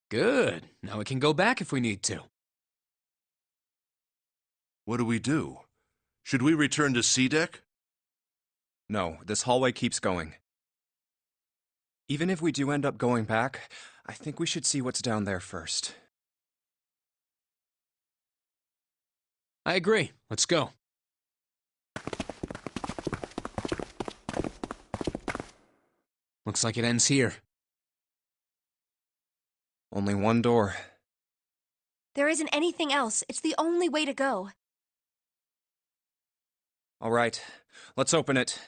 Good. Now we can go back if we need to. What do we do? Should we return to C-Deck? No, this hallway keeps going. Even if we do end up going back, I think we should see what's down there first. I agree. Let's go. Looks like it ends here. Only one door. There isn't anything else. It's the only way to go. All right, let's open it.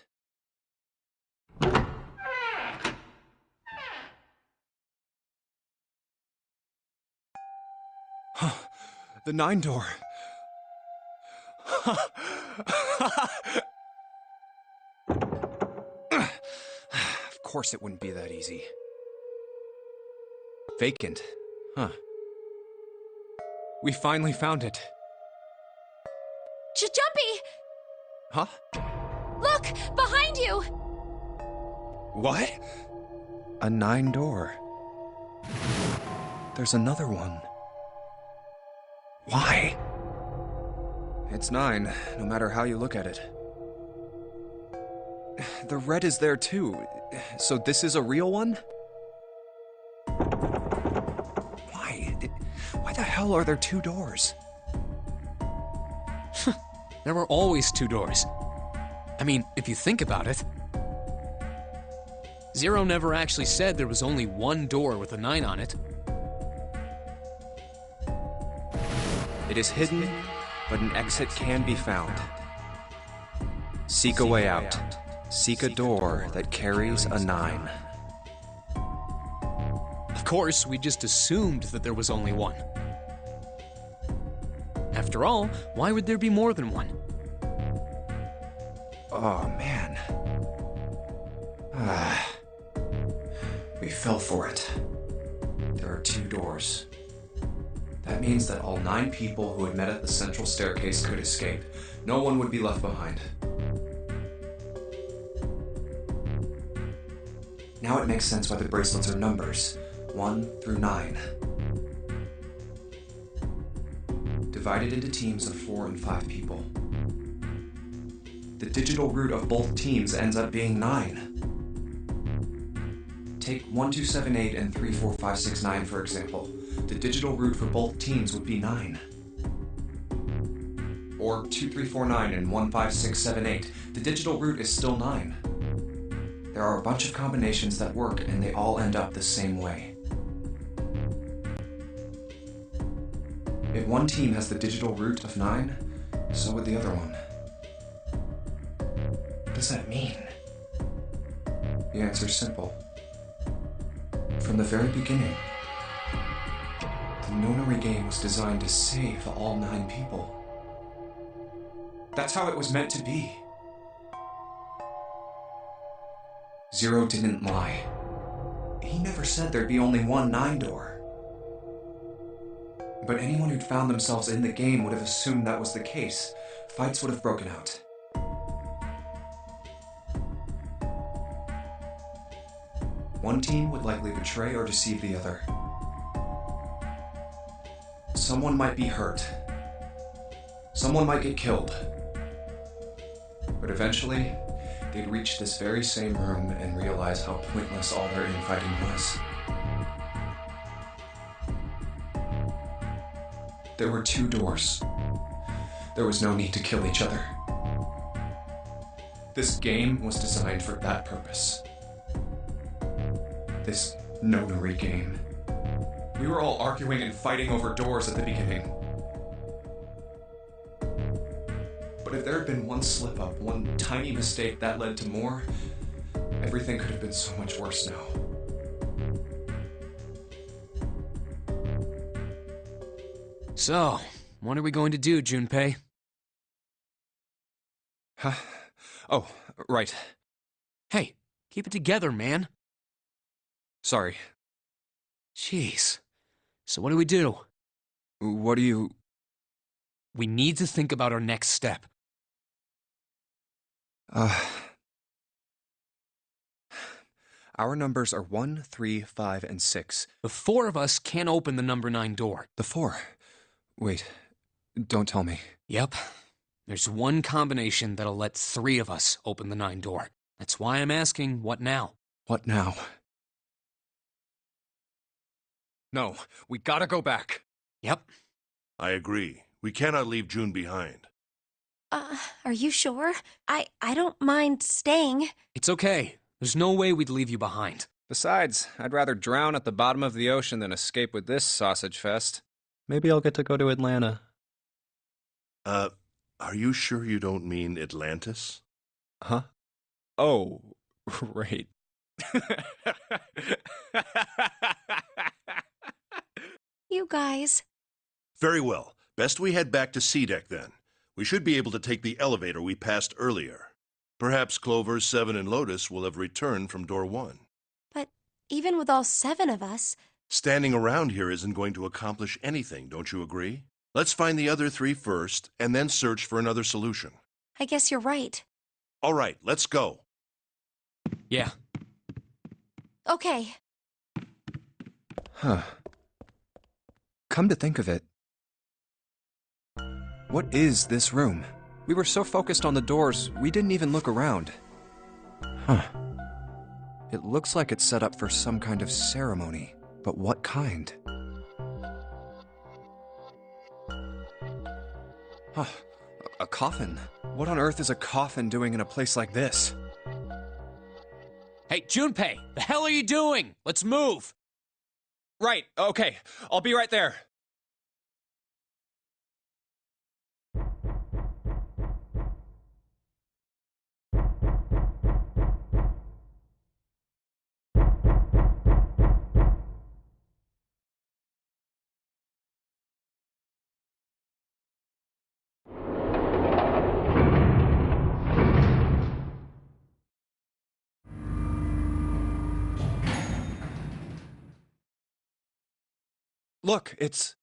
The 9 door. Of course it wouldn't be that easy. Vacant. Huh. We finally found it. Jumpy! Huh? Look! Behind you! What? A 9 door. There's another one. Why? It's 9, no matter how you look at it. The red is there too. So this is a real one? Why the hell are there 2 doors? There were always 2 doors. I mean, if you think about it. Zero never actually said there was only 1 door with a 9 on it. It is hidden, but an exit can be found. Seek a way out. Seek a door that carries a 9. Of course, we just assumed that there was only 1. After all, why would there be more than 1? Oh, man. We fell for it. There are 2 doors. That means that all 9 people who had met at the central staircase could escape. No one would be left behind. Now it makes sense why the bracelets are numbers. 1 through 9. Divided into teams of 4 and 5 people. The digital root of both teams ends up being 9. Take 1, 2, 7, 8 and 3, 4, 5, 6, 9 for example. The digital root for both teams would be 9. Or 2, 3, 4, 9 and 1, 5, 6, 7, 8. The digital root is still 9. There are a bunch of combinations that work and they all end up the same way. If one team has the digital root of 9, so would the other one. What does that mean? The answer's simple. From the very beginning, the Nonary game was designed to save all 9 people. That's how it was meant to be. Zero didn't lie. He never said there'd be only one 9 door. But anyone who'd found themselves in the game would have assumed that was the case. Fights would have broken out. One team would likely betray or deceive the other. Someone might be hurt. Someone might get killed. But eventually, they'd reach this very same room and realize how pointless all their infighting was. There were 2 doors. There was no need to kill each other. This game was designed for that purpose. This Nonary game. We were all arguing and fighting over doors at the beginning. But if there had been one slip-up, one tiny mistake that led to more, everything could have been so much worse now. So, what are we going to do, Junpei? Huh? Oh, right. Hey, keep it together, man. Sorry. Jeez. So what do we do? What do you... We need to think about our next step. Our numbers are 1, 3, 5, and 6. The four of us can't open the number 9 door. The 4. Wait, don't tell me. Yep. There's one combination that'll let 3 of us open the 9 door. That's why I'm asking, what now? What now? No, we gotta go back. Yep. I agree. We cannot leave June behind. Are you sure? I don't mind staying. It's okay. There's no way we'd leave you behind. Besides, I'd rather drown at the bottom of the ocean than escape with this sausage fest. Maybe I'll get to go to Atlanta. Are you sure you don't mean Atlantis? Huh? Oh, right. You guys. Very well. Best we head back to C-Deck then. We should be able to take the elevator we passed earlier. Perhaps Clover, Seven, and Lotus will have returned from door 1. But even with all 7 of us... Standing around here isn't going to accomplish anything, don't you agree? Let's find the other 3 first, and then search for another solution. I guess you're right. All right, let's go. Yeah. Okay. Huh. Come to think of it, what is this room? We were so focused on the doors, we didn't even look around. Huh. It looks like it's set up for some kind of ceremony, but what kind? Huh. A coffin? What on earth is a coffin doing in a place like this? Hey, Junpei, the hell are you doing? Let's move! Right, okay. I'll be right there. Look, it's...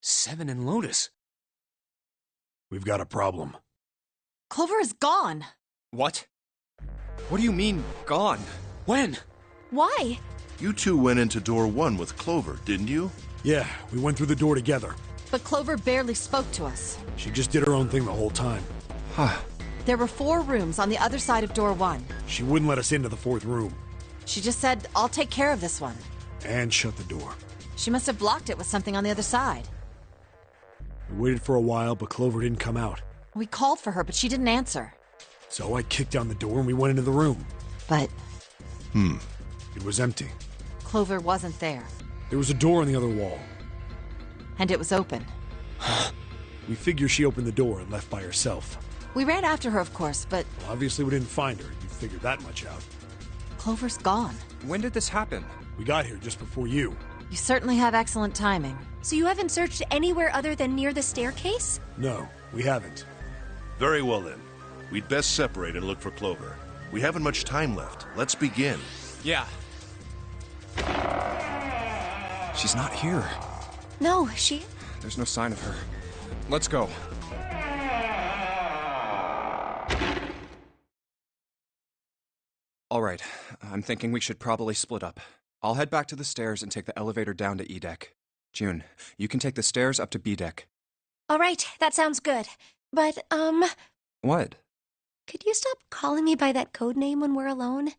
Seven and Lotus. We've got a problem. Clover is gone. What? What do you mean, gone? When? Why? You two went into door 1 with Clover, didn't you? Yeah, we went through the door together. But Clover barely spoke to us. She just did her own thing the whole time. Huh. There were 4 rooms on the other side of door 1. She wouldn't let us into the 4th room. She just said, I'll take care of this one. And shut the door. She must have blocked it with something on the other side. We waited for a while, but Clover didn't come out. We called for her, but she didn't answer. So I kicked down the door and we went into the room. But It was empty. Clover wasn't there. There was a door on the other wall. And it was open. We figure she opened the door and left by herself. We ran after her, of course, but Well, obviously we didn't find her. You figured that much out. Clover's gone. When did this happen? We got here just before you. You certainly have excellent timing. So you haven't searched anywhere other than near the staircase? No, we haven't. Very well then. We'd best separate and look for Clover. We haven't much time left. Let's begin. Yeah. She's not here. No, she... There's no sign of her. Let's go. All right, I'm thinking we should probably split up. I'll head back to the stairs and take the elevator down to E-Deck. June, you can take the stairs up to B-Deck. All right, that sounds good. But, What? could you stop calling me by that code name when we're alone?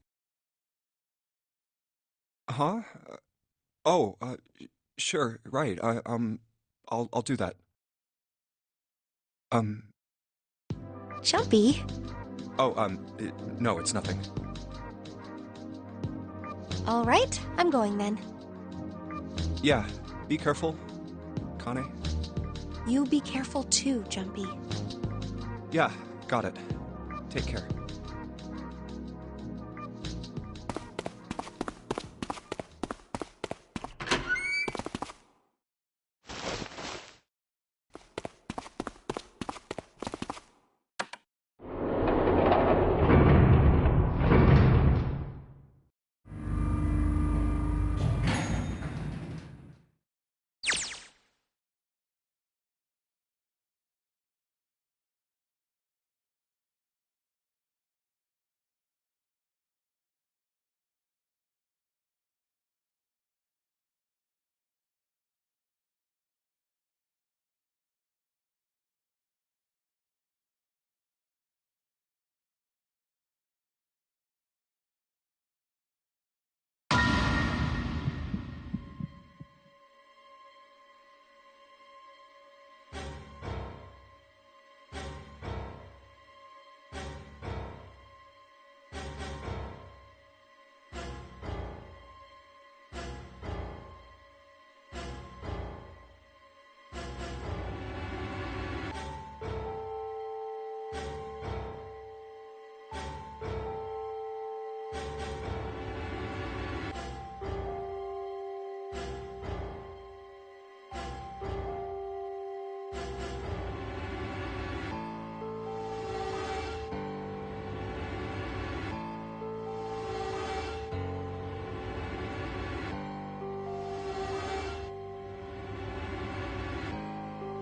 Huh? Sure, right. I'll do that. Jumpy. No, it's nothing. All right, I'm going then. Yeah, be careful, Kane. You be careful too, Jumpy. Yeah, got it. Take care.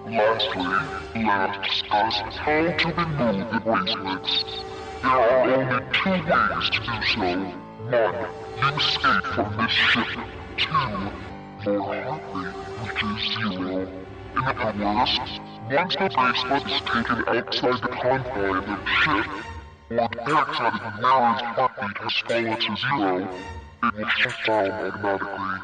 Lastly, let's discuss how to remove erase mix. There are only two ways to do so. One, you escape from this ship. Two, your heart rate reaches zero. In other words, once the bracelet is taken outside the confine of the ship, or the backside of the mirror's heartbeat has fallen to zero, it will shut down automatically.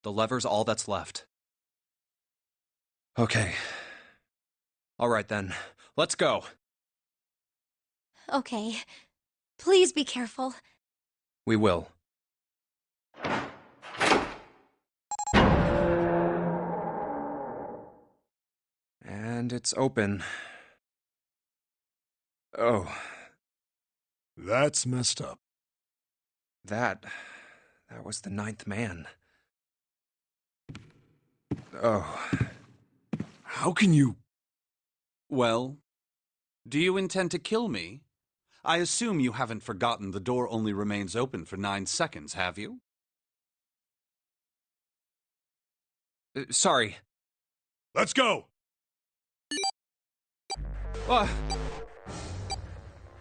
The lever's all that's left. Okay. All right then. Let's go. Okay. Please be careful. We will. And it's open. Oh. That's messed up. That was the 9th man. Oh. How can you... Well, do you intend to kill me? I assume you haven't forgotten the door only remains open for 9 seconds, have you? Sorry. Let's go!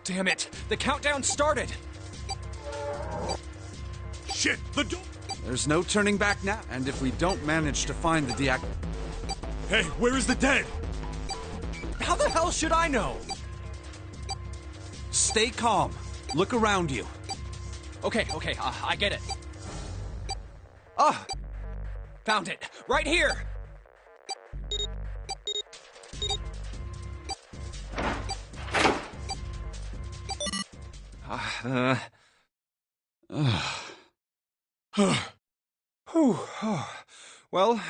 Damn it! The countdown started! Shit, the door... There's no turning back now, and if we don't manage to find the Hey, where is the dead? How the hell should I know? Stay calm. Look around you. Okay, I get it. Found it! Right here! Well...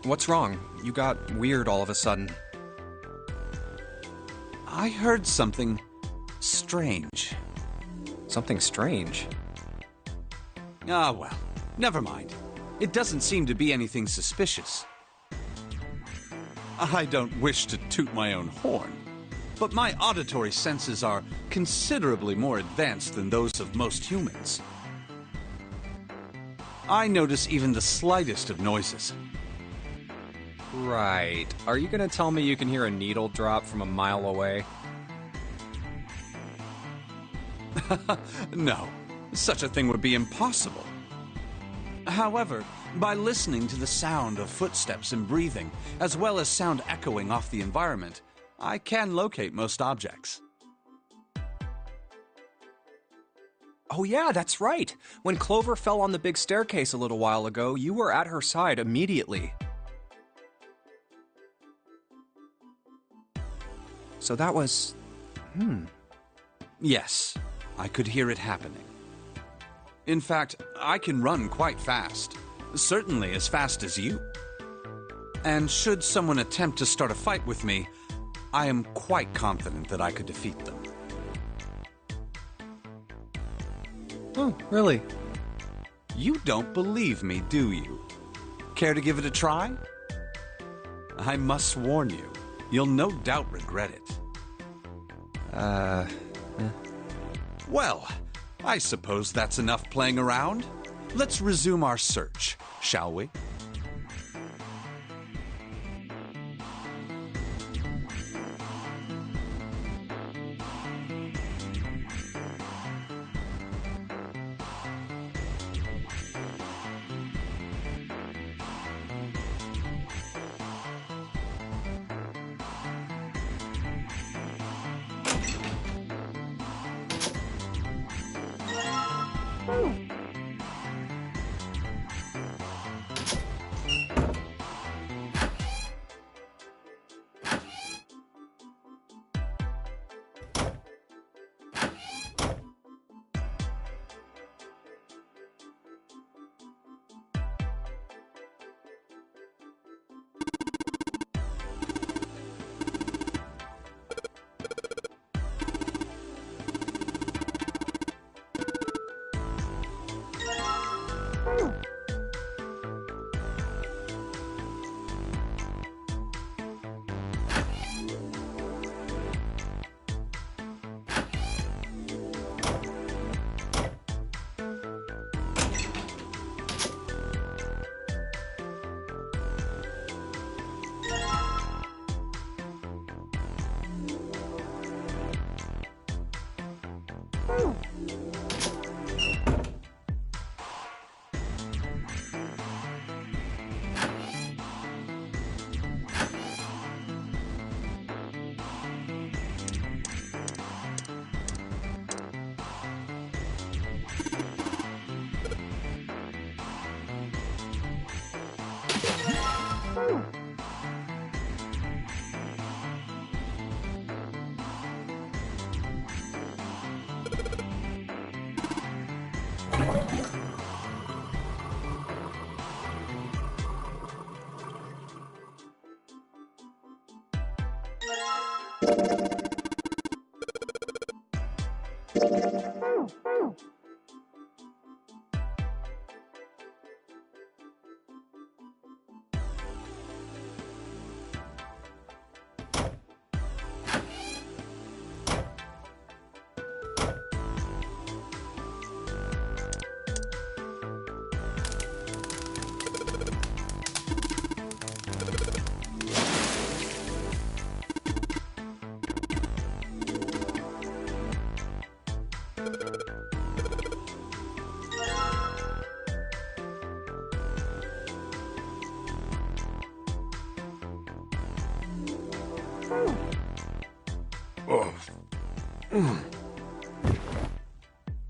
What's wrong? You got weird all of a sudden. I heard something strange. Something strange? Ah, well, never mind. It doesn't seem to be anything suspicious. I don't wish to toot my own horn, but my auditory senses are considerably more advanced than those of most humans. I notice even the slightest of noises. Right. Are you gonna tell me you can hear a needle drop from a mile away? No, such a thing would be impossible. However, by listening to the sound of footsteps and breathing, as well as sound echoing off the environment, I can locate most objects. Oh yeah, that's right. When Clover fell on the big staircase a little while ago, you were at her side immediately. So that was... Yes, I could hear it happening. In fact, I can run quite fast. Certainly as fast as you. And should someone attempt to start a fight with me, I am quite confident that I could defeat them. Oh, really? You don't believe me, do you? Care to give it a try? I must warn you, you'll no doubt regret it. Well, I suppose that's enough playing around. Let's resume our search, shall we?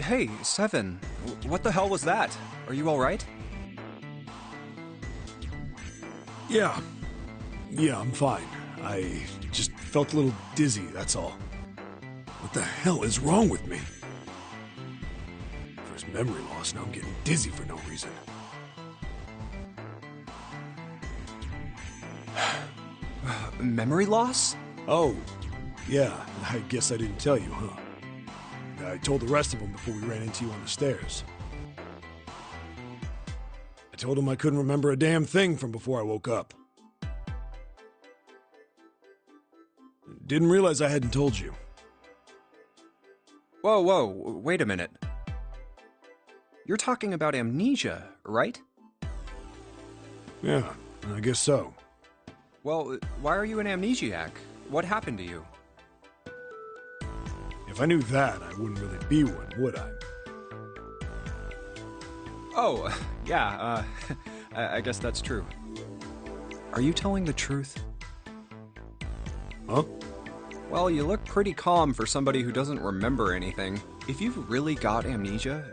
Hey, Seven. What the hell was that? Are you alright? Yeah, I'm fine. I just felt a little dizzy, that's all. What the hell is wrong with me? First memory loss, now I'm getting dizzy for no reason. Memory loss? Oh, yeah, I guess I didn't tell you, huh? I told the rest of them before we ran into you on the stairs. I told them I couldn't remember a damn thing from before I woke up. Didn't realize I hadn't told you. Whoa, wait a minute. You're talking about amnesia, right? Yeah, I guess so. Well, why are you an amnesiac? What happened to you? If I knew that, I wouldn't really be one, would I? Oh, yeah, I guess that's true. Are you telling the truth? Huh? Well, you look pretty calm for somebody who doesn't remember anything. If you've really got amnesia...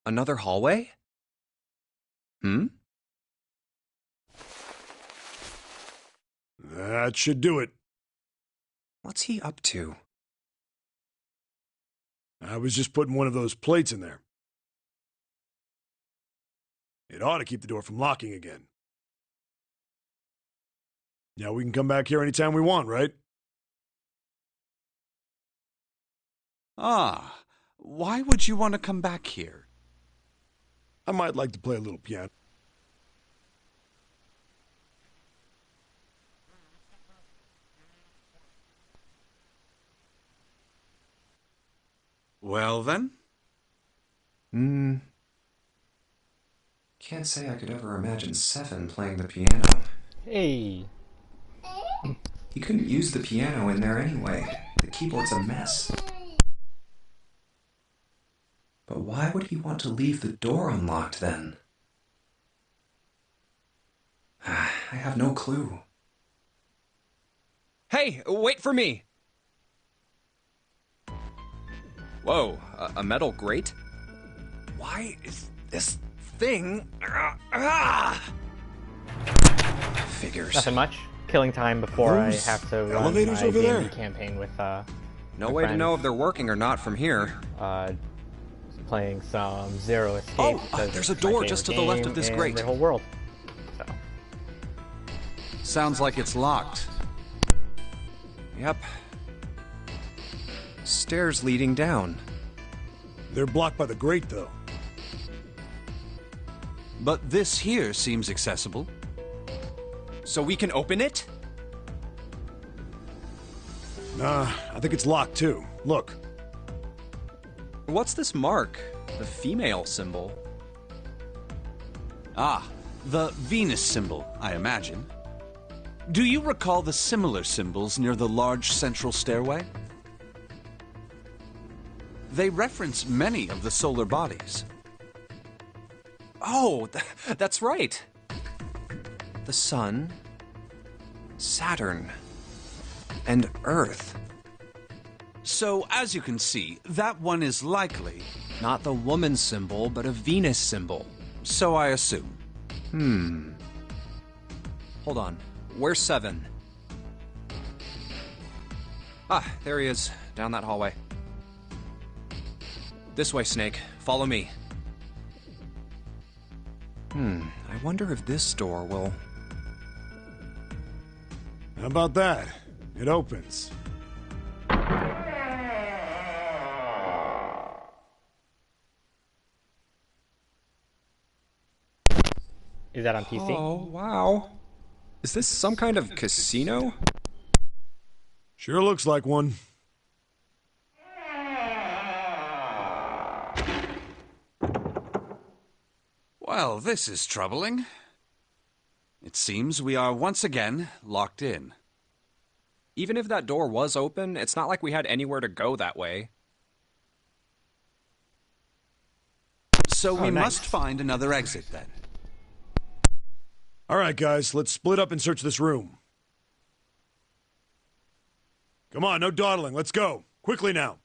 Another hallway? Hmm? That should do it. What's he up to? I was just putting one of those plates in there. It ought to keep the door from locking again. Now we can come back here anytime we want, right? Ah, why would you want to come back here? I might like to play a little piano. Well then? Can't say I could ever imagine Seven playing the piano. Hey. He couldn't use the piano in there anyway. The keyboard's a mess. But why would he want to leave the door unlocked then? I have no clue. Hey, wait for me! Whoa, a metal grate? Why is this thing... Figures. Nothing much. Killing time before I Those have to run elevators my over D&D there? campaign with No my way to friends. know if they're working or not from here. Playing some Zero Escape. Oh, because there's a it's my door just to favorite the left game of this in grate. The whole world. So. Sounds like it's locked. Yep. Stairs leading down. They're blocked by the grate, though. But this here seems accessible. So we can open it? Nah, I think it's locked, too. Look. What's this mark? The female symbol. Ah, the Venus symbol, I imagine. Do you recall the similar symbols near the large central stairway? They reference many of the solar bodies. Oh, that's right. The Sun, Saturn, and Earth. So, as you can see, that one is likely. Not the woman symbol, but a Venus symbol. So I assume. Hold on. Where's Seven? Ah, there he is. Down that hallway. This way, Snake. Follow me. I wonder if this door will... How about that? It opens. Is that on PC? Oh, wow. Is this some kind of casino? Sure looks like one. Well, this is troubling. It seems we are once again locked in. Even if that door was open, it's not like we had anywhere to go that way. So we nice. must find another exit then. All right, guys, let's split up and search this room. Come on, no dawdling. Let's go. Quickly now.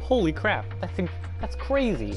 Holy crap, that's crazy.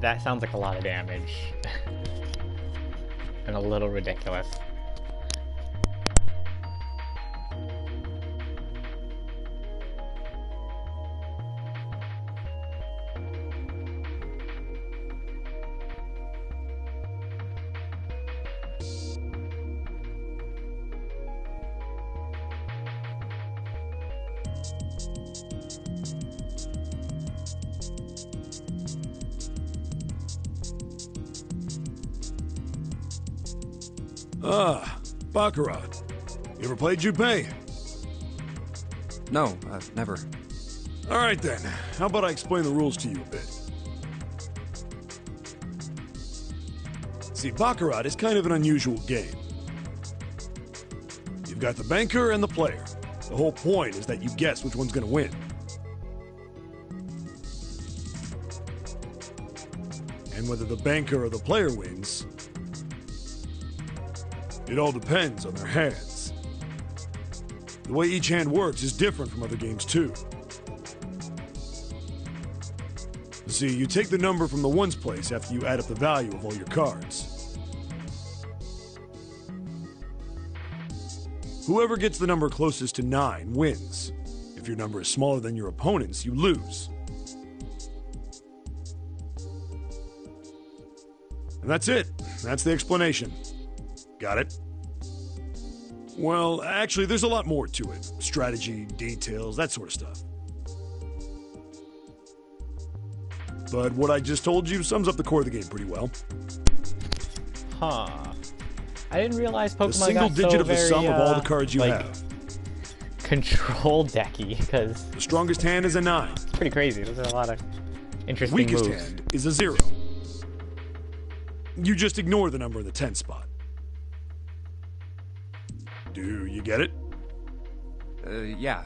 That sounds like a lot of damage. And a little ridiculous. Ah, Baccarat. You ever played Junpei? No, never. Alright then, how about I explain the rules to you a bit? See, Baccarat is kind of an unusual game. got the banker and the player. The whole point is that you guess which one's gonna win. And whether the banker or the player wins, it all depends on their hands. The way each hand works is different from other games too. See, you take the number from the ones place after you add up the value of all your cards. Whoever gets the number closest to 9 wins. If your number is smaller than your opponent's, you lose. And that's it. That's the explanation. Got it? Well, actually, there's a lot more to it. Strategy, details, that sort of stuff. But what I just told you sums up the core of the game pretty well. Huh. I didn't realize Pokemon the single got digit so of the very, sum of all the cards you like, have. Control decky, because The strongest hand is a 9. it's pretty crazy. Those are a lot of interesting Weakest moves. hand is a 0. You just ignore the number in the 10 spot. Do you get it? Yeah.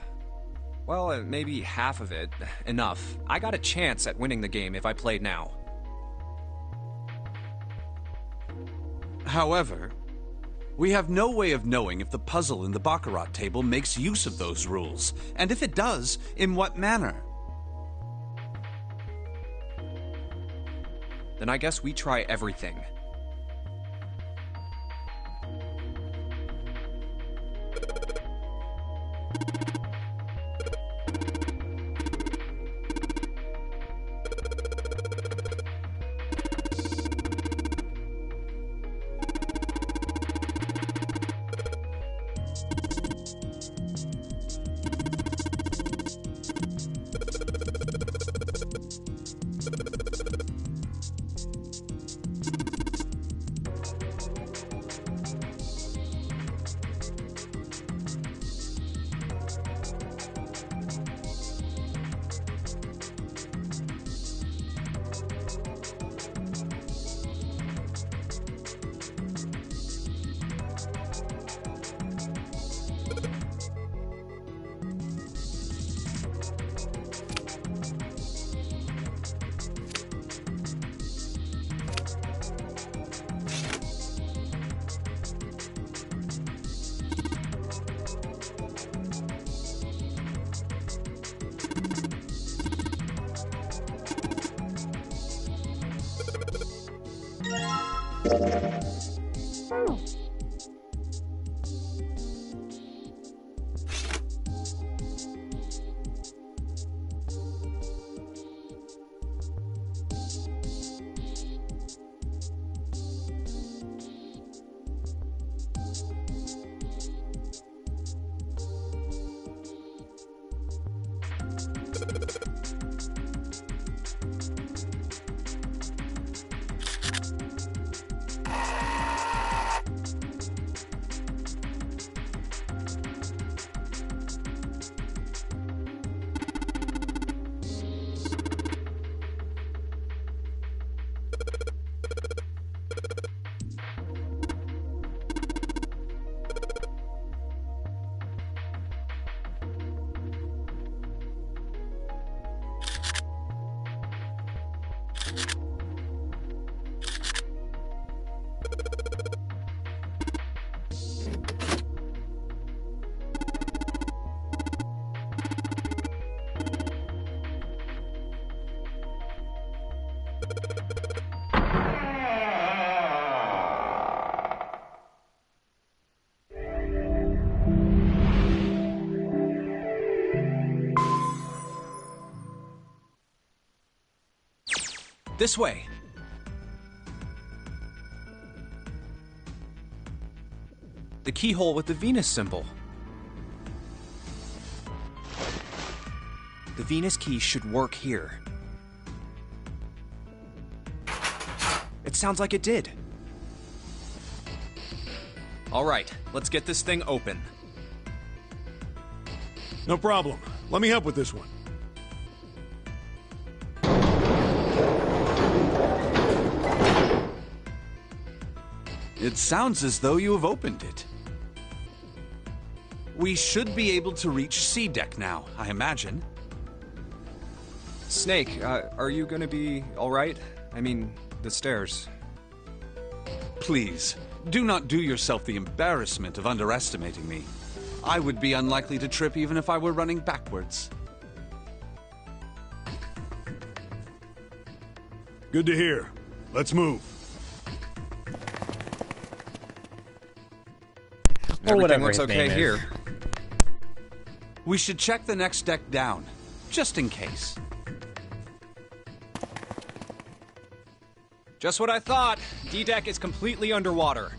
Well, maybe half of it. Enough. I got a chance at winning the game if I played now. However, we have no way of knowing if the puzzle in the Baccarat table makes use of those rules, and if it does, in what manner. Then I guess we try everything. This way. The keyhole with the Venus symbol. The Venus key should work here. It sounds like it did. All right, let's get this thing open. No problem. Let me help with this one. It sounds as though you have opened it. We should be able to reach C deck now, I imagine. Snake, are you gonna be alright? I mean, the stairs. Please, do not do yourself the embarrassment of underestimating me. I would be unlikely to trip even if I were running backwards. Good to hear. Let's move. Or Everything whatever looks his okay name is. here. We should check the next deck down, just in case. Just what I thought. D-Deck is completely underwater.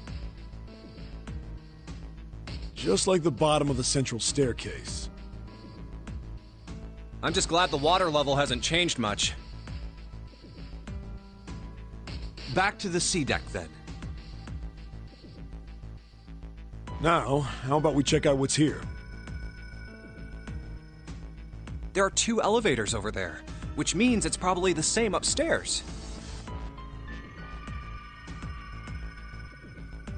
Just like the bottom of the central staircase. I'm just glad the water level hasn't changed much. Back to the C deck then. Now, how about we check out what's here? There are 2 elevators over there, which means it's probably the same upstairs.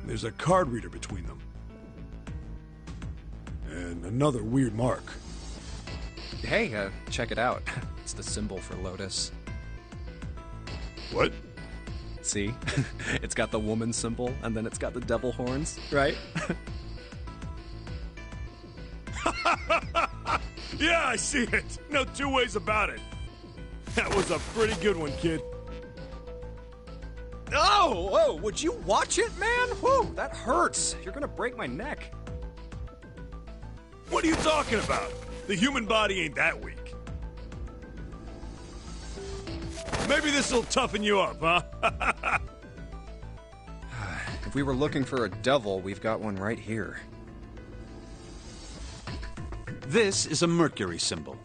There's a card reader between them. And another weird mark. Hey, check it out. It's the symbol for Lotus. What? See? It's got the woman symbol, and then it's got the devil horns, right? Yeah, I see it. No two ways about it. That was a pretty good one, kid. Oh, would you watch it, man? Whew, that hurts. You're gonna break my neck. What are you talking about? The human body ain't that weak. Maybe this'll toughen you up, huh? If we were looking for a devil, we've got one right here. This is a Mercury symbol.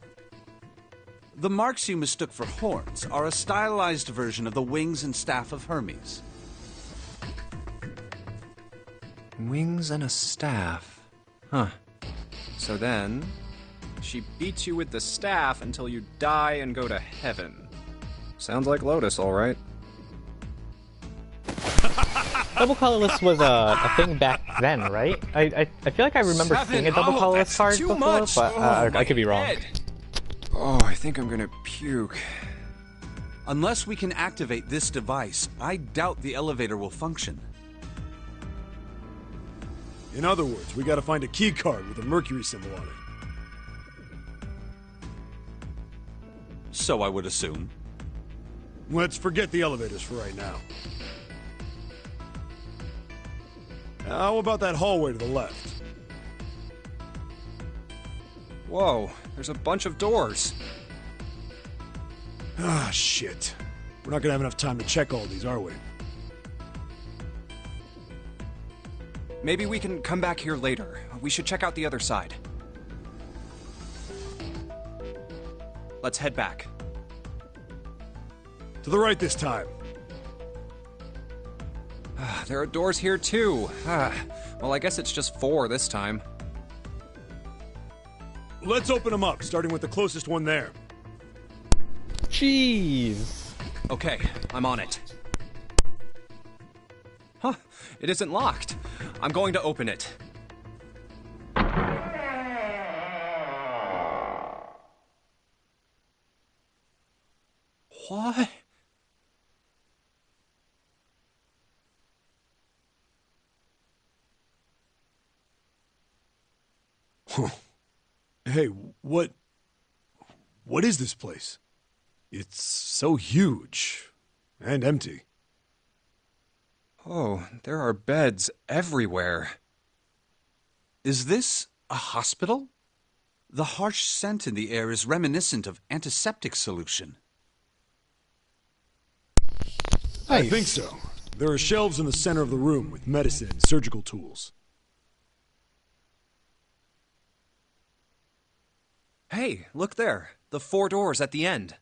The marks you mistook for horns are a stylized version of the wings and staff of Hermes. Wings and a staff. Huh. So then, she beats you with the staff until you die and go to heaven. Sounds like Lotus, all right. Double colorless was a thing back then, right? I feel like I remember seeing a double colorless card before, but I could be wrong. Oh, I think I'm gonna puke. Unless we can activate this device, I doubt the elevator will function. In other words, we gotta find a key card with a Mercury symbol on it. So I would assume. Let's forget the elevators for right now. How about that hallway to the left? Whoa, there's a bunch of doors. Ah, shit. We're not gonna have enough time to check all these, are we? Maybe we can come back here later. We should check out the other side. Let's head back. To the right this time. There are doors here too. Well, I guess it's just 4 this time. Let's open them up, starting with the closest one there. Jeez. Okay, I'm on it. Huh, it isn't locked. I'm going to open it. What? Hey, what is this place? It's so huge and empty. Oh, there are beds everywhere. Is this a hospital? The harsh scent in the air is reminiscent of antiseptic solution. I think so. There are shelves in the center of the room with medicine and surgical tools. Hey, look there. The 4 doors at the end.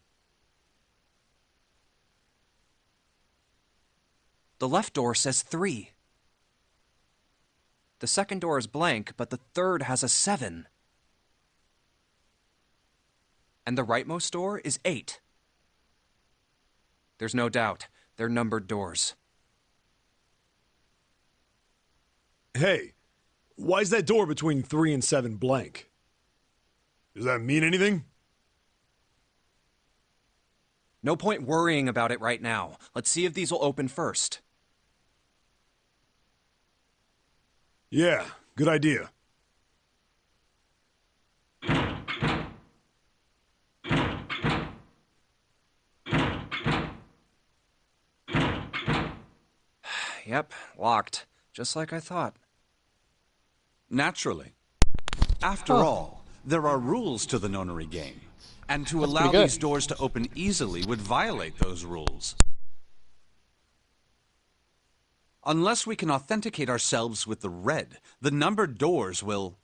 The left door says 3. The second door is blank, but the third has a 7. And the rightmost door is 8. There's no doubt. They're numbered doors. Hey, Why's that door between 3 and 7 blank? Does that mean anything? No point worrying about it right now. Let's see if these will open first. Yeah, good idea. Yep, locked. Just like I thought. Naturally. After all, there are rules to the nonary game. And to allow pretty good. these doors to open easily would violate those rules. Unless we can authenticate ourselves with the red, the numbered doors will...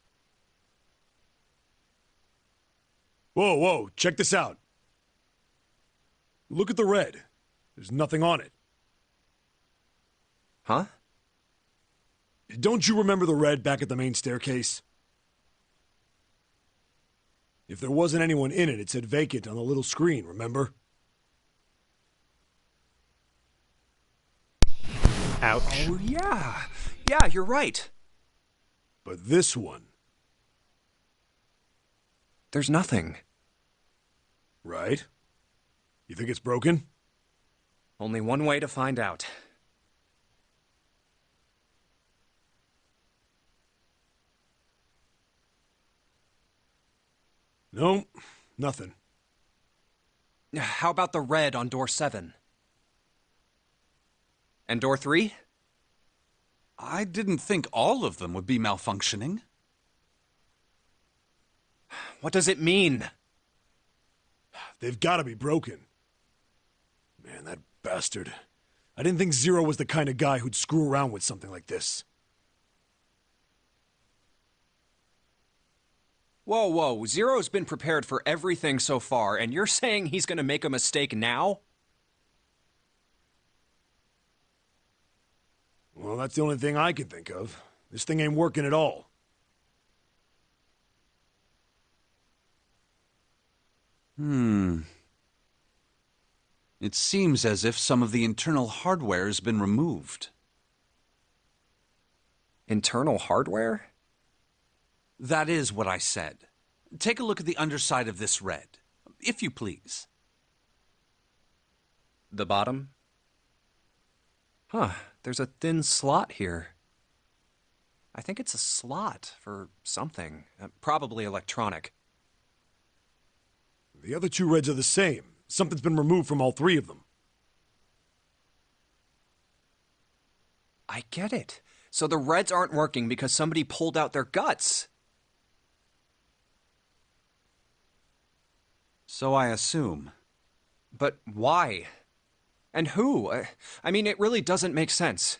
Whoa, check this out. Look at the red. There's nothing on it. Huh? Don't you remember the red back at the main staircase? If there wasn't anyone in it, it said vacant on the little screen, remember? Ouch. Oh, yeah. Yeah, you're right. But this one, There's nothing. right? You think it's broken? Only one way to find out. No, nothing. How about the red on door 7? And door 3? I didn't think all of them would be malfunctioning. What does it mean? They've got to be broken. Man, that bastard. I didn't think Zero was the kind of guy who'd screw around with something like this. Whoa. Zero's been prepared for everything so far, and you're saying he's gonna make a mistake now? Well, that's the only thing I can think of. This thing ain't working at all. It seems as if some of the internal hardware has been removed. Internal hardware? That is what I said. Take a look at the underside of this red, if you please. The bottom? Huh, there's a thin slot here. I think it's a slot for something. Probably electronic. The other 2 reds are the same. Something's been removed from all 3 of them. I get it. So the reds aren't working because somebody pulled out their guts. So I assume. But why? And who? I mean, it really doesn't make sense.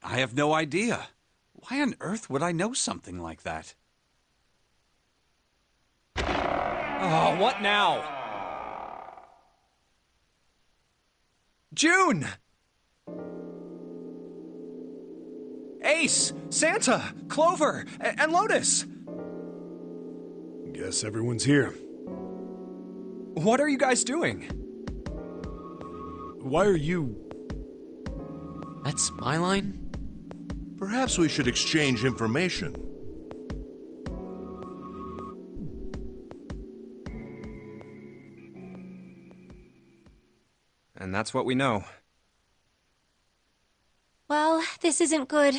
I have no idea. Why on earth would I know something like that? Oh, what now? June! Ace! Santa! Clover! And Lotus! Guess everyone's here. What are you guys doing? Why are you... That's my line? Perhaps we should exchange information. And that's what we know. Well, this isn't good.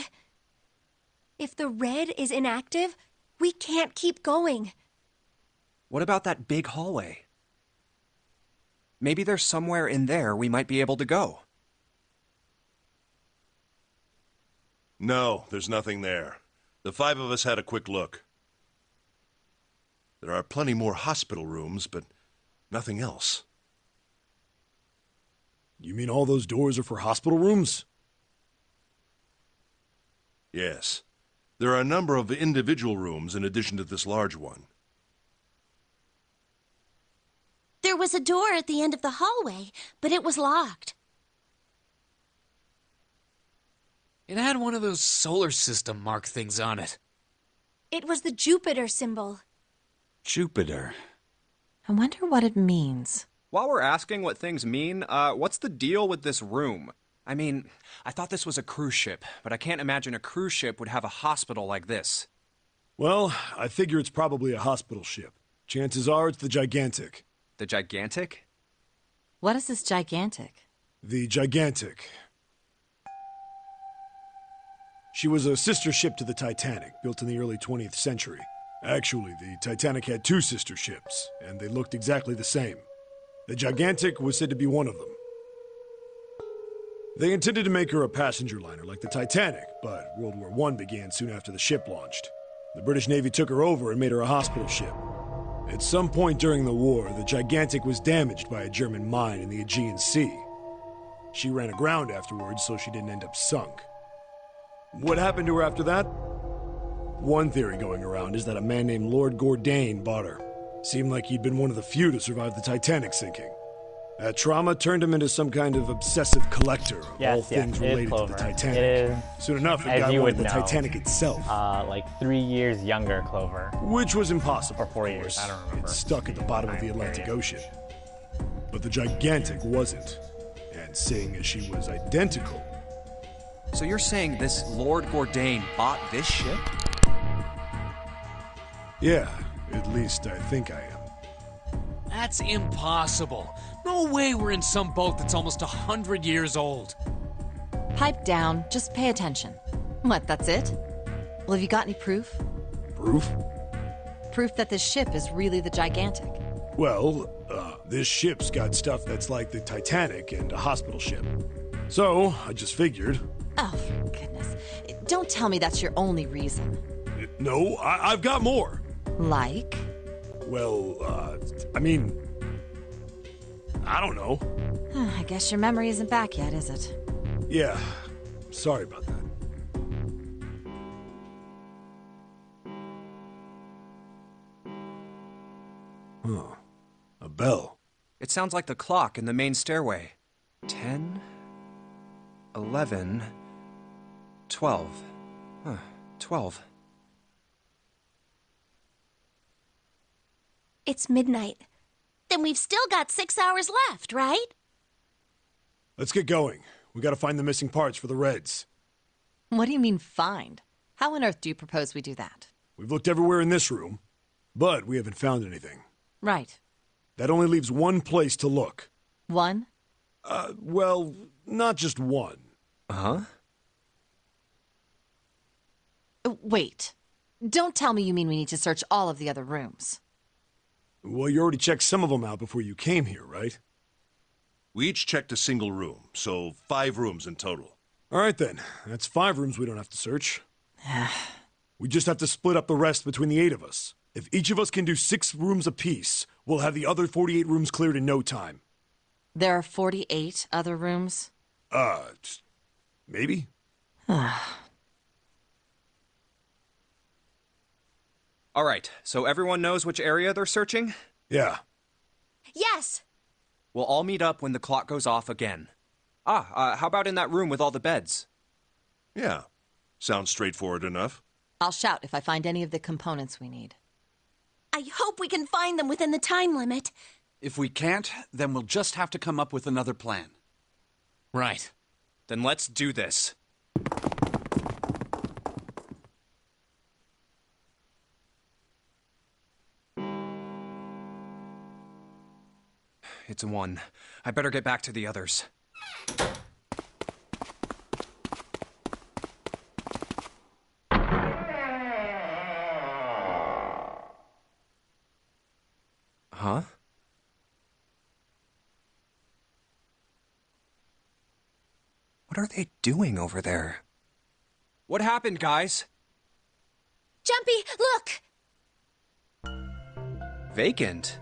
If the red is inactive, we can't keep going. What about that big hallway? Maybe there's somewhere in there we might be able to go. No, there's nothing there. The 5 of us had a quick look. There are plenty more hospital rooms, but nothing else. You mean all those doors are for hospital rooms? Yes. There are a number of individual rooms in addition to this large one. There was a door at the end of the hallway, but it was locked. It had one of those solar system mark things on it. It was the Jupiter symbol. Jupiter. I wonder what it means. While we're asking what things mean, what's the deal with this room? I mean, I thought this was a cruise ship, but I can't imagine a cruise ship would have a hospital like this. Well, I figure it's probably a hospital ship. Chances are it's the Gigantic. The Gigantic? What is this gigantic? The Gigantic. She was a sister ship to the Titanic, built in the early 20th century. Actually, the Titanic had two sister ships, and they looked exactly the same. The Gigantic was said to be one of them. They intended to make her a passenger liner like the Titanic, but World War I began soon after the ship launched. The British Navy took her over and made her a hospital ship. At some point during the war, the Gigantic was damaged by a German mine in the Aegean Sea. She ran aground afterwards, so she didn't end up sunk. What happened to her after that? One theory going around is that a man named Lord Gordain bought her. Seemed like he'd been one of the few to survive the Titanic sinking. That trauma turned him into some kind of obsessive collector of all things related to the Titanic. Soon enough, it got one the Titanic itself. Like 3 years younger Clover. Which was impossible. Or 4 years, I don't remember. It's stuck at the bottom of the Atlantic Ocean. But the Gigantic wasn't. And seeing as she was identical... So you're saying this Lord Gordain bought this ship? Yeah, at least I think I am. That's impossible. No way we're in some boat that's almost 100 years old. Pipe down, just pay attention. What, that's it? Well, have you got any proof? Proof? Proof that this ship is really the Gigantic. Well, this ship's got stuff that's like the Titanic and a hospital ship. So, I just figured... Oh, for goodness. Don't tell me that's your only reason. No, I've got more. Like? Well, I mean... I don't know. I guess your memory isn't back yet, is it? Yeah, sorry about that. Huh. A bell. It sounds like the clock in the main stairway. 10, 11, 12. Huh, 12. It's midnight. Then we've still got 6 hours left, right? Let's get going. We gotta find the missing parts for the Reds. What do you mean, find? How on earth do you propose we do that? We've looked everywhere in this room, but we haven't found anything. Right. That only leaves one place to look. One? Well, not just one. Huh? Wait. Don't tell me you mean we need to search all of the other rooms. Well, you already checked some of them out before you came here, right? We each checked a single room, so 5 rooms in total. All right, then. That's 5 rooms we don't have to search. We just have to split up the rest between the 8 of us. If each of us can do 6 rooms apiece, we'll have the other 48 rooms cleared in no time. There are 48 other rooms? Maybe? All right, so everyone knows which area they're searching? Yeah. Yes! We'll all meet up when the clock goes off again. How about in that room with all the beds? Yeah. Sounds straightforward enough. I'll shout if I find any of the components we need. I hope we can find them within the time limit. If we can't, then we'll just have to come up with another plan. Right. Then let's do this. It's a 1. I better get back to the others. Huh? What are they doing over there? What happened, guys? Jumpy, look! Vacant?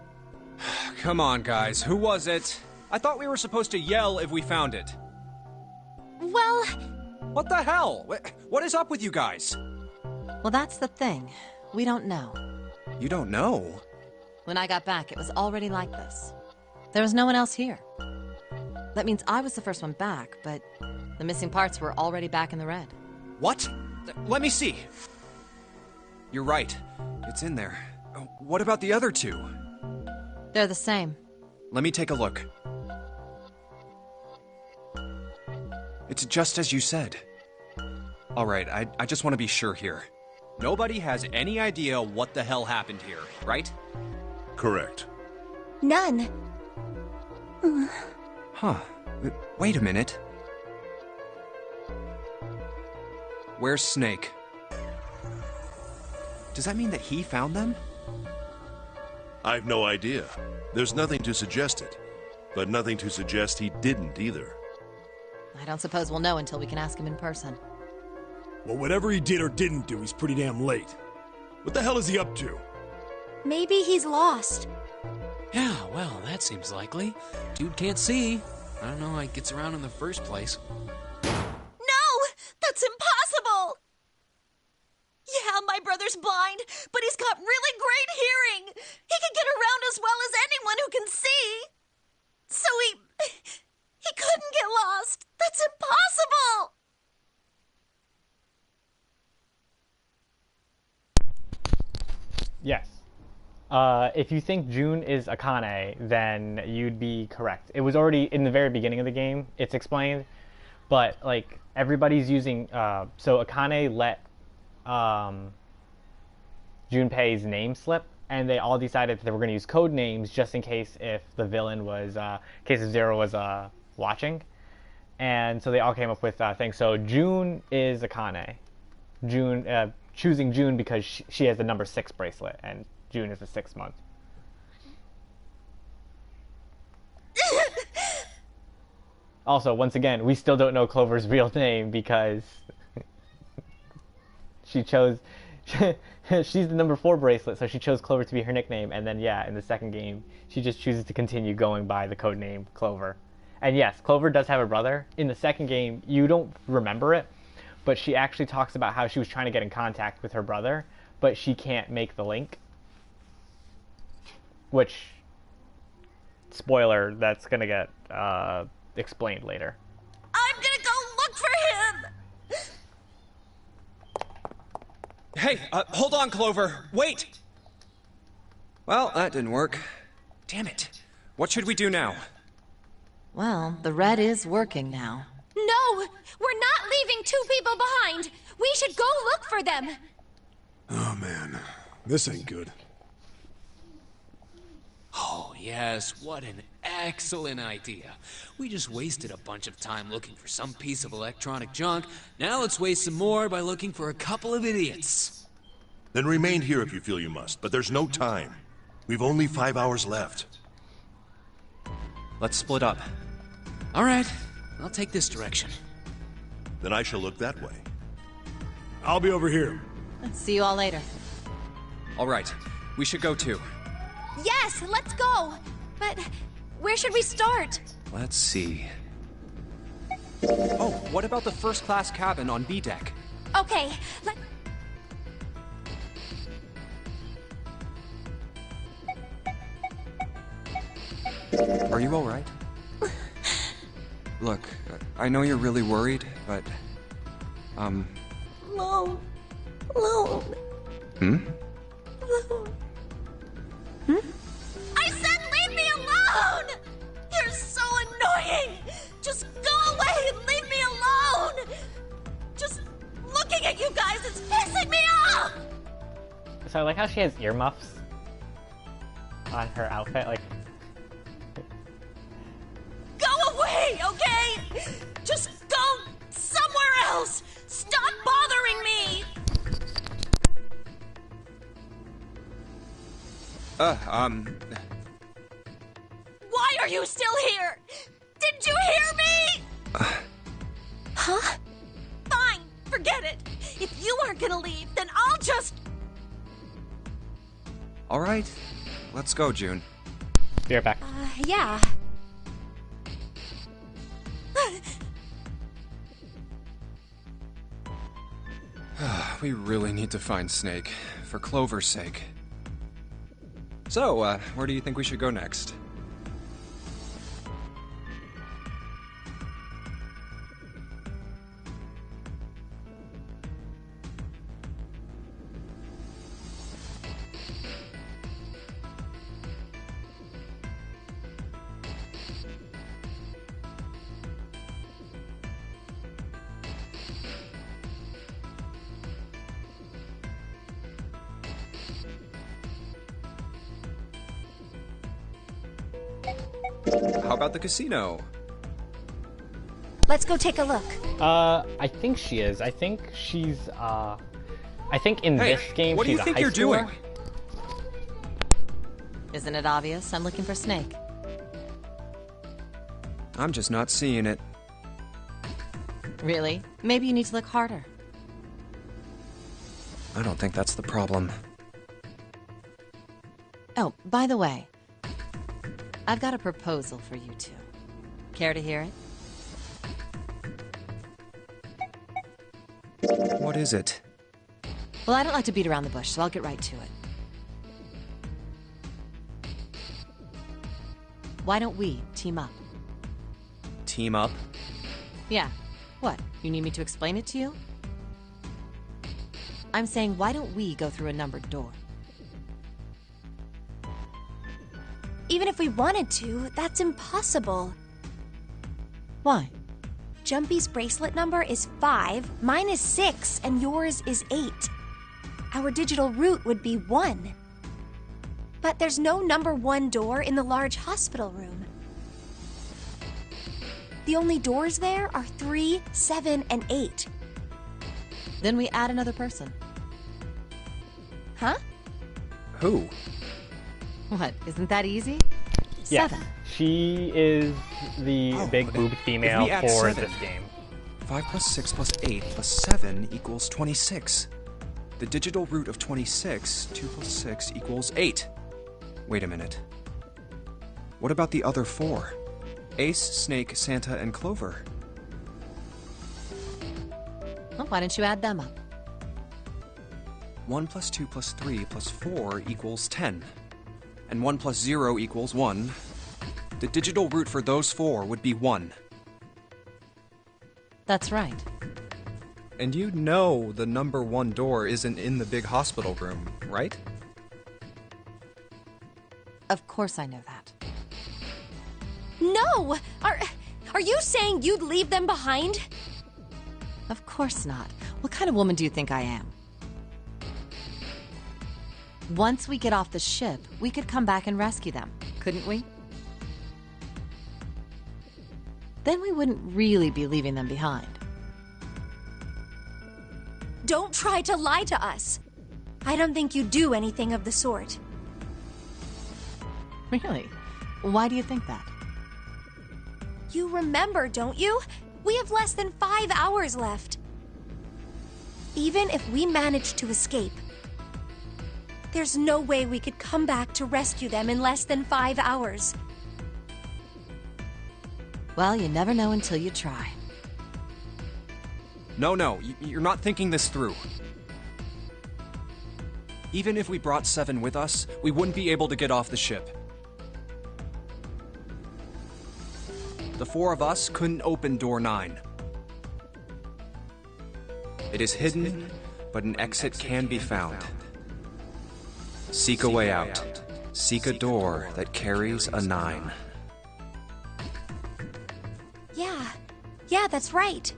Come on, guys. Who was it? I thought we were supposed to yell if we found it. Well... What the hell? What is up with you guys? Well, that's the thing. We don't know. You don't know? When I got back, it was already like this. There was no one else here. That means I was the first one back, but the missing parts were already back in the red. What? Let me see. You're right. It's in there. What about the other 2? They're the same. Let me take a look. It's just as you said. Alright, I just want to be sure here. Nobody has any idea what the hell happened here, right? Correct. None. Huh. Wait a minute. Where's Snake? Does that mean that he found them? I've no idea. There's nothing to suggest it, but nothing to suggest he didn't either. I don't suppose we'll know until we can ask him in person. Well, whatever he did or didn't do, he's pretty damn late. What the hell is he up to? Maybe he's lost. Yeah, well, that seems likely. Dude can't see. I don't know how he gets around in the first place. No! That's impossible! Yeah, my brother's blind, but he's got really great hearing. He can get around as well as anyone who can see. So he couldn't get lost. That's impossible! Yes. If you think June is Akane, then you'd be correct. It was already in the very beginning of the game, it's explained, but like everybody's using so Akane let Junpei's name slip, and they all decided that they were going to use code names just in case if the villain was in case if Zero was watching, and so they all came up with things. So June is Akane. June choosing June because she has the number 6 bracelet, and June is the 6th month. Also, once again, we still don't know Clover's real name because she chose... she's the number 4 bracelet, so she chose Clover to be her nickname, and then, yeah, in the second game, she just chooses to continue going by the codename Clover. And yes, Clover does have a brother. In the second game, you don't remember it, but she actually talks about how she was trying to get in contact with her brother, but she can't make the link. Which, spoiler, that's gonna get explained later. I'm gonna go look for him! Hey, hold on, Clover. Wait! Well, that didn't work. Damn it. What should we do now? Well, the red is working now. No! We're not leaving 2 people behind! We should go look for them! Oh, man. This ain't good. Oh, yes, what an excellent idea. We just wasted a bunch of time looking for some piece of electronic junk. Now let's waste some more by looking for a couple of idiots. Then remain here if you feel you must, but there's no time. We've only 5 hours left. Let's split up. All right, I'll take this direction. Then I shall look that way. I'll be over here. See you all later. All right, we should go too. Yes, let's go! But where should we start? Let's see. Oh, what about the first-class cabin on B deck? Okay, Are you all right? Look, I know you're really worried, but... Alone. Hmm? I said leave me alone! You're so annoying! Just go away and leave me alone! Just looking at you guys is pissing me off! So I like how she has earmuffs on her outfit, like... Go away, okay? Just go somewhere else! Stop bothering me! Why are you still here? Didn't you hear me? Huh? Fine, forget it. If you aren't gonna leave, then I'll just... All right, let's go, June. Be right back. Yeah. We really need to find Snake, for Clover's sake. So, where do you think we should go next? How about the casino? Let's go take a look. I think she is. I think she's, I think in Hey, this game what do she's you a think high you're doing? schooler. Isn't it obvious? I'm looking for Snake. I'm just not seeing it. Really? Maybe you need to look harder. I don't think that's the problem. Oh, by the way, I've got a proposal for you two. Care to hear it? What is it? Well, I don't like to beat around the bush, so I'll get right to it. Why don't we team up? Team up? Yeah. What? You need me to explain it to you? I'm saying, why don't we go through a numbered door? Even if we wanted to, that's impossible. Why? Jumpy's bracelet number is 5, mine is 6, and yours is 8. Our digital route would be 1. But there's no number 1 door in the large hospital room. The only doors there are 3, 7, and 8. Then we add another person. Huh? Who? What? Isn't that easy? Yes, 7. she is the big boobed female we add for 7. this game. 5 plus 6 plus 8 plus 7 equals 26. The digital root of 26, 2 plus 6 equals 8. Wait a minute. What about the other 4? Ace, Snake, Santa, and Clover. Well, why don't you add them up? 1 plus 2 plus 3 plus 4 equals 10. And 1 plus 0 equals 1. The digital root for those 4 would be 1. That's right. And you know the number 1 door isn't in the big hospital room, right? Of course I know that. No! Are you saying you'd leave them behind? Of course not. What kind of woman do you think I am? Once we get off the ship, we could come back and rescue them, couldn't we? Then we wouldn't really be leaving them behind. Don't try to lie to us. I don't think you do anything of the sort. Really? Why do you think that? You remember, don't you? We have less than 5 hours left. Even if we manage to escape, there's no way we could come back to rescue them in less than 5 hours. Well, you never know until you try. No, you're not thinking this through. Even if we brought 7 with us, we wouldn't be able to get off the ship. The 4 of us couldn't open door 9. It is hidden, but an exit can be found. Seek a way out. Seek a door that carries a 9. Yeah, that's right.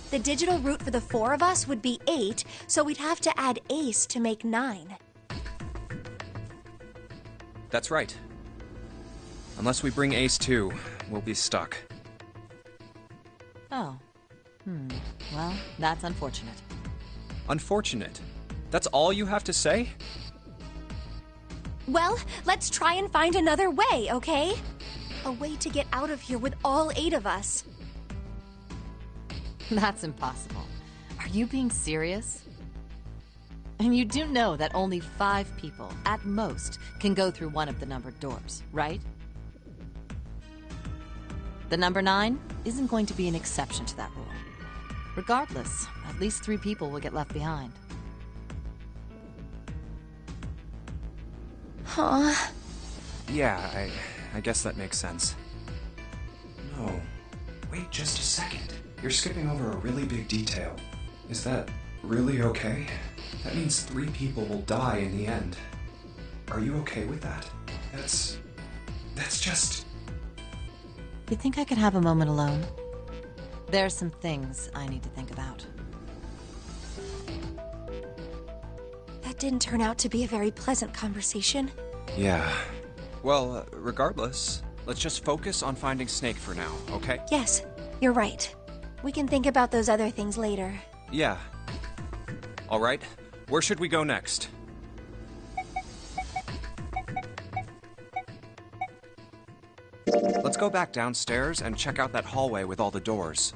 The digital route for the 4 of us would be 8, so we'd have to add Ace to make 9. That's right. Unless we bring Ace too, we'll be stuck. Oh. Well, that's unfortunate. Unfortunate. That's all you have to say? Well, let's try and find another way, okay? A way to get out of here with all 8 of us. That's impossible. Are you being serious? And you do know that only 5 people, at most, can go through one of the numbered doors, right? The number 9 isn't going to be an exception to that rule. Regardless, at least 3 people will get left behind. Huh? Yeah, I guess that makes sense. No. Wait just a second. You're skipping over a really big detail. Is that really okay? That means 3 people will die in the end. Are you okay with that? That's just... You think I could have a moment alone? There are some things I need to think about. That didn't turn out to be a very pleasant conversation. Yeah. Well, regardless, let's just focus on finding Snake for now, okay? Yes, you're right. We can think about those other things later. Yeah. Alright, where should we go next? Let's go back downstairs and check out that hallway with all the doors.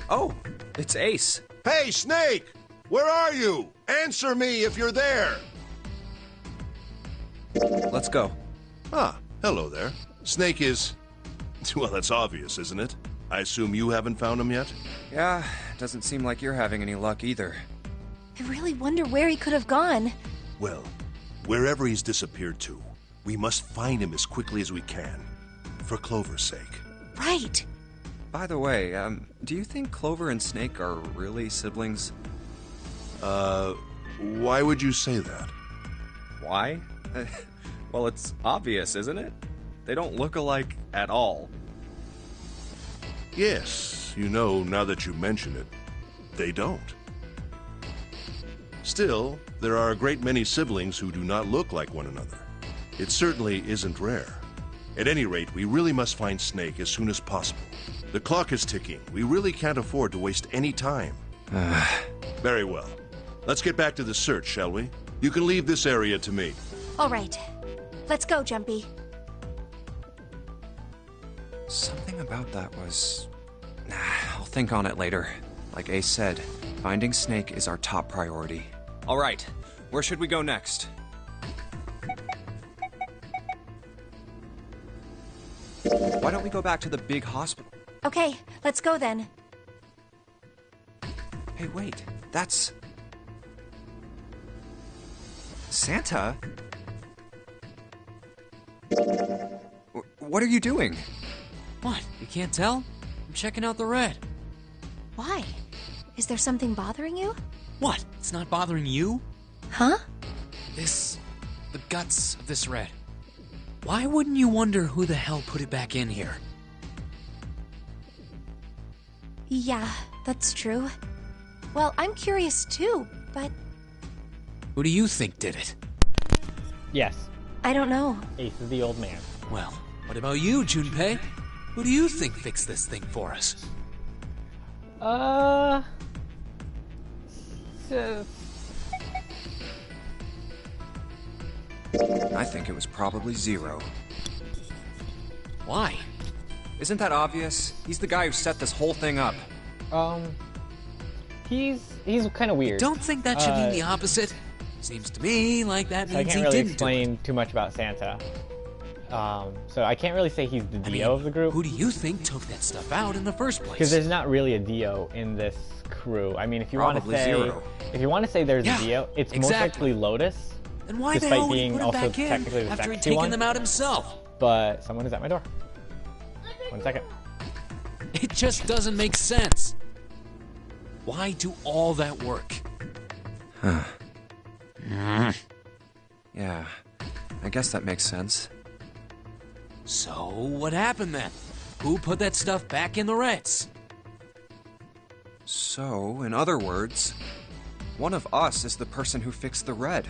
Oh, it's Ace. Hey, Snake! Where are you? Answer me if you're there! Let's go. Ah, hello there. Snake is... Well, that's obvious, isn't it? I assume you haven't found him yet? Yeah, doesn't seem like you're having any luck either. I really wonder where he could have gone. Well, wherever he's disappeared to, we must find him as quickly as we can. For Clover's sake. Right. By the way, do you think Clover and Snake are really siblings? Why would you say that? Why? Well, it's obvious, isn't it? They don't look alike at all. Yes, you know, now that you mention it, they don't. Still, there are a great many siblings who do not look like one another. It certainly isn't rare. At any rate, we really must find Snake as soon as possible. The clock is ticking. We really can't afford to waste any time. Very well. Let's get back to the search, shall we? You can leave this area to me. All right. Let's go, Jumpy. Something about that was... I'll think on it later. Like Ace said, finding Snake is our top priority. All right, where should we go next? Why don't we go back to the big hospital? Okay, let's go then. Hey, wait, that's... Santa? What are you doing? What? You can't tell? I'm checking out the red. Why? Is there something bothering you? What? It's not bothering you? Huh? The guts of this red. Why wouldn't you wonder who the hell put it back in here? Yeah, that's true. Well, I'm curious too, but... Who do you think did it? Yes, I don't know. Ace is the old man. Well, what about you, Junpei? Who do you think fixed this thing for us? I think it was probably Zero. Why? Isn't that obvious? He's the guy who set this whole thing up. He's kind of weird. Don't think that should mean the opposite. Seems to me like that means I can't he really didn't explain too much about Santa. So I can't really say he's the Dio of the group. Who do you think took that stuff out in the first place? Because there's not really a Dio in this crew. I mean, if you want to say Zero. if you want to say there's a Dio, it's most likely Lotus. Then why the despite hell would he being put him also back in technically the after he'd sexy taken one? them out himself? But someone is at my door. 1 second. It just doesn't make sense. Why do all that work? Huh. Yeah, I guess that makes sense. So, what happened then? Who put that stuff back in the Reds? So, in other words, one of us is the person who fixed the red.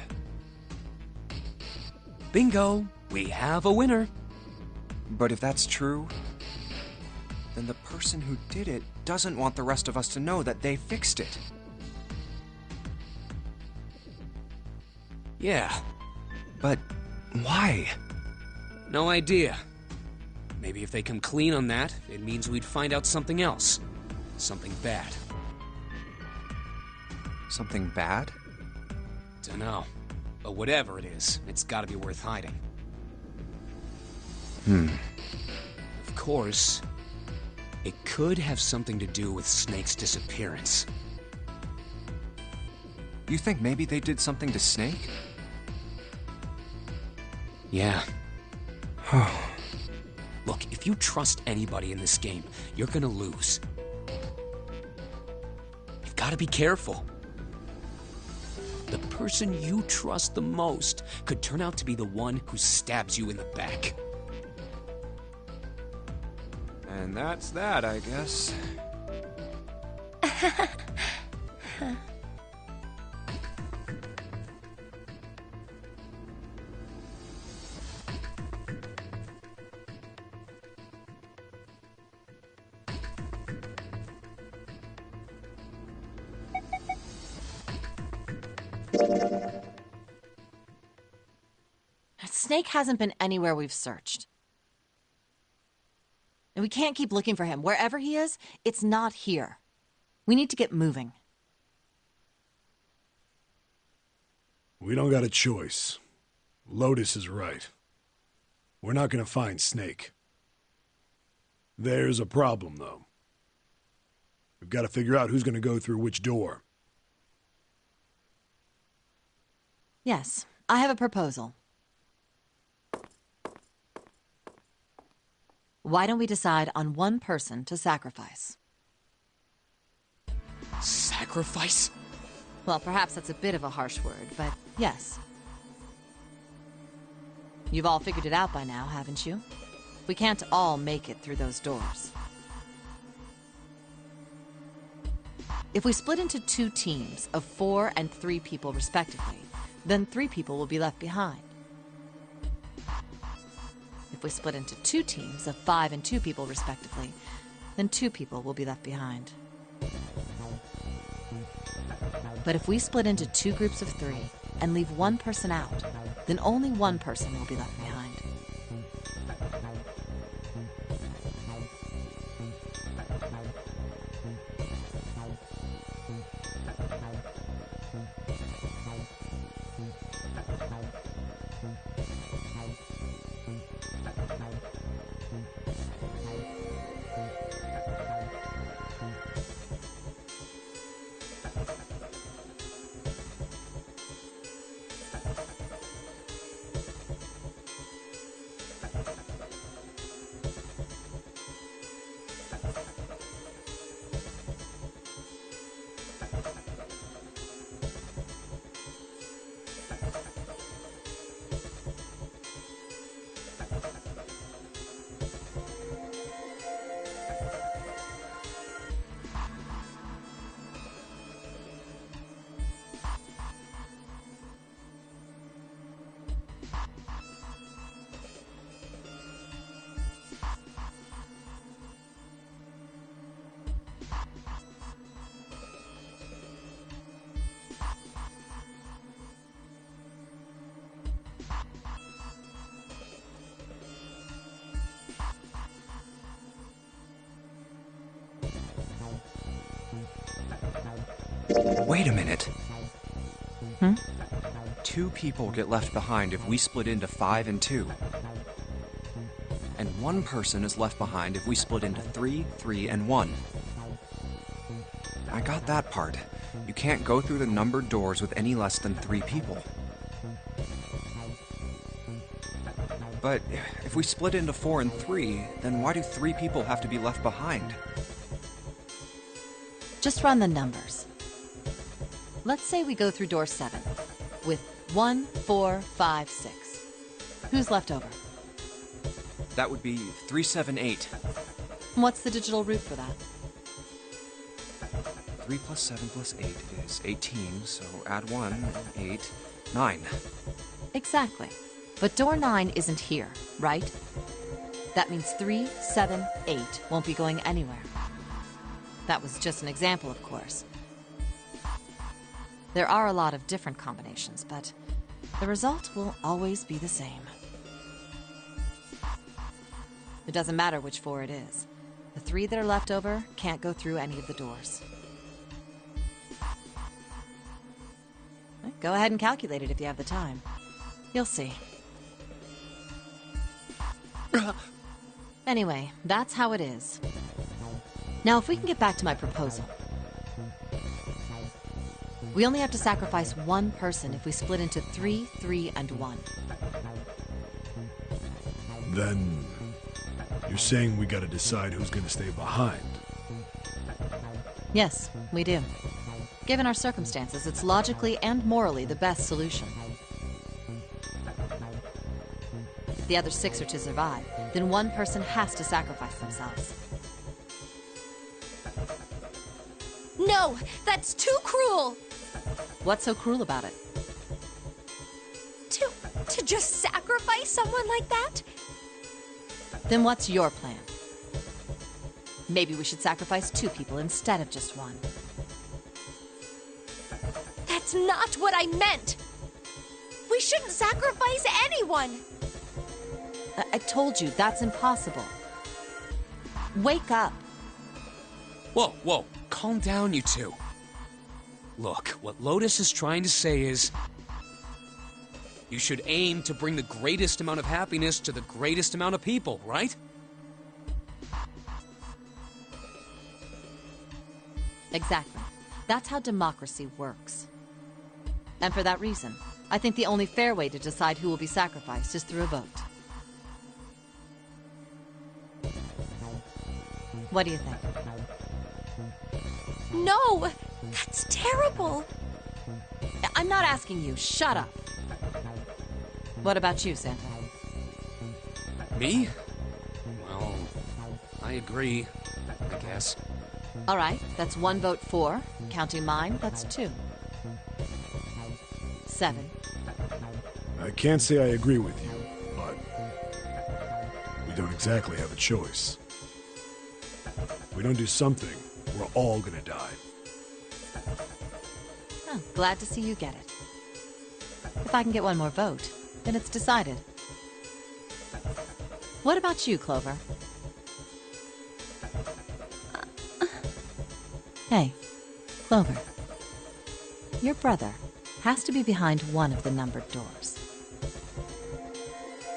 Bingo! We have a winner. But if that's true, then the person who did it doesn't want the rest of us to know that they fixed it. Yeah. But why? No idea. Maybe if they come clean on that, it means we'd find out something else. Something bad. Something bad? Dunno. But whatever it is, it's gotta be worth hiding. Of course, it could have something to do with Snake's disappearance. You think maybe they did something to Snake? Yeah. Look, if you trust anybody in this game, you're gonna lose. You've gotta be careful. The person you trust the most could turn out to be the one who stabs you in the back. And that's that, I guess. Snake hasn't been anywhere we've searched. And we can't keep looking for him. Wherever he is, it's not here. We need to get moving. We don't got a choice. Lotus is right. We're not gonna find Snake. There's a problem, though. We've got to figure out who's gonna go through which door. Yes, I have a proposal. Why don't we decide on one person to sacrifice? Sacrifice? Well, perhaps that's a bit of a harsh word, but yes. You've all figured it out by now, haven't you? We can't all make it through those doors. If we split into 2 teams of 4 and 3 people respectively, then 3 people will be left behind. If we split into 2 teams of 5 and 2 people respectively, then 2 people will be left behind. But if we split into 2 groups of 3 and leave 1 person out, then only 1 person will be left behind. Wait a minute. Hmm? 2 people get left behind if we split into 5 and 2. And 1 person is left behind if we split into 3, 3, and 1. I got that part. You can't go through the numbered doors with any less than 3 people. But if we split into 4 and 3, then why do 3 people have to be left behind? Just run the numbers. Let's say we go through door 7 with 1, 4, 5, 6. Who's left over? That would be 3, 7, 8. What's the digital root for that? 3 plus 7 plus 8 is 18, so add 1, 8, 9. Exactly. But door 9 isn't here, right? That means 3, 7, 8 won't be going anywhere. That was just an example, of course. There are a lot of different combinations, but the result will always be the same. It doesn't matter which 4 it is. The 3 that are left over can't go through any of the doors. Go ahead and calculate it if you have the time. You'll see. Anyway, that's how it is. Now, if we can get back to my proposal. We only have to sacrifice 1 person if we split into 3, 3, and 1. Then you're saying we gotta decide who's gonna stay behind. Yes, we do. Given our circumstances, it's logically and morally the best solution. If the other 6 are to survive, then 1 person has to sacrifice themselves. No, that's too cruel! What's so cruel about it? To just sacrifice someone like that? Then what's your plan? Maybe we should sacrifice 2 people instead of just 1. That's not what I meant! We shouldn't sacrifice anyone! I told you, that's impossible. Wake up. Whoa, whoa, calm down, you two. Look, what Lotus is trying to say is... you should aim to bring the greatest amount of happiness to the greatest amount of people, right? Exactly. That's how democracy works. And for that reason, I think the only fair way to decide who will be sacrificed is through a vote. What do you think? No! That's terrible! I'm not asking you. Shut up. What about you, Santa? Me? Well, I agree, I guess. All right, that's 1 vote for. Counting mine, that's 2. 7. I can't say I agree with you, but we don't exactly have a choice. If we don't do something, we're all gonna die. Oh, glad to see you get it. If I can get one more vote, then it's decided. What about you, Clover? Hey, Clover. Your brother has to be behind one of the numbered doors.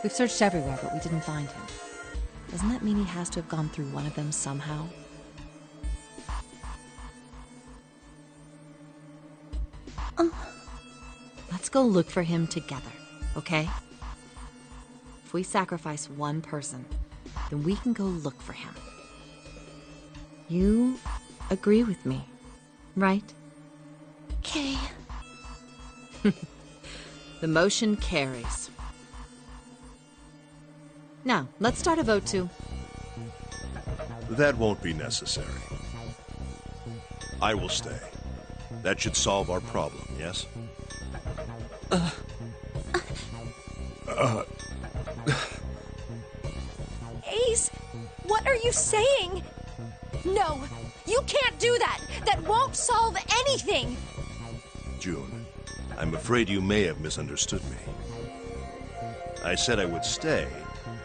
We've searched everywhere, but we didn't find him. Doesn't that mean he has to have gone through one of them somehow? Let's go look for him together, okay? If we sacrifice one person, then we can go look for him. You agree with me, right? Okay. The motion carries. Now, let's start a vote to... That won't be necessary. I will stay. That should solve our problem, yes? Ace, what are you saying? No, you can't do that! That won't solve anything! June, I'm afraid you may have misunderstood me. I said I would stay,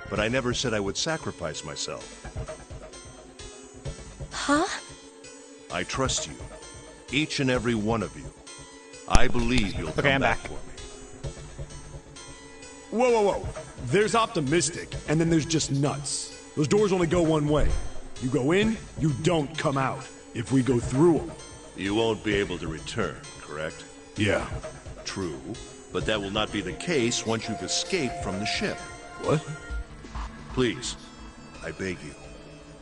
but I never said I would sacrifice myself. Huh? I trust you. Each and every one of you. I believe you'll come back for me. Whoa, whoa, whoa. There's optimistic, and then there's just nuts. Those doors only go one way. You go in, you don't come out. If we go through them... You won't be able to return, correct? Yeah. True, but that will not be the case once you've escaped from the ship. What? Please, I beg you.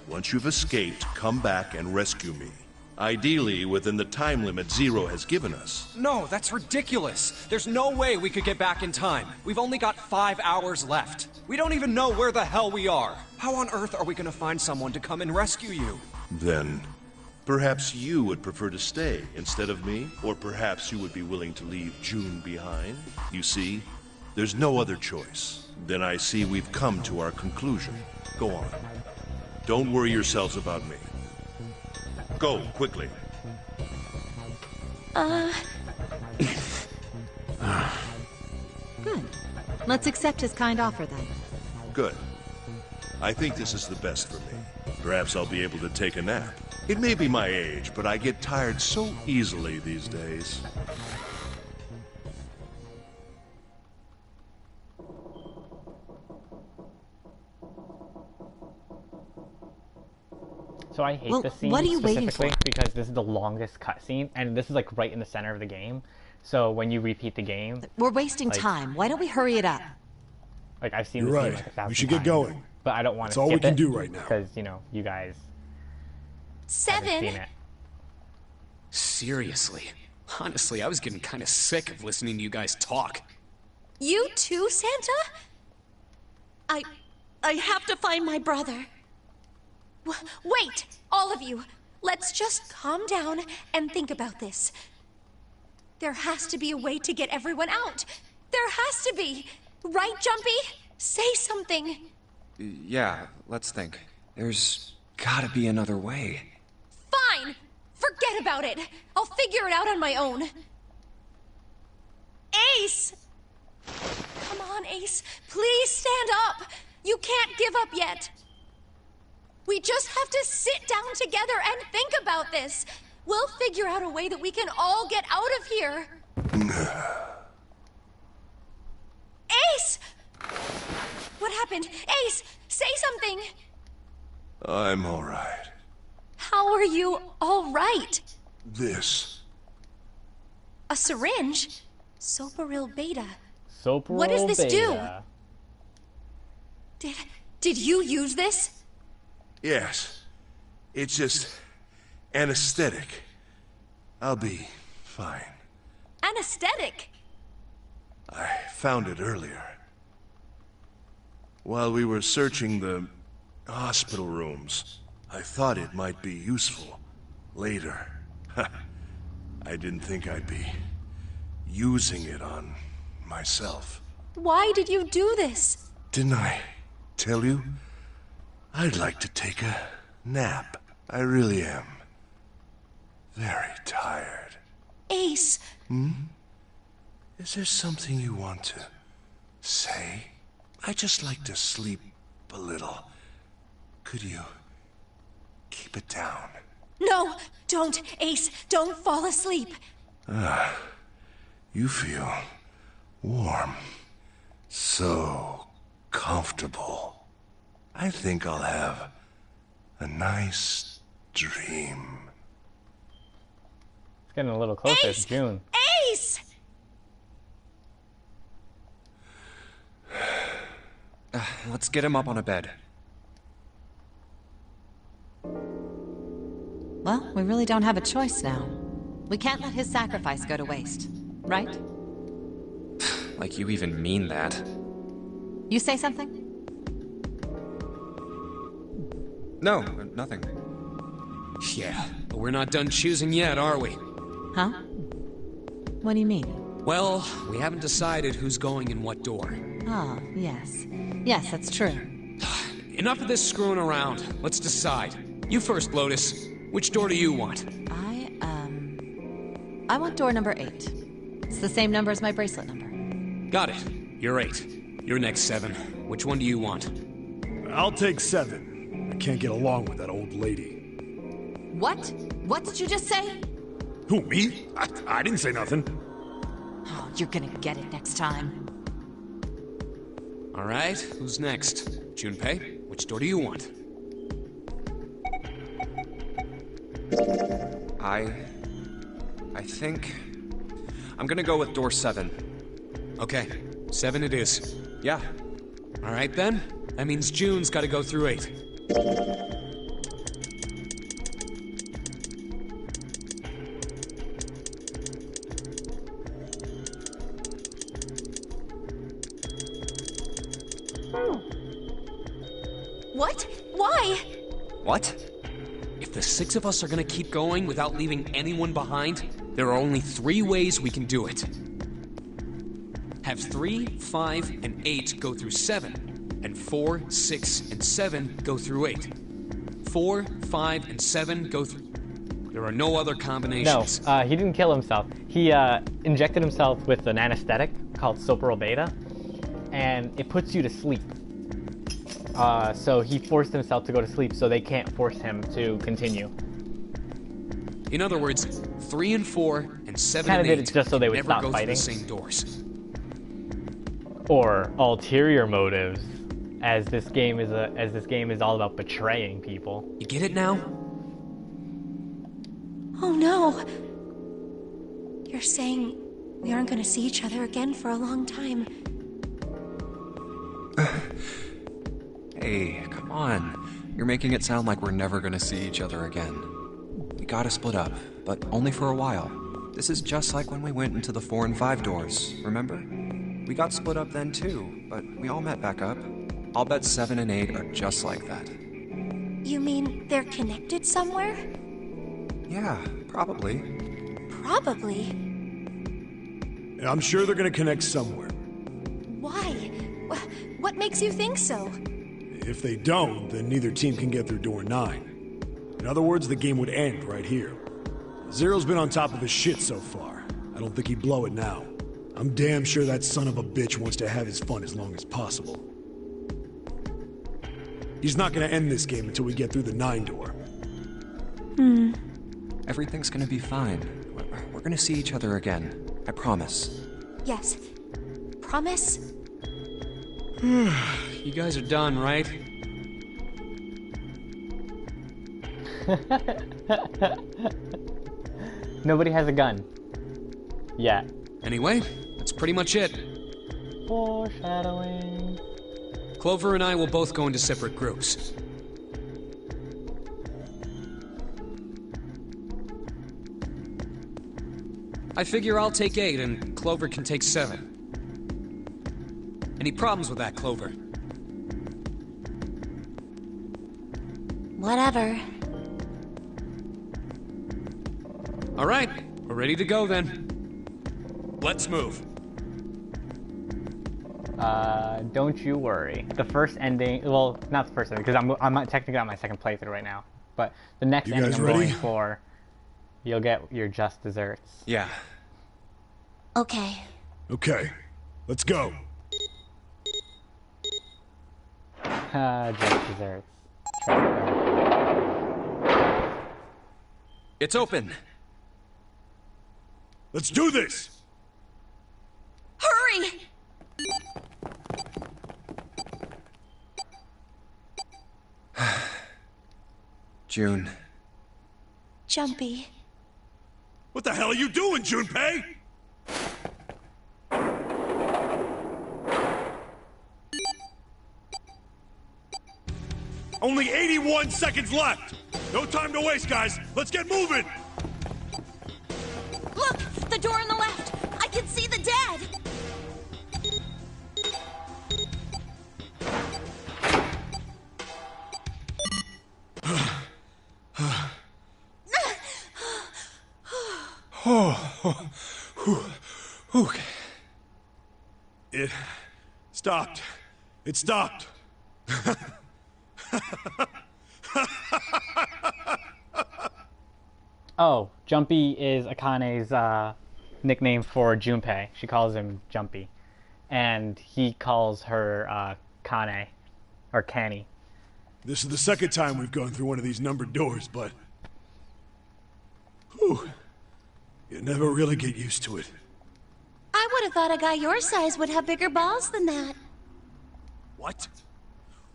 Once you've escaped, come back and rescue me. Ideally, within the time limit Zero has given us. No, that's ridiculous. There's no way we could get back in time. We've only got 5 hours left. We don't even know where the hell we are. How on earth are we gonna find someone to come and rescue you? Then, perhaps you would prefer to stay instead of me? Or perhaps you would be willing to leave June behind? You see, there's no other choice. Then I see we've come to our conclusion. Go on. Don't worry yourselves about me. Go, quickly. Good. Let's accept his kind offer, then. Good. I think this is the best for me. Perhaps I'll be able to take a nap. It may be my age, but I get tired so easily these days. So I hate this scene specifically because this is the longest cutscene, and this is like right in the center of the game. So when you repeat the game, we're wasting time. Why don't we hurry it up? Like I've seen You're this right. scene like 1,000 We should get times, going. But I don't want to. That's all we can do right now. Because you know you guys. 7. Haven't seen it. Seriously. Honestly, I was getting kind of sick of listening to you guys talk. You too, Santa? I have to find my brother. Wait, all of you. Let's just calm down and think about this. There has to be a way to get everyone out. There has to be. Right, Jumpy? Say something. Yeah, let's think. There's gotta be another way. Fine. Forget about it. I'll figure it out on my own. Ace! Come on, Ace. Please stand up. You can't give up yet. We just have to sit down together and think about this. We'll figure out a way that we can all get out of here. Ace! What happened? Ace, say something. I'm all right. How are you all right? This. A syringe? Soparil beta. Soparil What does this beta. do? Did you use this? Yes. It's just anesthetic. I'll be fine. Anesthetic? I found it earlier. While we were searching the hospital rooms, I thought it might be useful later. I didn't think I'd be using it on myself. Why did you do this? Didn't I tell you? I'd like to take a nap. I really am. Very tired. Ace. Is there something you want to say? I just like to sleep a little. Could you keep it down? No, don't, Ace. Don't fall asleep. You feel warm. So comfortable. I think I'll have a nice dream. It's getting a little closer. Ace! It's June. Ace! Let's get him up on a bed. Well, we really don't have a choice now. We can't let his sacrifice go to waste, right? Like you even mean that. You say something? No, nothing. Yeah, but we're not done choosing yet, are we? Huh? What do you mean? Well, we haven't decided who's going in what door. Ah, yes. Yes, that's true. Enough of this screwing around. Let's decide. You first, Lotus. Which door do you want? I want door number 8. It's the same number as my bracelet number. Got it. You're 8. You're next, 7. Which one do you want? I'll take 7. I can't get along with that old lady. What? What did you just say? Who, me? I didn't say nothing. Oh, you're gonna get it next time. All right, who's next? Junpei, which door do you want? I think I'm gonna go with door 7. Okay, 7 it is. Yeah. All right then. That means June's got to go through 8. What? Why? What? If the 6 of us are gonna keep going without leaving anyone behind, there are only 3 ways we can do it. Have 3, 5, and 8 go through 7, and 4, 6, and 7 go through 8. 4, 5, and 7 go through... There are no other No, combinations. he didn't kill himself. He injected himself with an anesthetic called Soparil beta, and it puts you to sleep. So he forced himself to go to sleep so they can't force him to continue. In other words, 3 and 4 and 7 Kinda and did 8 it just so they would never stop go through fighting. the same doors. Or ulterior motives, as this game is all about betraying people. You get it now? Oh no. You're saying we aren't going to see each other again for a long time. Hey, come on. You're making it sound like we're never gonna see each other again. We gotta split up, but only for a while. This is just like when we went into the 4 and 5 doors, remember? We got split up then too, but we all met back up. I'll bet 7 and 8 are just like that. You mean they're connected somewhere? Yeah, probably. Probably. I'm sure they're gonna connect somewhere. Why? What makes you think so? If they don't, then neither team can get through door 9. In other words, the game would end right here. Zero's been on top of his shit so far. I don't think he'd blow it now. I'm damn sure that son of a bitch wants to have his fun as long as possible. He's not gonna end this game until we get through the 9 door. Everything's gonna be fine. We're gonna see each other again. I promise. Yes. Promise? You guys are done, right? Nobody has a gun. Yet. Anyway, that's pretty much it. Foreshadowing. Clover and I will both go into separate groups. I figure I'll take 8 and Clover can take 7. Any problems with that, Clover? Whatever. All right, we're ready to go then. Let's move. Don't you worry. The first ending, well, not the first ending, because I'm not technically on my second playthrough right now. But the next ending I'm going for, you'll get your just desserts. Yeah. Okay. Okay, let's go. Just desserts. It's open. Let's do this! Hurry! June. Jumpy. What the hell are you doing, Junpei? Only 81 seconds left! No time to waste, guys! Let's get moving! Look! The door on the left! I can see the dead! It stopped. It stopped. Oh, Jumpy is Akane's nickname for Junpei. She calls him Jumpy. And he calls her Kane, or Canny. This is the second time we've gone through one of these numbered doors, but... Whew. You never really get used to it. I would have thought a guy your size would have bigger balls than that. What?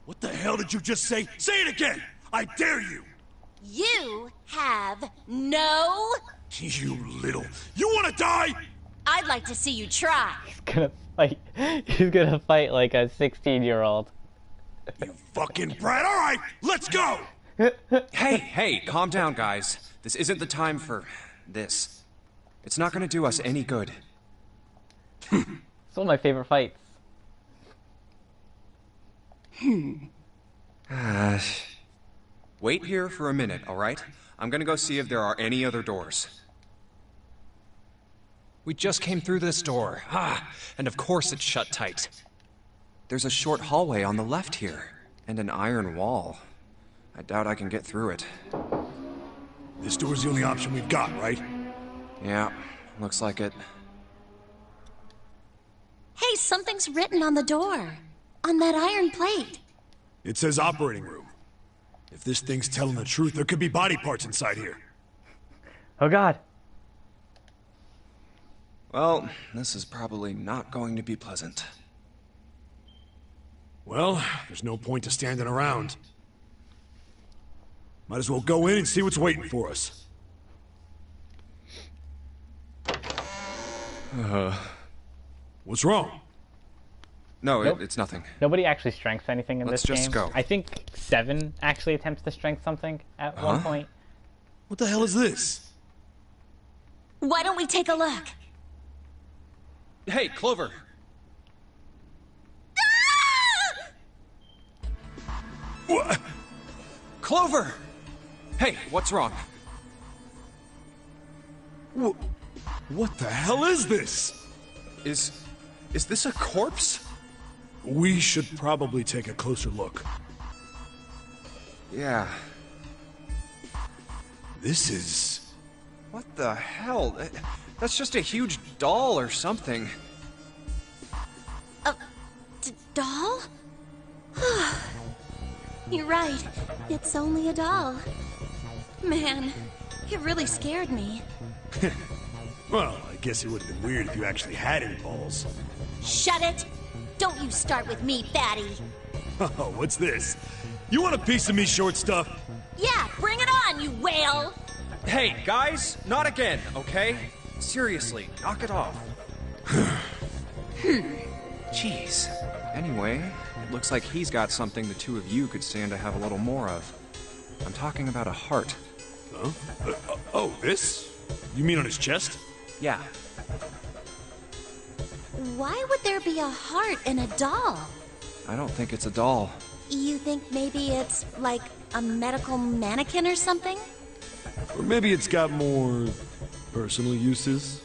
What the hell did you just say? Say it again! I dare you! You have no... You little... You wanna die?! I'd like to see you try. He's gonna fight like a 16-year-old. You fucking brat! Alright, let's go! Hey, calm down, guys. This isn't the time for this. It's not gonna do us any good. It's one of my favorite fights. Wait here for a minute, alright? I'm gonna go see if there are any other doors. We just came through this door. And of course it's shut tight. There's a short hallway on the left here, and an iron wall. I doubt I can get through it. This door's the only option we've got, right? Yeah, looks like it. Hey, something's written on the door. On that iron plate. It says operating room. If this thing's telling the truth, there could be body parts inside here. Oh god. Well, this is probably not going to be pleasant. Well, there's no point to standing around. Might as well go in and see what's waiting for us. What's wrong? No, Nope. it's nothing. Nobody actually strengths anything in Let's this game. just go. I think 7 actually attempts to strength something at one point. What the hell is this? Why don't we take a look? Hey, Clover! What? Clover! Hey, what's wrong? What the hell is this? Is this a corpse? We should probably take a closer look. Yeah. This is... What the hell? That's just a huge doll or something. Doll? You're right. It's only a doll. Man, it really scared me. Well, I guess it would have been weird if you actually had any balls. Shut it! Don't you start with me, fatty. Oh, what's this? You want a piece of me, short stuff? Yeah, bring it on, you whale! Hey, guys, not again, okay? Seriously, knock it off. Jeez. Anyway, it looks like he's got something the two of you could stand to have a little more of. I'm talking about a heart. Huh? Oh, this? You mean on his chest? Yeah. Why would there be a heart in a doll? I don't think it's a doll. You think maybe it's like a medical mannequin or something? Or maybe it's got more personal uses?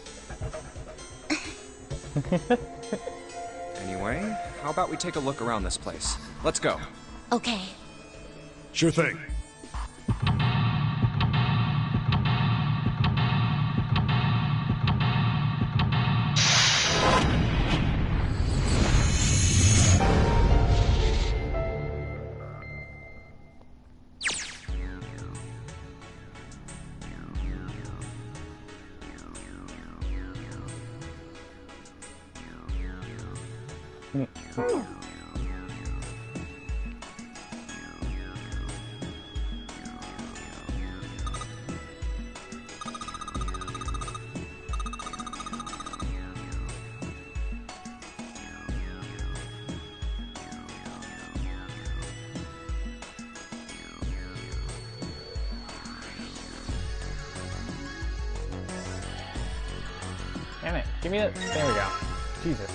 Anyway, how about we take a look around this place? Let's go. Okay. Sure thing. Damn it. Give me that. There we go. Jesus.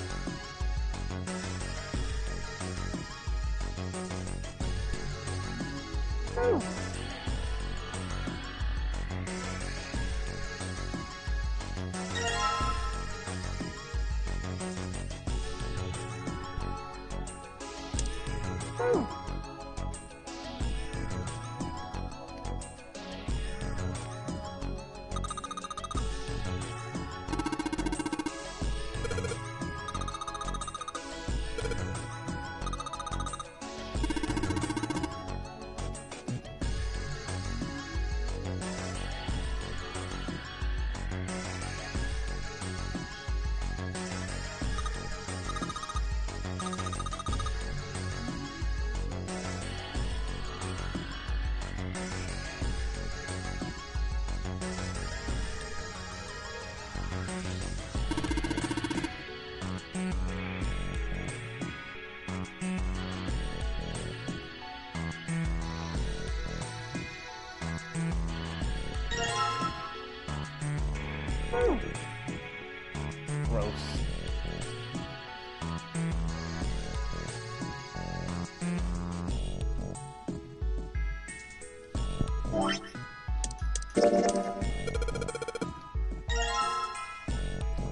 Gross.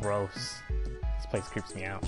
Gross. This place creeps me out.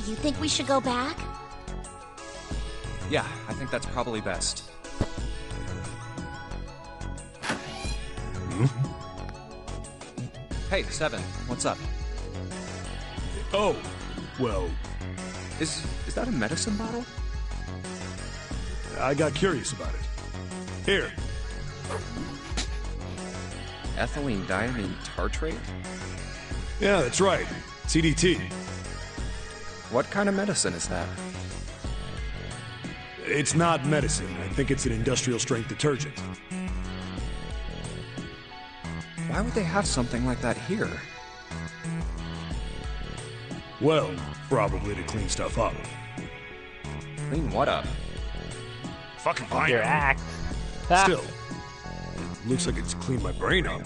You think we should go back? Yeah, I think that's probably best. Hey, Seven, what's up? Oh, well, Is that a medicine bottle? I got curious about it. Here. Ethylene diamine tartrate? Yeah, that's right. CDT. What kind of medicine is that? It's not medicine. I think it's an industrial strength detergent. Why would they have something like that here? Well, probably to clean stuff up. Clean what up? Fucking fine. Your act. Still, it looks like it's cleaned my brain up.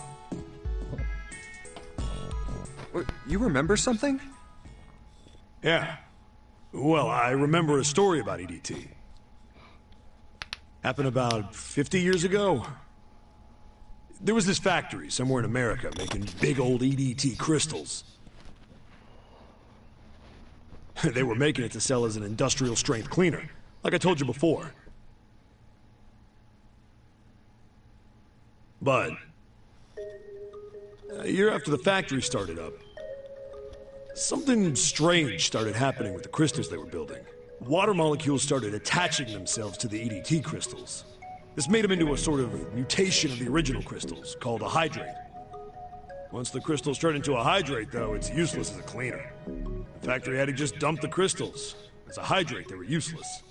You remember something? Yeah. Well, I remember a story about EDT. Happened about 50 years ago. There was this factory somewhere in America making big old EDT crystals. They were making it to sell as an industrial strength cleaner, like I told you before. But a year after the factory started up, something strange started happening with the crystals they were building. Water molecules started attaching themselves to the EDT crystals. This made them into a sort of mutation of the original crystals, called a hydrate. Once the crystals turn into a hydrate, though, it's useless as a cleaner. The factory had to just dump the crystals. As a hydrate, they were useless.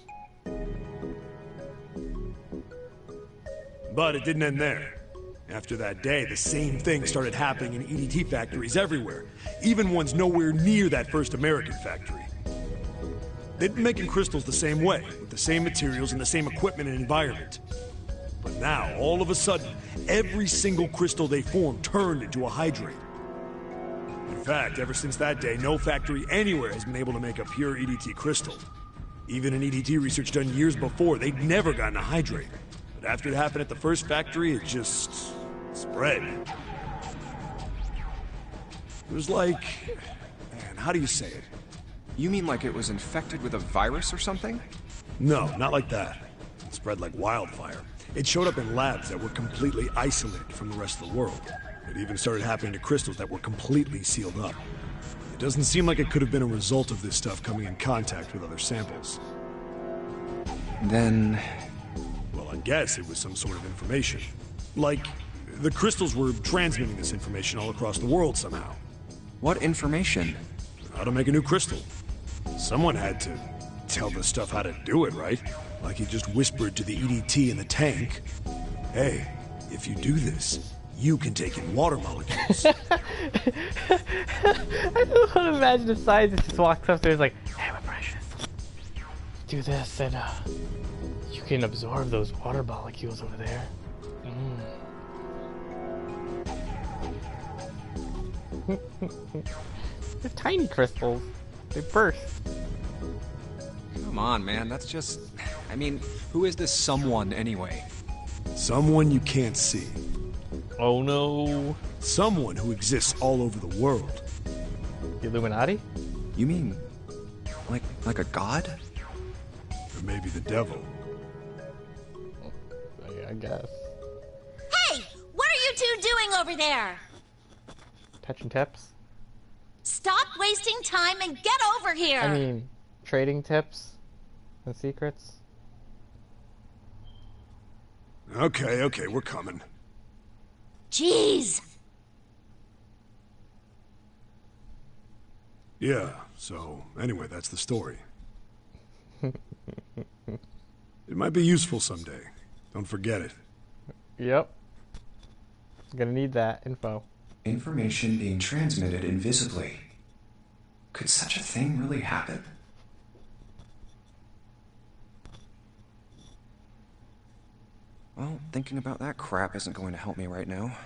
But it didn't end there. After that day, the same thing started happening in EDT factories everywhere, even ones nowhere near that first American factory. They'd been making crystals the same way, with the same materials and the same equipment and environment. But now, all of a sudden, every single crystal they formed turned into a hydrate. In fact, ever since that day, no factory anywhere has been able to make a pure EDT crystal. Even in EDT research done years before, they'd never gotten a hydrate. But after it happened at the first factory, it just spread. It was like... man, how do you say it? You mean like it was infected with a virus or something? No, not like that. It spread like wildfire. It showed up in labs that were completely isolated from the rest of the world. It even started happening to crystals that were completely sealed up. It doesn't seem like it could have been a result of this stuff coming in contact with other samples. Then... well, I guess it was some sort of information. Like, the crystals were transmitting this information all across the world somehow. What information? How to make a new crystal. Someone had to tell the stuff how to do it, right? Like he just whispered to the EDT in the tank, "Hey, if you do this, you can take in water molecules." I don't want to imagine if scientist just walks up there and is like, "Hey, my precious, do this and you can absorb those water molecules over there." They're tiny crystals. They burst. Come on, man, that's just... I mean, who is this someone anyway? Someone you can't see. Oh no. Someone who exists all over the world. The Illuminati? You mean... like a god? Or maybe the devil. I guess. Hey! What doing over there? Touching tips? Stop wasting time and get over here! I mean, trading tips and secrets? Okay, we're coming. Jeez! Yeah, so anyway, that's the story. It might be useful someday. Don't forget it. Yep. Gonna need that info. Information being transmitted invisibly. Could such a thing really happen? Well, thinking about that crap isn't going to help me right now.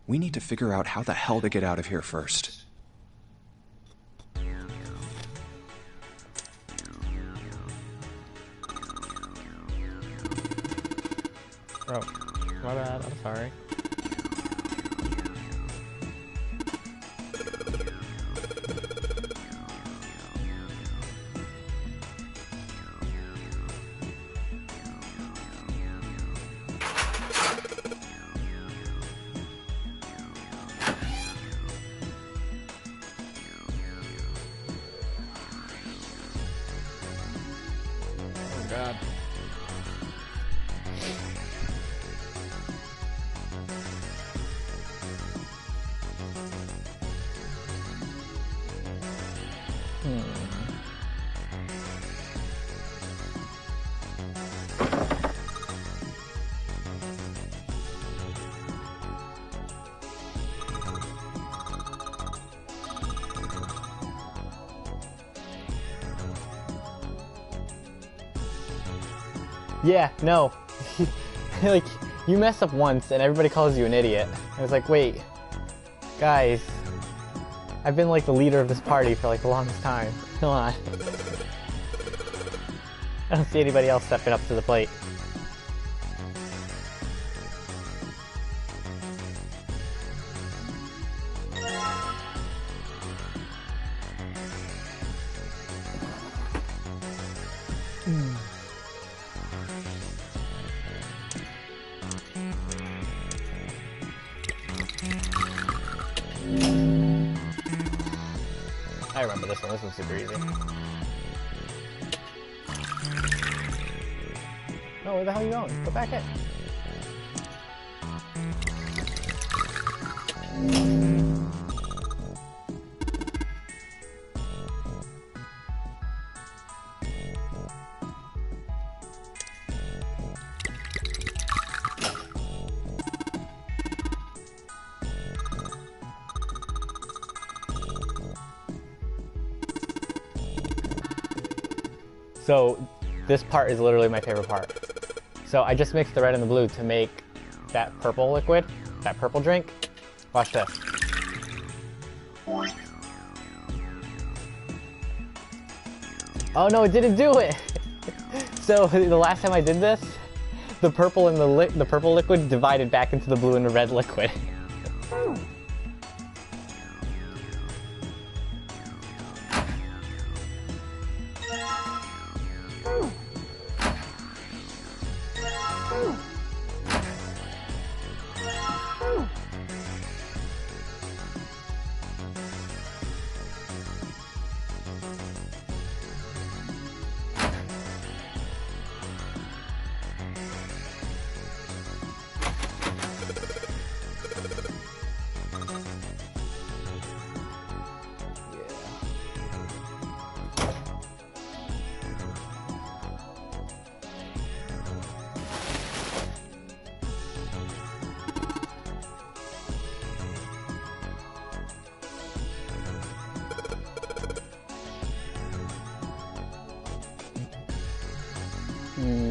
We need to figure out how the hell to get out of here first. Oh, my bad. I'm sorry. Oh, God. Yeah, no. Like, you mess up once and everybody calls you an idiot. And it's like, wait, guys, I've been like the leader of this party for like the longest time. Come on. I don't see anybody else stepping up to the plate. I remember this one. This one's super easy. Oh, where the hell are you going? Go back in. So this part is literally my favorite part. So I just mixed the red and the blue to make that purple liquid, that purple drink. Watch this. Oh no, it didn't do it! So the last time I did this, the purple and the purple liquid divided back into the blue and the red liquid.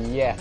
Yeah.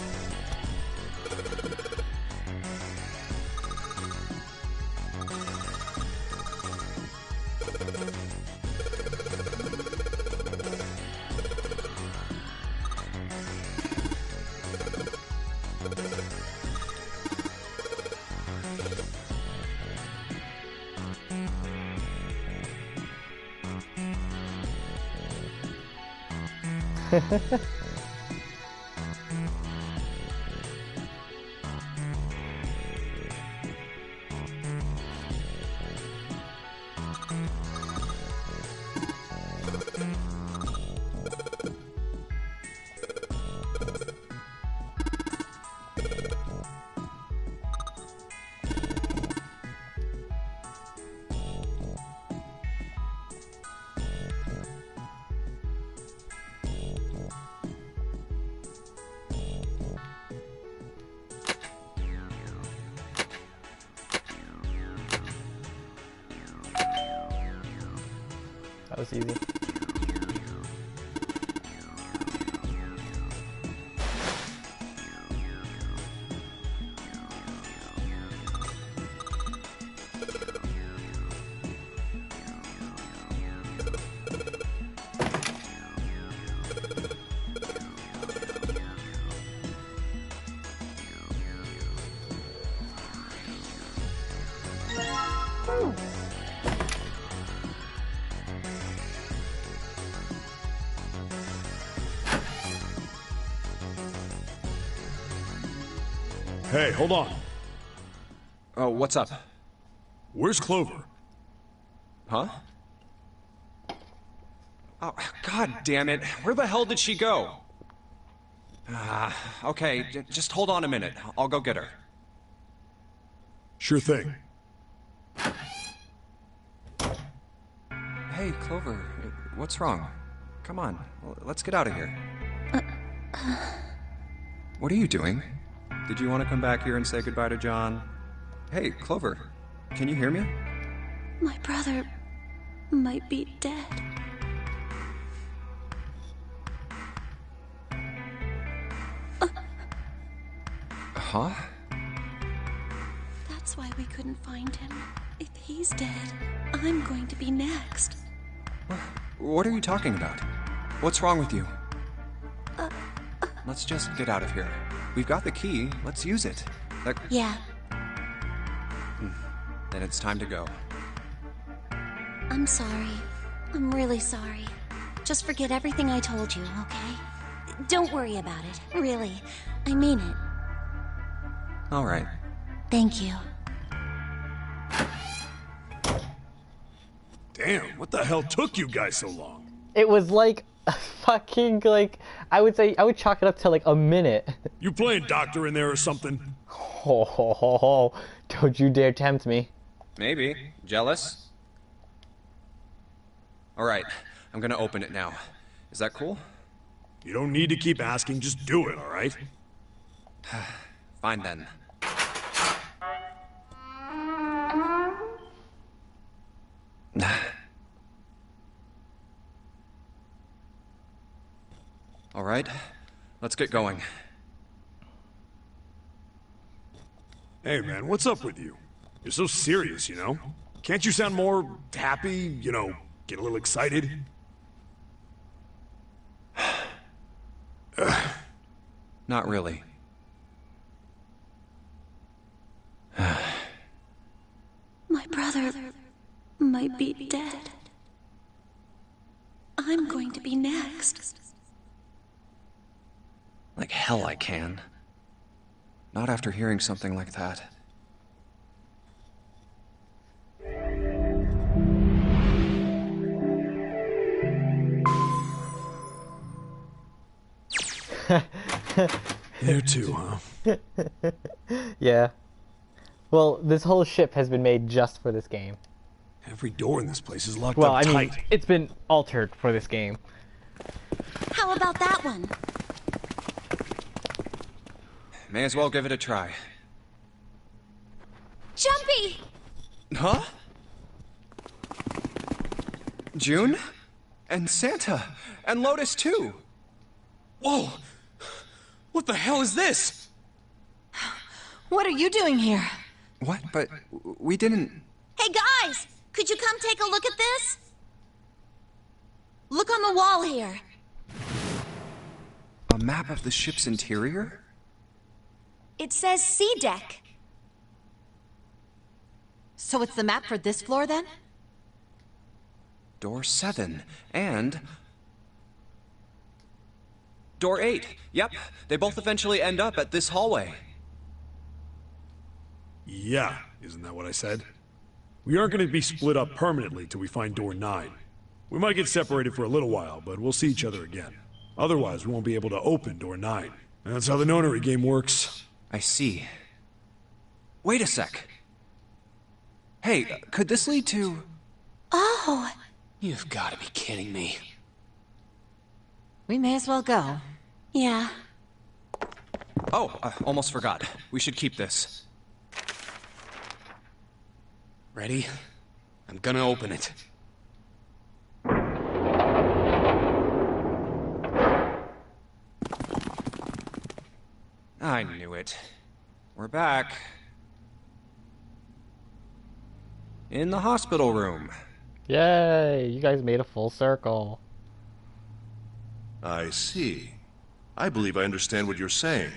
That was easy. Hey, hold on. Oh, what's up? Where's Clover? Huh? Oh, god damn it. Where the hell did she go? Okay, just hold on a minute. I'll go get her. Sure thing. Hey, Clover, what's wrong? Come on, let's get out of here. What are you doing? Did you want to come back here and say goodbye to John? Hey, Clover, can you hear me? My brother might be dead. Huh? That's why we couldn't find him. If he's dead, I'm going to be next. What are you talking about? What's wrong with you? Let's just get out of here. We've got the key. Let's use it. Yeah, Then it's time to go. I'm sorry. I'm really sorry. Just forget everything I told you, okay? Don't worry about it. Really. I mean it. All right. Thank you. Damn, what the hell took you guys so long? It was like a fucking, like, I would chalk it up to like a minute. You playing doctor in there or something? Ho ho ho ho. Don't you dare tempt me. Maybe. Jealous? All right. I'm gonna open it now. Is that cool? You don't need to keep asking, just do it, alright? Fine then. All right. Let's get going. Hey man, what's up with you? You're so serious, you know? Can't you sound more happy, you know, get a little excited? Not really. My brother might be dead. I'm going to be next. Like hell I can. Not after hearing something like that. There too, huh? Yeah. Well, this whole ship has been made just for this game. Every door in this place is locked Well, up I mean, tight. it's been altered for this game. How about that one? May as well give it a try. Jumpy! Huh? June? And Santa? And Lotus too! Whoa! What the hell is this? What are you doing here? What? But we didn't... Hey guys! Could you come take a look at this? Look on the wall here. A map of the ship's interior? It says C deck. So it's the map for this floor then? Door 7. And... Door 8. Yep, they both eventually end up at this hallway. Yeah, isn't that what I said? We aren't going to be split up permanently till we find door 9. We might get separated for a little while, but we'll see each other again. Otherwise, we won't be able to open door 9. That's how the nonary game works. I see. Wait a sec. Hey, could this lead to... Oh, You've got to be kidding me. We may as well go. yeah. Oh, almost forgot. We should keep this. Ready? I'm gonna open it. I knew it. We're back. In the hospital room. Yay! You guys made a full circle. I see. I believe I understand what you're saying.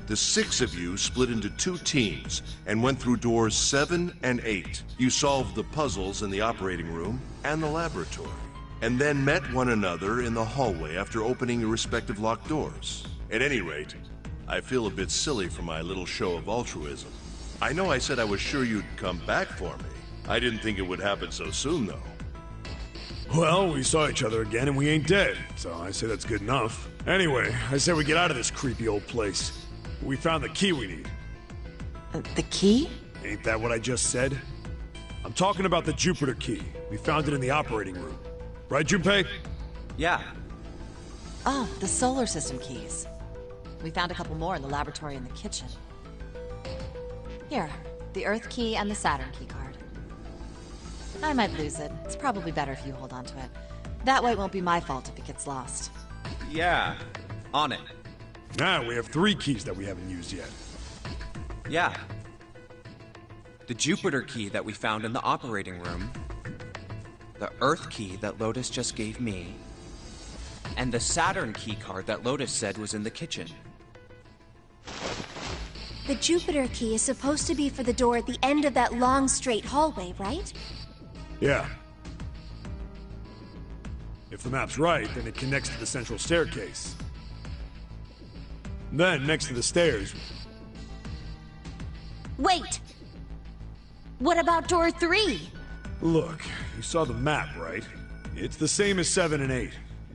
The 6 of you split into 2 teams and went through doors 7 and 8. You solved the puzzles in the operating room and the laboratory, and then met one another in the hallway after opening your respective locked doors. At any rate, I feel a bit silly for my little show of altruism. I know I said I was sure you'd come back for me. I didn't think it would happen so soon, though. Well, we saw each other again and we ain't dead, so I say that's good enough. Anyway, I say we get out of this creepy old place. We found the key we need. The key? Ain't that what I just said? I'm talking about the Jupiter key. We found it in the operating room. Right, Junpei? Yeah. Oh, the solar system keys. We found a couple more in the laboratory and the kitchen. Here, the Earth key and the Saturn key card. I might lose it. It's probably better if you hold on to it. That way it won't be my fault if it gets lost. Yeah. On it. Now we have 3 keys that we haven't used yet. Yeah. The Jupiter key that we found in the operating room, the Earth key that Lotus just gave me, and the Saturn key card that Lotus said was in the kitchen. The Jupiter key is supposed to be for the door at the end of that long, straight hallway, right? Yeah. If the map's right, then it connects to the central staircase. Then, next to the stairs... Wait! What about door 3? Look, you saw the map, right? It's the same as 7 and 8.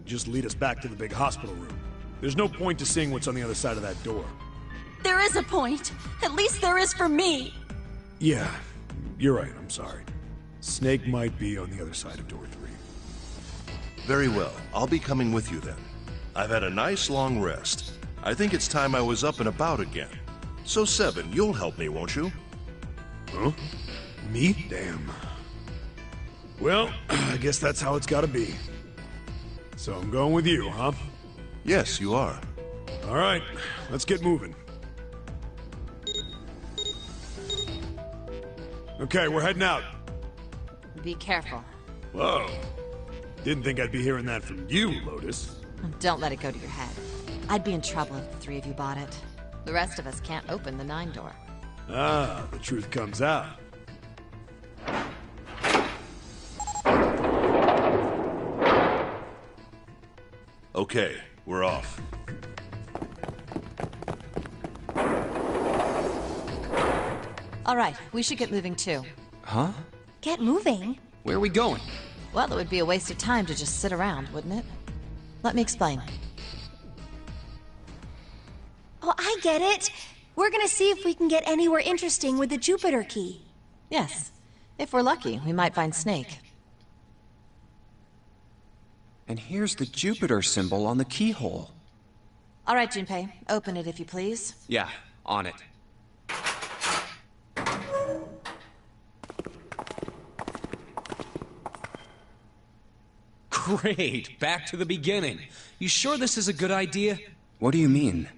Just lead us back to the big hospital room. There's no point to seeing what's on the other side of that door. There is a point. At least there is for me. Yeah, you're right, I'm sorry. Snake might be on the other side of door 3. Very well. I'll be coming with you then. I've had a nice long rest. I think it's time I was up and about again. So 7, you'll help me, won't you? Huh? Me? Damn. Well, I guess that's how it's gotta be. So I'm going with you, huh? Yes, you are. All right, let's get moving. Okay, we're heading out. Be careful. Whoa. Didn't think I'd be hearing that from you, Lotus. Don't let it go to your head. I'd be in trouble if the 3 of you bought it. The rest of us can't open the 9 door. Ah, the truth comes out. Okay, we're off. All right, we should get moving too. Huh? Get moving. Where are we going? Well, it would be a waste of time to just sit around, wouldn't it? Let me explain. Oh, I get it. We're gonna see if we can get anywhere interesting with the Jupiter key. Yes. If we're lucky, we might find Snake. And here's the Jupiter symbol on the keyhole. All right, Junpei, open it if you please. Yeah, on it. Great, back to the beginning. You sure this is a good idea? What do you mean?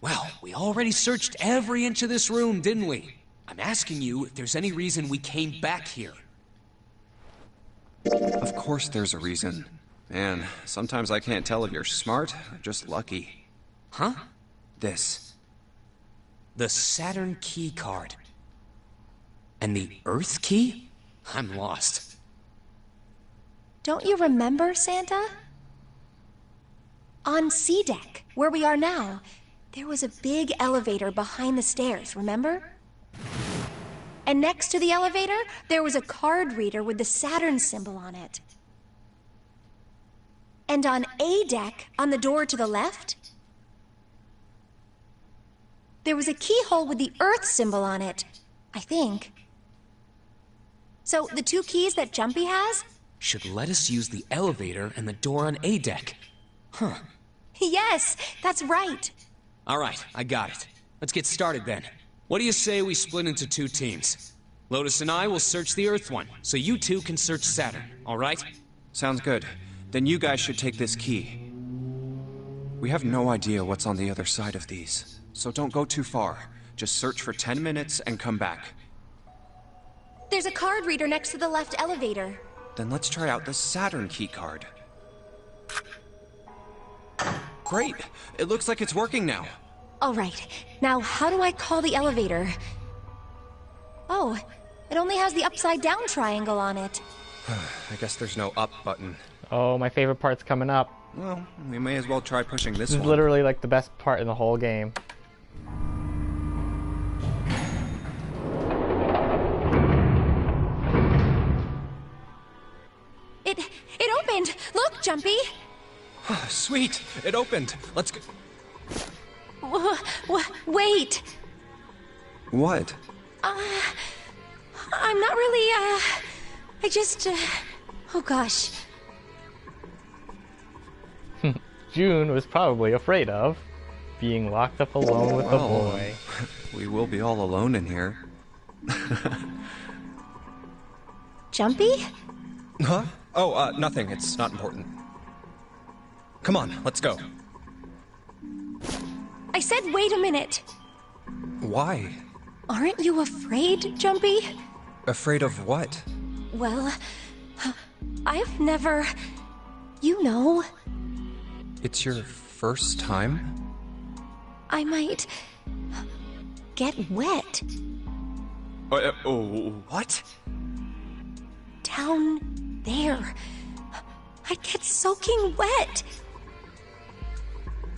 Well, we already searched every inch of this room, didn't we? I'm asking you if there's any reason we came back here. Of course there's a reason. Man, sometimes I can't tell if you're smart or just lucky. Huh? This. The Saturn key card. And the Earth key? I'm lost. Don't you remember, Santa? On C deck, where we are now, there was a big elevator behind the stairs, remember? And next to the elevator, there was a card reader with the Saturn symbol on it. And on A deck, on the door to the left, there was a keyhole with the Earth symbol on it, I think. So the 2 keys that Jumpy has should let us use the elevator and the door on A deck. Huh. Yes, that's right. All right, I got it. Let's get started then. What do you say we split into 2 teams? Lotus and I will search the Earth one, so you 2 can search Saturn, all right? Sounds good. Then you guys should take this key. We have no idea what's on the other side of these, so don't go too far. Just search for 10 minutes and come back. There's a card reader next to the left elevator. Then let's try out the Saturn key card. Great! It looks like it's working now. All right. Now, how do I call the elevator? Oh, it only has the upside-down triangle on it. I guess there's no up button. Oh, my favorite part's coming up. Well, we may as well try pushing this This is one. literally like the best part in the whole game. It opened! Look, Jumpy! Sweet! It opened! Let's go. Wait! What? I'm not really, I just, oh gosh. June was probably afraid of being locked up alone with the boy. We will be all alone in here. Jumpy? Huh? Oh, nothing. It's not important. Come on, let's go. I said wait a minute. Why? Aren't you afraid, Jumpy? Afraid of what? Well, I've never... You know, It's your first time? I might... get wet. What? Down there. I'd get soaking wet.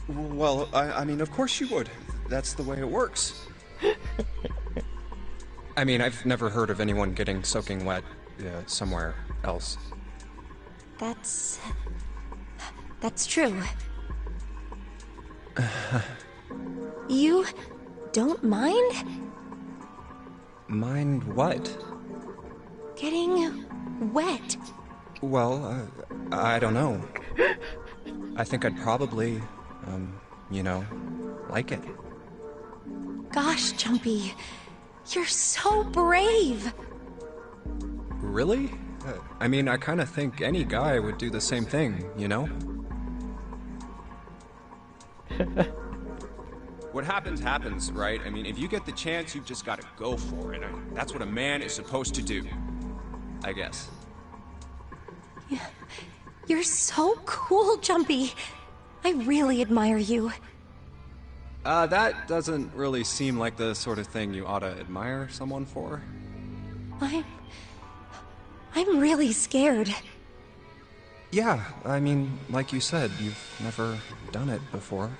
Well, I mean, of course you would. That's the way it works. I mean, I've never heard of anyone getting soaking wet somewhere else. That's true. You don't mind Mind what? getting wet? Well, I don't know. I think I'd probably, like it. Gosh, Jumpy, you're so brave. Really? I mean, I kind of think any guy would do the same thing, you know? What happens, happens, right? I mean, if you get the chance, you've just got to go for it. I mean, that's what a man is supposed to do, I guess. You're so cool, Jumpy. I really admire you. That doesn't really seem like the sort of thing you ought to admire someone for. I'm really scared. Yeah, I mean, like you said, you've never done it before.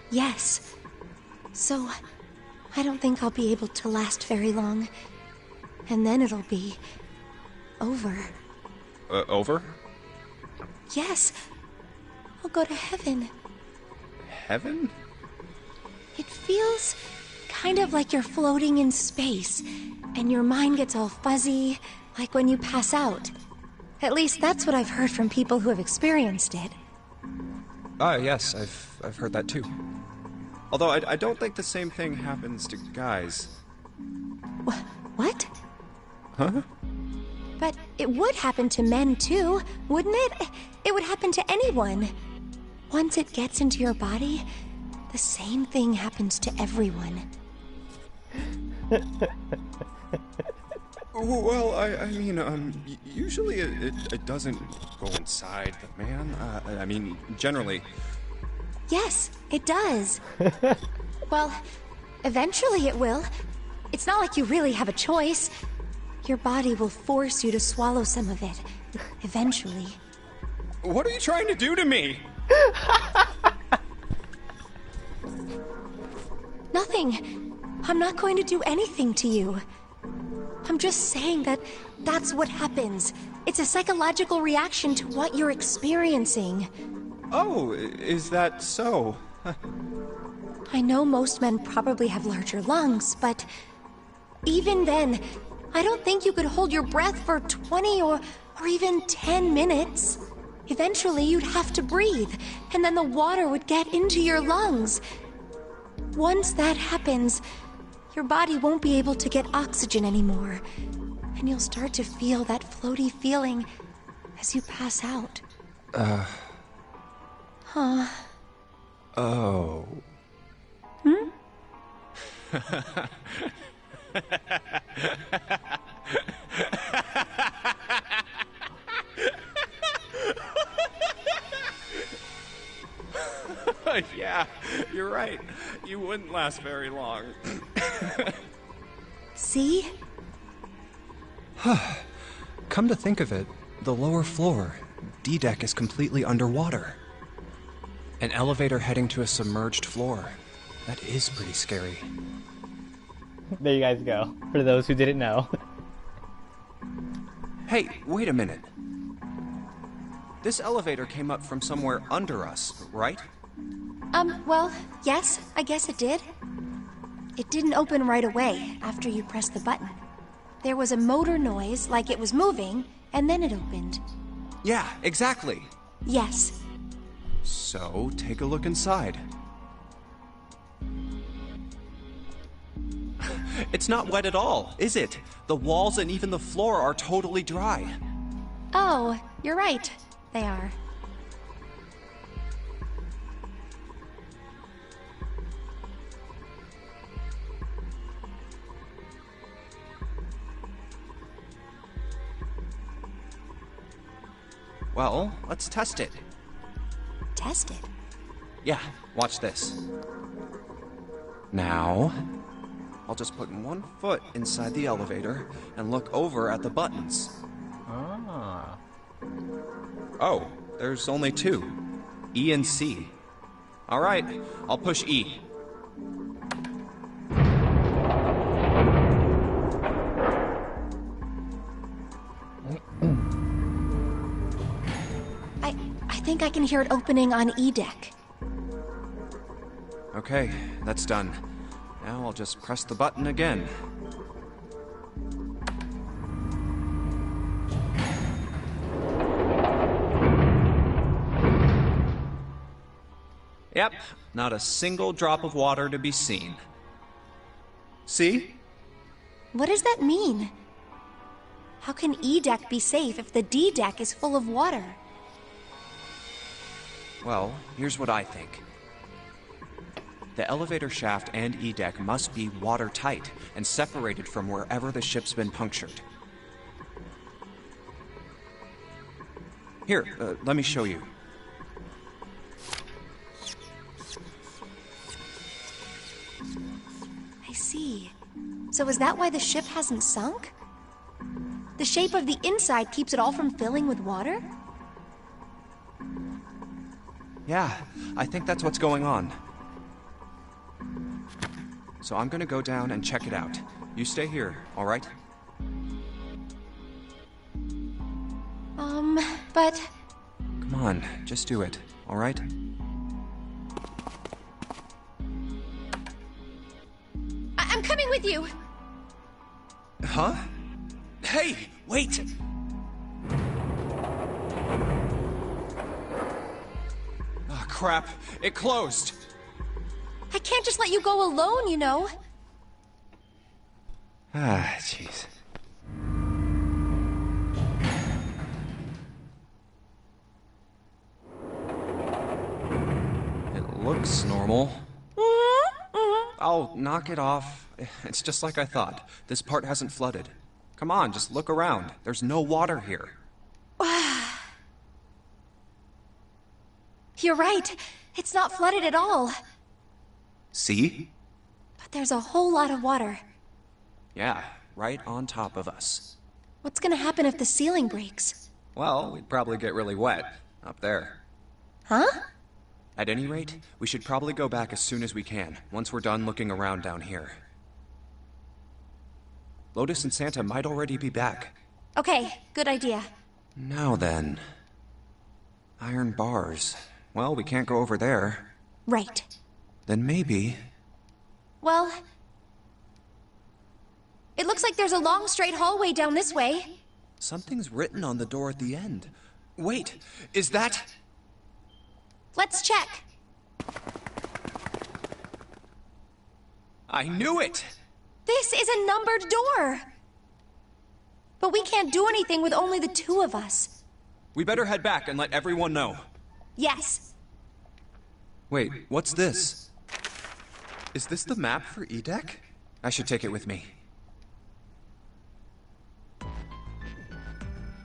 Yes. So, I don't think I'll be able to last very long. And then it'll be over. Over? Yes. I'll go to heaven. Heaven? It feels kind of like you're floating in space, and your mind gets all fuzzy, like when you pass out. At least that's what I've heard from people who have experienced it. Yes, I've heard that too. Although I don't think the same thing happens to guys. What? Huh? But it would happen to men too, wouldn't it? It would happen to anyone. Once it gets into your body, the same thing happens to everyone. Well, I mean, usually it doesn't go inside the man. I mean, generally. Yes, it does. Well, eventually it will. It's not like you really have a choice. Your body will force you to swallow some of it. Eventually. What are you trying to do to me? Nothing. I'm not going to do anything to you. I'm just saying that that's what happens. It's a psychological reaction to what you're experiencing. Oh, is that so? I know most men probably have larger lungs, but even then, I don't think you could hold your breath for 20 or even 10 minutes. Eventually, you'd have to breathe, and then the water would get into your lungs. Once that happens, your body won't be able to get oxygen anymore, and you'll start to feel that floaty feeling as you pass out. Oh. Hmm? Yeah, you're right. You wouldn't last very long. See? Come to think of it, the lower floor, D-deck, is completely underwater. An elevator heading to a submerged floor. That is pretty scary. There you guys go. For those who didn't know. Hey, wait a minute. This elevator came up from somewhere under us, right? Well, yes, I guess it did. It didn't open right away after you pressed the button. There was a motor noise, like it was moving, and then it opened. Yeah, exactly. Yes. So, take a look inside. It's not wet at all, is it? The walls and even the floor are totally dry. Oh, you're right. They are. Well, let's test it. Test it? Yeah, watch this. Now, I'll just put one foot inside the elevator and look over at the buttons. Ah. Oh, there's only two. E and C. All right, I'll push E. I think I can hear it opening on E-deck. Okay, that's done. Now I'll just press the button again. Yep, not a single drop of water to be seen. See? What does that mean? How can E-deck be safe if the D-deck is full of water? Well, here's what I think. The elevator shaft and E-deck must be watertight and separated from wherever the ship's been punctured. Here, let me show you. I see. So is that why the ship hasn't sunk? The shape of the inside keeps it all from filling with water? Yeah, I think that's what's going on. So I'm gonna go down and check it out. You stay here, all right? But... Come on, just do it, all right? I'm coming with you! Huh? Hey, wait! Oh, crap. It closed. I can't just let you go alone, you know. Ah, jeez. It looks normal. Oh, knock it off. It's just like I thought. This part hasn't flooded. Come on, just look around. There's no water here. You're right. It's not flooded at all. See? But there's a whole lot of water. Yeah, right on top of us. What's gonna happen if the ceiling breaks? Well, we'd probably get really wet up there. Huh? At any rate, we should probably go back as soon as we can, once we're done looking around down here. Lotus and Santa might already be back. Okay, good idea. Now then. Iron bars. Well, we can't go over there. Right. Then maybe... Well... It looks like there's a long straight hallway down this way. Something's written on the door at the end. Wait, is that... Let's check. I knew it! This is a numbered door! But we can't do anything with only the two of us. We better head back and let everyone know. Yes. Wait, what's this? Is this the map for Edek? I should take it with me.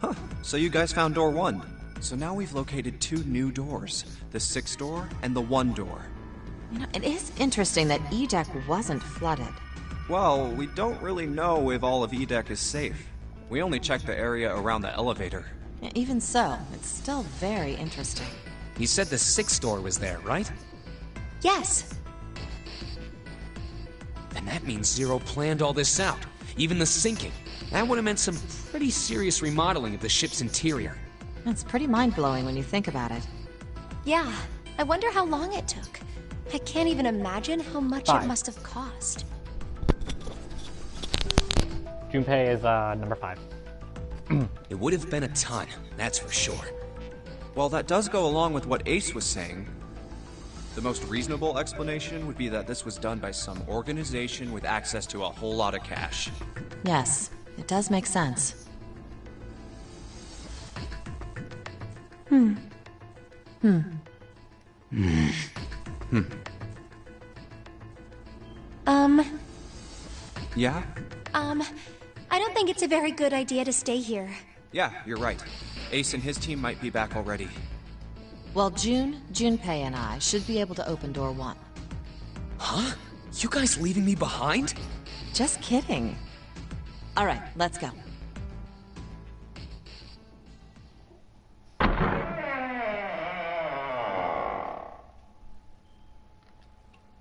Huh, so you guys found door 1. So now we've located 2 new doors. The 6th door and the 1 door. You know, it is interesting that Edek wasn't flooded. Well, we don't really know if all of Edek is safe. We only checked the area around the elevator. Even so, it's still very interesting. You said the 6th door was there, right? Yes. And that means Zero planned all this out, even the sinking. That would have meant some pretty serious remodeling of the ship's interior. It's pretty mind-blowing when you think about it. Yeah, I wonder how long it took. I can't even imagine how much 5. it must have cost. Junpei is number 5. It would have been a ton, that's for sure. Well, that does go along with what Ace was saying. The most reasonable explanation would be that this was done by some organization with access to a whole lot of cash. Yes, it does make sense. Yeah? I don't think it's a very good idea to stay here. Yeah, you're right. Ace and his team might be back already. Well, Junpei and I should be able to open door 1. Huh? You guys leaving me behind? Just kidding. All right, let's go.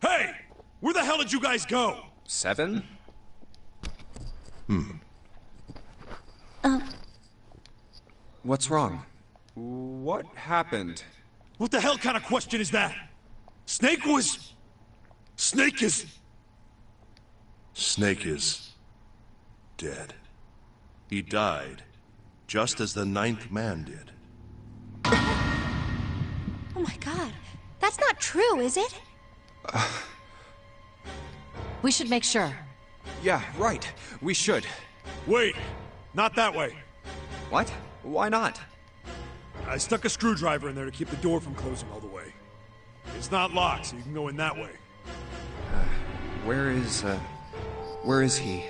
Hey! Where the hell did you guys go? 7? What's wrong? What happened? What the hell kind of question is that? Snake is... Snake is dead. He died, just as the 9th man did. Oh my god, that's not true, is it? We should make sure. Yeah, right. We should. Wait, not that way. What? Why not? I stuck a screwdriver in there to keep the door from closing all the way. It's not locked, so you can go in that way. Where is he?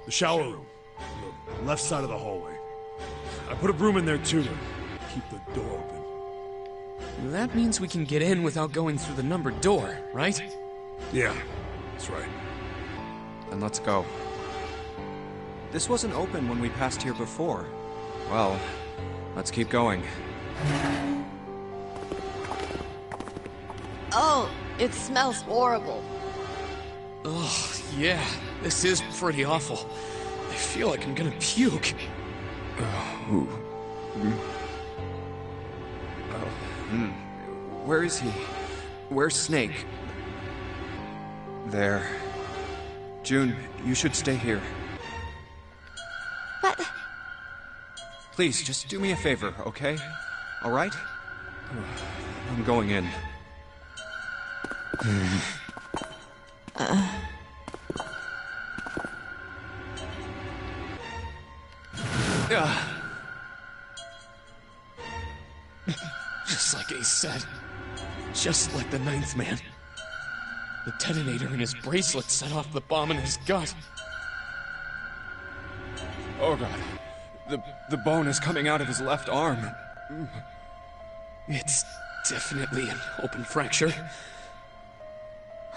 The shower room. On the left side of the hallway. I put a broom in there too to keep the door open. That means we can get in without going through the numbered door, right? Yeah, that's right. Then let's go. This wasn't open when we passed here before. Well, let's keep going. Oh, it smells horrible. Ugh, yeah, this is pretty awful. I feel like I'm gonna puke. Where is he? Where's Snake? There. June, you should stay here. But... Please, just do me a favor, okay? All right? I'm going in. Just like Ace said. Just like the 9th man. The detonator in his bracelet set off the bomb in his gut. Oh god. The bone is coming out of his left arm. It's definitely an open fracture.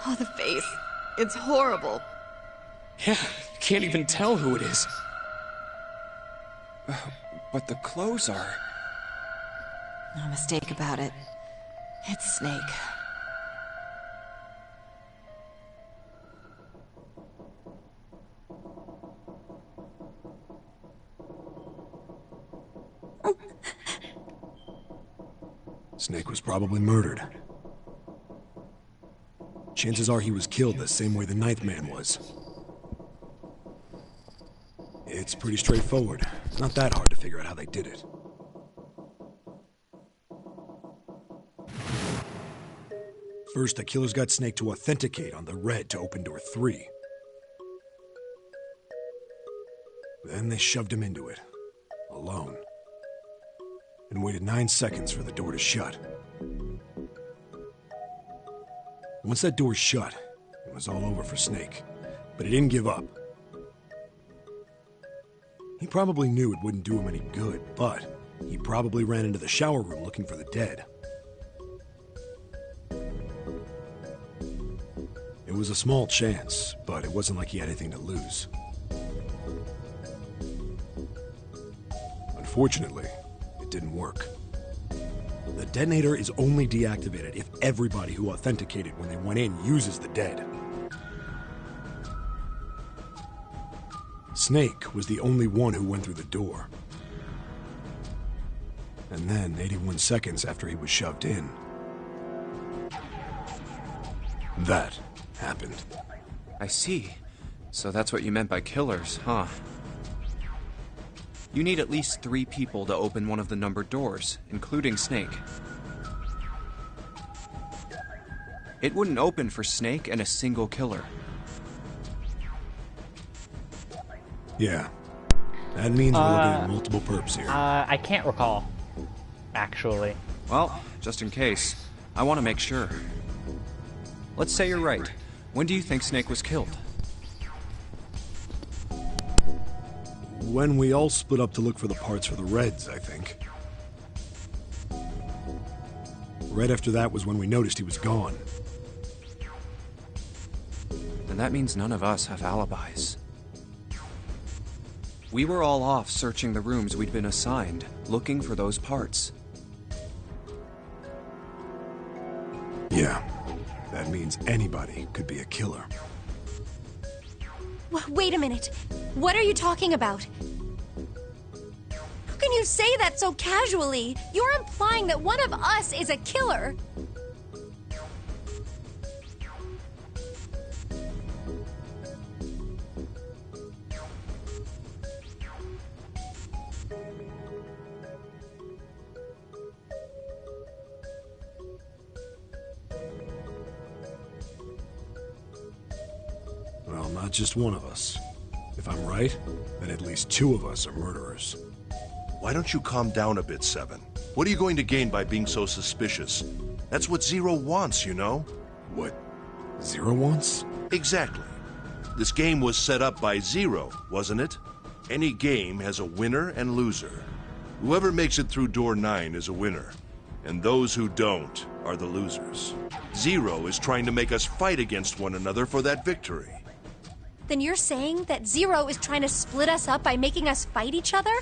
Oh, the face. It's horrible. Yeah, can't even tell who it is. But the clothes are... No mistake about it. It's Snake. Snake was probably murdered. Chances are he was killed the same way the 9th man was. It's pretty straightforward. Not that hard to figure out how they did it. First, the killers got Snake to authenticate on the red to open door 3. Then they shoved him into it, alone, and waited 9 seconds for the door to shut. Once that door shut, it was all over for Snake. But he didn't give up. He probably knew it wouldn't do him any good, but he probably ran into the shower room looking for the dead. It was a small chance, but it wasn't like he had anything to lose. Unfortunately, it didn't work. The detonator is only deactivated if everybody who authenticated when they went in uses the dead. Snake was the only one who went through the door. And then, 81 seconds after he was shoved in, that happened. I see. So that's what you meant by killers, huh? You need at least 3 people to open one of the numbered doors, including Snake. It wouldn't open for Snake and a single killer. Yeah. That means we're looking at multiple perps here. I can't recall, actually. Well, just in case, I want to make sure. Let's say you're right. When do you think Snake was killed? When we all split up to look for the parts for the Reds, I think. Right after that was when we noticed he was gone. Then that means none of us have alibis. We were all off searching the rooms we'd been assigned, looking for those parts. Yeah. That means anybody could be a killer. Wait a minute. What are you talking about? How can you say that so casually? You're implying that one of us is a killer. Well, not just one of us. If I'm right, then at least 2 of us are murderers. Why don't you calm down a bit, Seven? What are you going to gain by being so suspicious? That's what Zero wants, you know? What Zero wants? Exactly. This game was set up by Zero, wasn't it? Any game has a winner and loser. Whoever makes it through door 9 is a winner, and those who don't are the losers. Zero is trying to make us fight against one another for that victory. Then you're saying that Zero is trying to split us up by making us fight each other?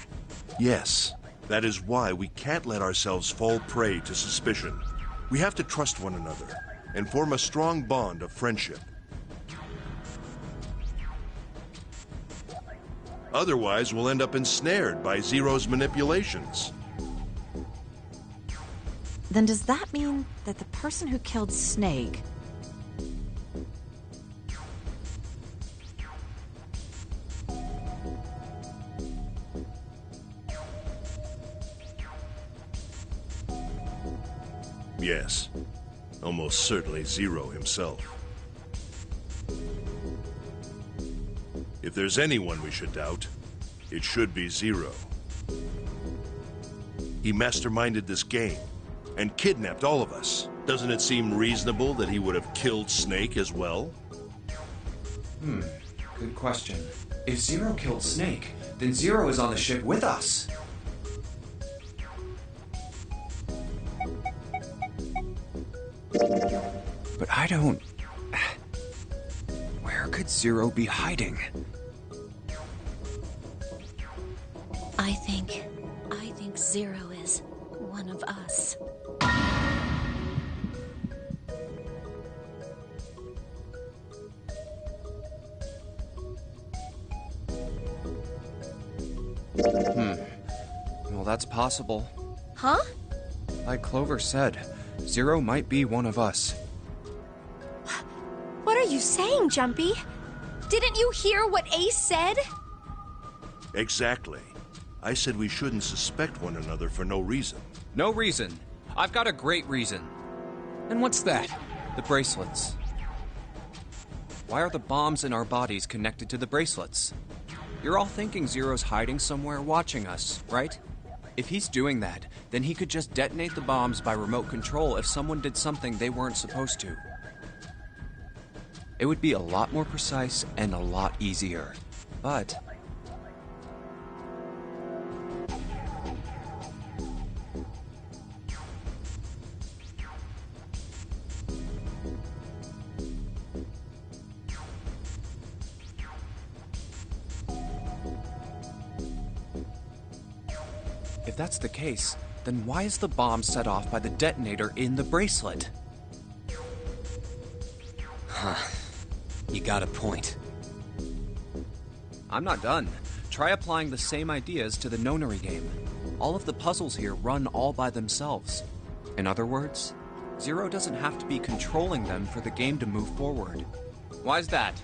Yes. That is why we can't let ourselves fall prey to suspicion. We have to trust one another and form a strong bond of friendship. Otherwise, we'll end up ensnared by Zero's manipulations. Then does that mean that the person who killed Snake... Yes. Almost certainly Zero himself. If there's anyone we should doubt, it should be Zero. He masterminded this game and kidnapped all of us. Doesn't it seem reasonable that he would have killed Snake as well? Good question. If Zero killed Snake, then Zero is on the ship with us. But I don't... Where could Zero be hiding? I think Zero is one of us. Well, that's possible. Huh? Like Clover said, Zero might be one of us. What are you saying, Jumpy? Didn't you hear what Ace said? Exactly. I said we shouldn't suspect one another for no reason. No reason. I've got a great reason. And what's that? The bracelets. Why are the bombs in our bodies connected to the bracelets? You're all thinking Zero's hiding somewhere watching us, right? If he's doing that, then he could just detonate the bombs by remote control if someone did something they weren't supposed to. It would be a lot more precise and a lot easier. But if that's the case, then why is the bomb set off by the detonator in the bracelet? You got a point. I'm not done. Try applying the same ideas to the Nonary game. All of the puzzles here run all by themselves. In other words, Zero doesn't have to be controlling them for the game to move forward. Why's that?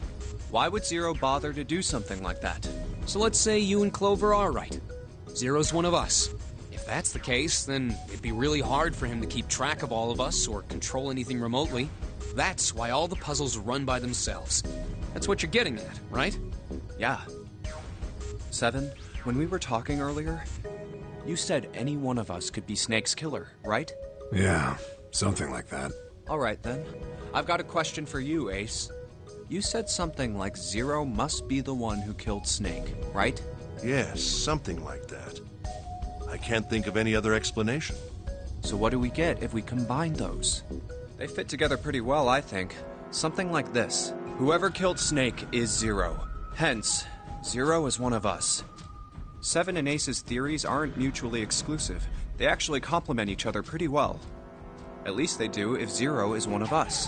Why would Zero bother to do something like that? So let's say you and Clover are right. Zero's one of us. If that's the case, then it'd be really hard for him to keep track of all of us or control anything remotely. That's why all the puzzles run by themselves. That's what you're getting at, right? Yeah. Seven, when we were talking earlier, you said any one of us could be Snake's killer, right? Yeah, something like that. All right, then. I've got a question for you, Ace. You said something like Zero must be the one who killed Snake, right? Yes, something like that. I can't think of any other explanation. So what do we get if we combine those? They fit together pretty well, I think. Something like this. Whoever killed Snake is Zero. Hence, Zero is one of us. Seven and Ace's theories aren't mutually exclusive. They actually complement each other pretty well. At least they do if Zero is one of us.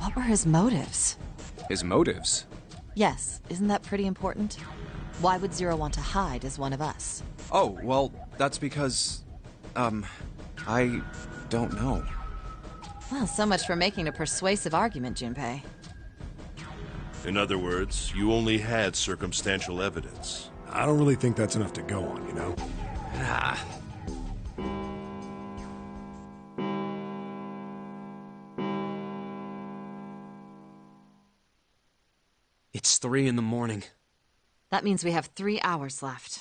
What were his motives? His motives? Yes, isn't that pretty important? Why would Zero want to hide as one of us? Oh, well, that's because... I don't know. Well, so much for making a persuasive argument, Junpei. In other words, you only had circumstantial evidence. I don't really think that's enough to go on, you know? It's 3 in the morning. That means we have 3 hours left.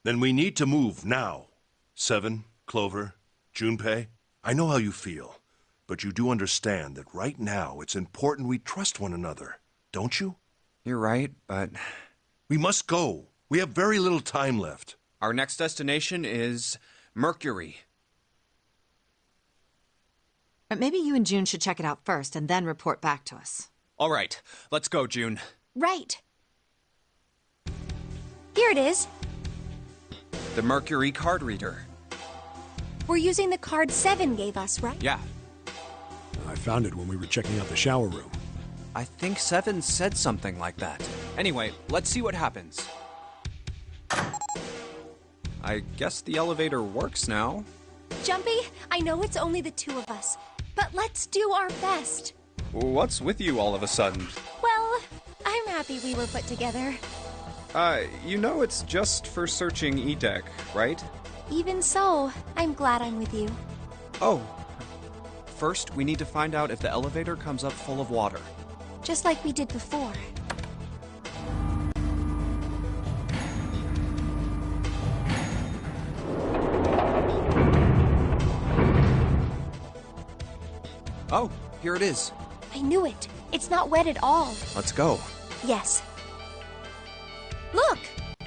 Then we need to move now. Seven, Clover, Junpei, I know how you feel, but you do understand that right now it's important we trust one another, don't you? You're right, but... We must go. We have very little time left. Our next destination is Mercury. But maybe you and June should check it out first and then report back to us. All right, let's go, June. Right. Here it is. The Mercury card reader. We're using the card 7 gave us, right? Yeah. I found it when we were checking out the shower room. I think Seven said something like that. Anyway, let's see what happens. I guess the elevator works now. Jumpy, I know it's only the 2 of us, but let's do our best. What's with you all of a sudden? Well, I'm happy we were put together. You know it's just for searching E-Deck, right? Even so, I'm glad I'm with you. Oh. First, we need to find out if the elevator comes up full of water. Just like we did before. Oh, here it is. I knew it. It's not wet at all. Let's go. Yes. Look!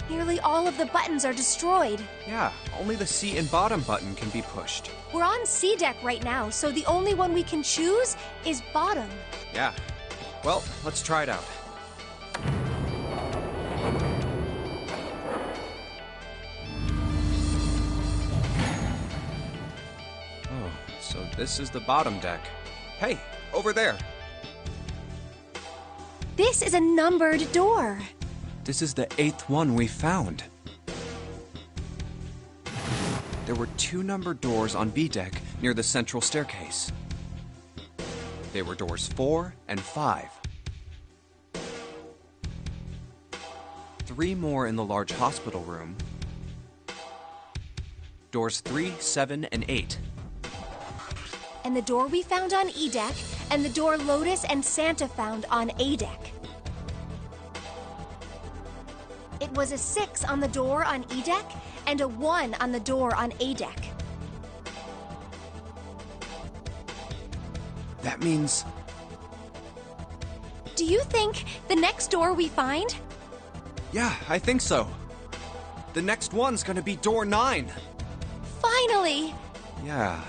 Nearly all of the buttons are destroyed. Yeah, only the C and bottom button can be pushed. We're on C deck right now, so the only one we can choose is bottom. Yeah. Well, let's try it out. Oh, so this is the bottom deck. Hey, over there. This is a numbered door. This is the 8th one we found. There were 2 numbered doors on B deck near the central staircase. They were doors 4 and 5. 3 more in the large hospital room. Doors 3, 7, and 8. And the door we found on E deck, and the door Lotus and Santa found on A deck. It was a 6 on the door on E deck, and a 1 on the door on A deck. That means... Do you think the next door we find? Yeah, I think so. The next one's gonna be door 9. Finally! Yeah,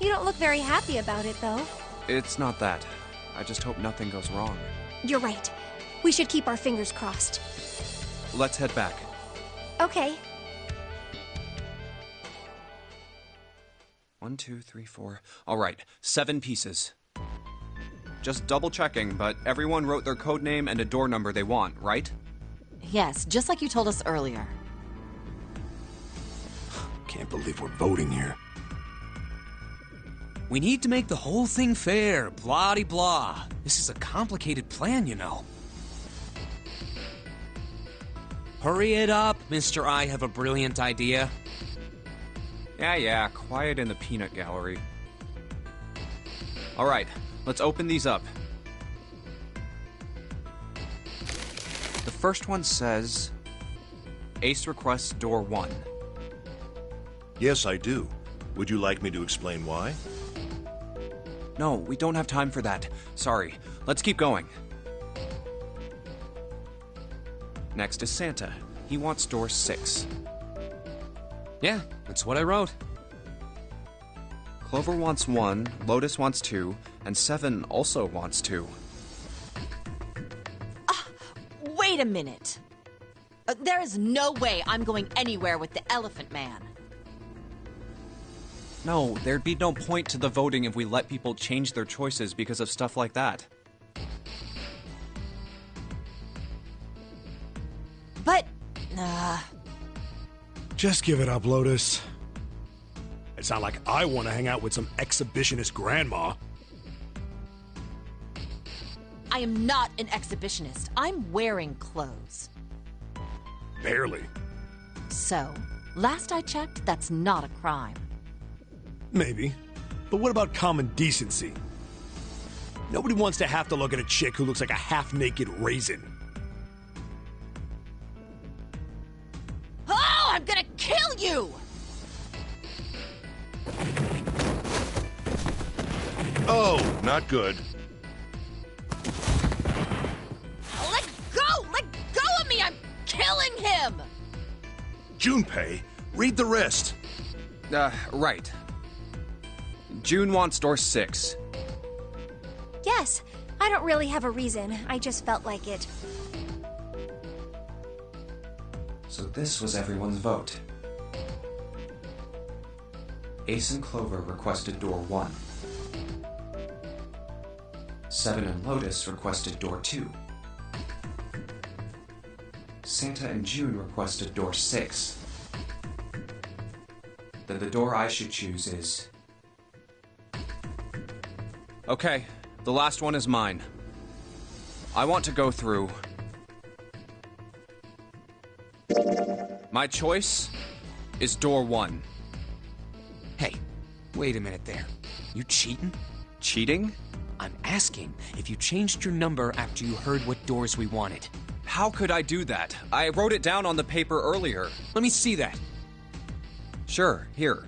You don't look very happy about it, though. it's not that. I just hope nothing goes wrong. You're right. We should keep our fingers crossed. Let's head back. Okay. 1, 2, 3, 4. All right, 7 pieces. Just double checking, but everyone wrote their code name and a door number they want, right? Yes, just like you told us earlier. Can't believe we're voting here. We need to make the whole thing fair, blah-de-blah. This is a complicated plan, you know. Hurry it up, Mr. I have a brilliant idea. Yeah, quiet in the peanut gallery. All right, let's open these up. The first one says, Ace requests door 1. Yes, I do. Would you like me to explain why? No, we don't have time for that. Sorry. Let's keep going. Next is Santa. He wants door 6. Yeah, that's what I wrote. Clover wants 1, Lotus wants 2, and 7 also wants 2. Wait a minute. There is no way I'm going anywhere with the Elephant Man. No, there'd be no point to the voting if we let people change their choices because of stuff like that. But, Just give it up, Lotus. It's not like I want to hang out with some exhibitionist grandma. I am not an exhibitionist. I'm wearing clothes. Barely. So, last I checked, that's not a crime. Maybe. But what about common decency? Nobody wants to have to look at a chick who looks like a half-naked raisin. Oh, I'm gonna kill you! Oh, not good. Let go! Let go of me! I'm killing him! Junpei, read the rest. Right. June wants door 6. Yes, I don't really have a reason. I just felt like it. So this was everyone's vote. Ace and Clover requested door 1. 7 and Lotus requested door 2. Santa and June requested door 6. Then the door I should choose is... Okay, the last one is mine. I want to go through. My choice is door 1. Hey, wait a minute there. You cheating? Cheating? I'm asking if you changed your number after you heard what doors we wanted. How could I do that? I wrote it down on the paper earlier. Let me see that. Sure, here.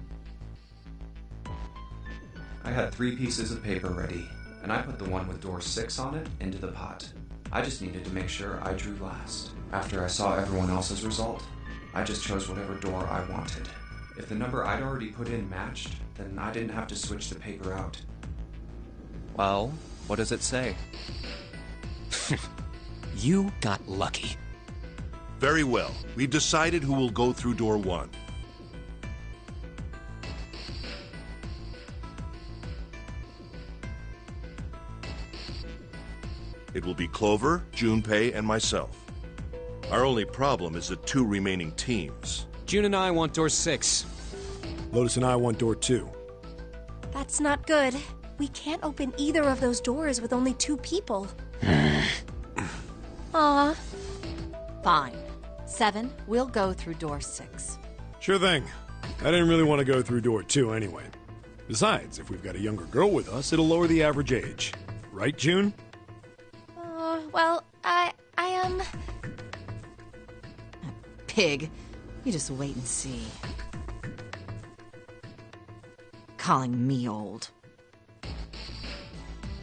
I had 3 pieces of paper ready, and I put the one with door 6 on it into the pot. I just needed to make sure I drew last. After I saw everyone else's result, I just chose whatever door I wanted. If the number I'd already put in matched, then I didn't have to switch the paper out. Well, what does it say? You got lucky. Very well. We've decided who will go through door 1. It will be Clover, Junpei, and myself. Our only problem is the 2 remaining teams. June and I want door 6. Lotus and I want door 2. That's not good. We can't open either of those doors with only 2 people. Aw. Fine. 7, we'll go through door 6. Sure thing. I didn't really want to go through door 2 anyway. Besides, if we've got a younger girl with us, it'll lower the average age. Right, June? Well, I Pig. You just wait and see. Calling me old.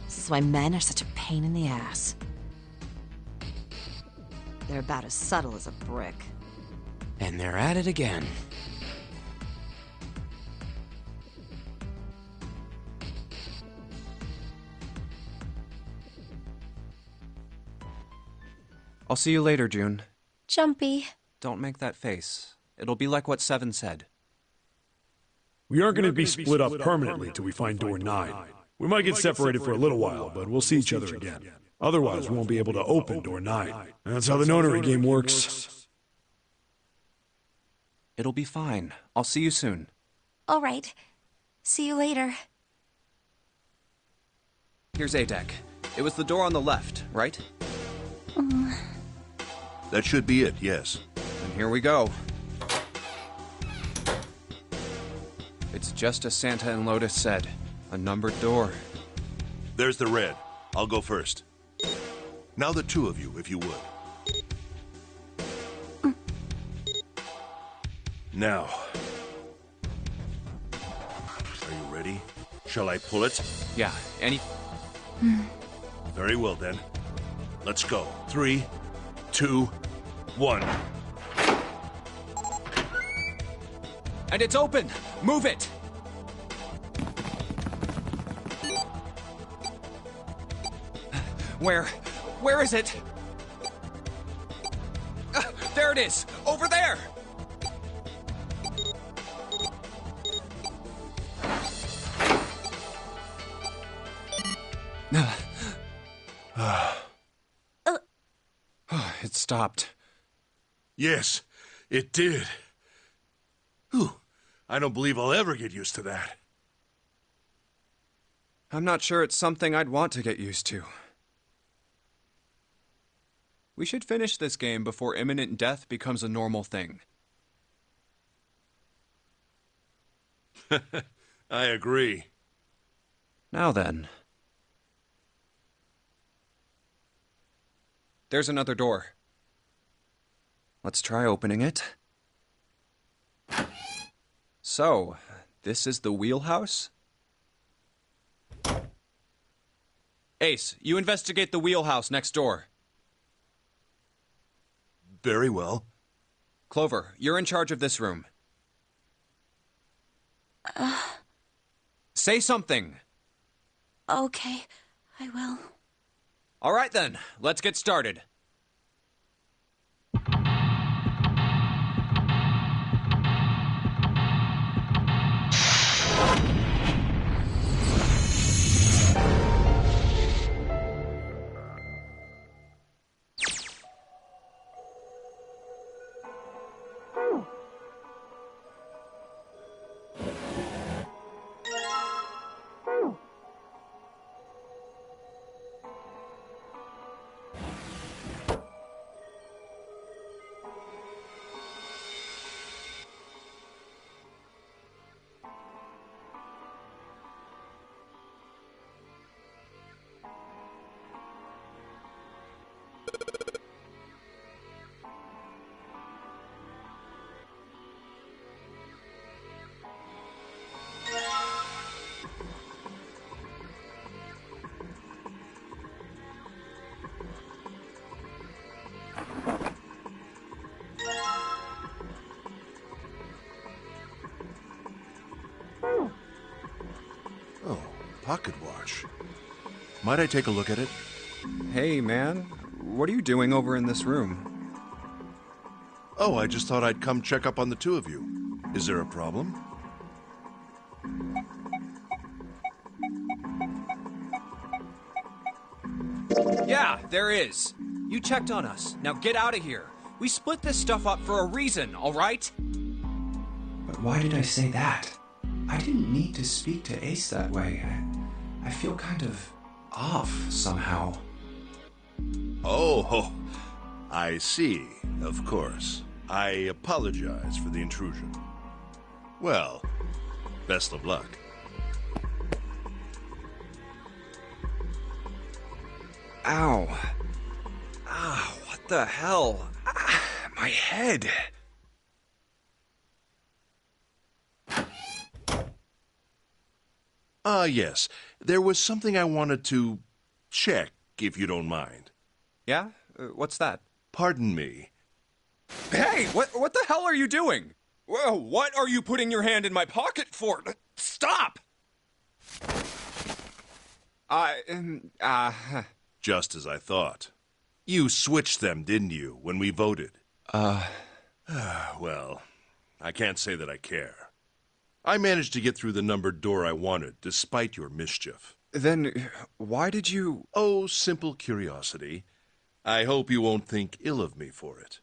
This is why men are such a pain in the ass. They're about as subtle as a brick. And they're at it again. I'll see you later, June. Jumpy. Don't make that face. It'll be like what Seven said. We aren't going to be split up permanently till we find door 9. We might get separated for a little while, but we'll see each other again. Otherwise, we won't be able to open door 9. That's how the notary game works. It'll be fine. I'll see you soon. All right. See you later. Here's A-Deck. It was the door on the left, right? That should be it, yes. And here we go. It's just as Santa and Lotus said. A numbered door. There's the red. I'll go first. Now the two of you, if you would. Now. Are you ready? Shall I pull it? Yeah, Very well then. Let's go. 3, 2, 1. And it's open! Move it! Where is it? There it is! Over there! It stopped. Yes, it did. Whew. I don't believe I'll ever get used to that. I'm not sure it's something I'd want to get used to. We should finish this game before imminent death becomes a normal thing. I agree. Now then. There's another door. Let's try opening it. So, this is the wheelhouse? Ace, you investigate the wheelhouse next door. Very well. Clover, you're in charge of this room. Say something! Okay, I will. All right then, let's get started. Oh, pocket watch. Might I take a look at it? Hey, man. What are you doing over in this room? Oh, I just thought I'd come check up on the two of you. Is there a problem? Yeah, there is. You checked on us. Now get out of here. We split this stuff up for a reason, all right? But why did I say that? I didn't need to speak to Ace that way. I feel kind of off somehow. Oh, I see. Of course. I apologize for the intrusion. Well, best of luck. Ow. Ah, what the hell? Ah, my head. Yes. There was something I wanted to check, if you don't mind. Yeah? What's that? Pardon me. Hey, what the hell are you doing? Well, what are you putting your hand in my pocket for? Stop! Just as I thought. You switched them, didn't you, when we voted? Well, I can't say that I care. I managed to get through the numbered door I wanted, despite your mischief. Then, why did you... Oh, simple curiosity. I hope you won't think ill of me for it.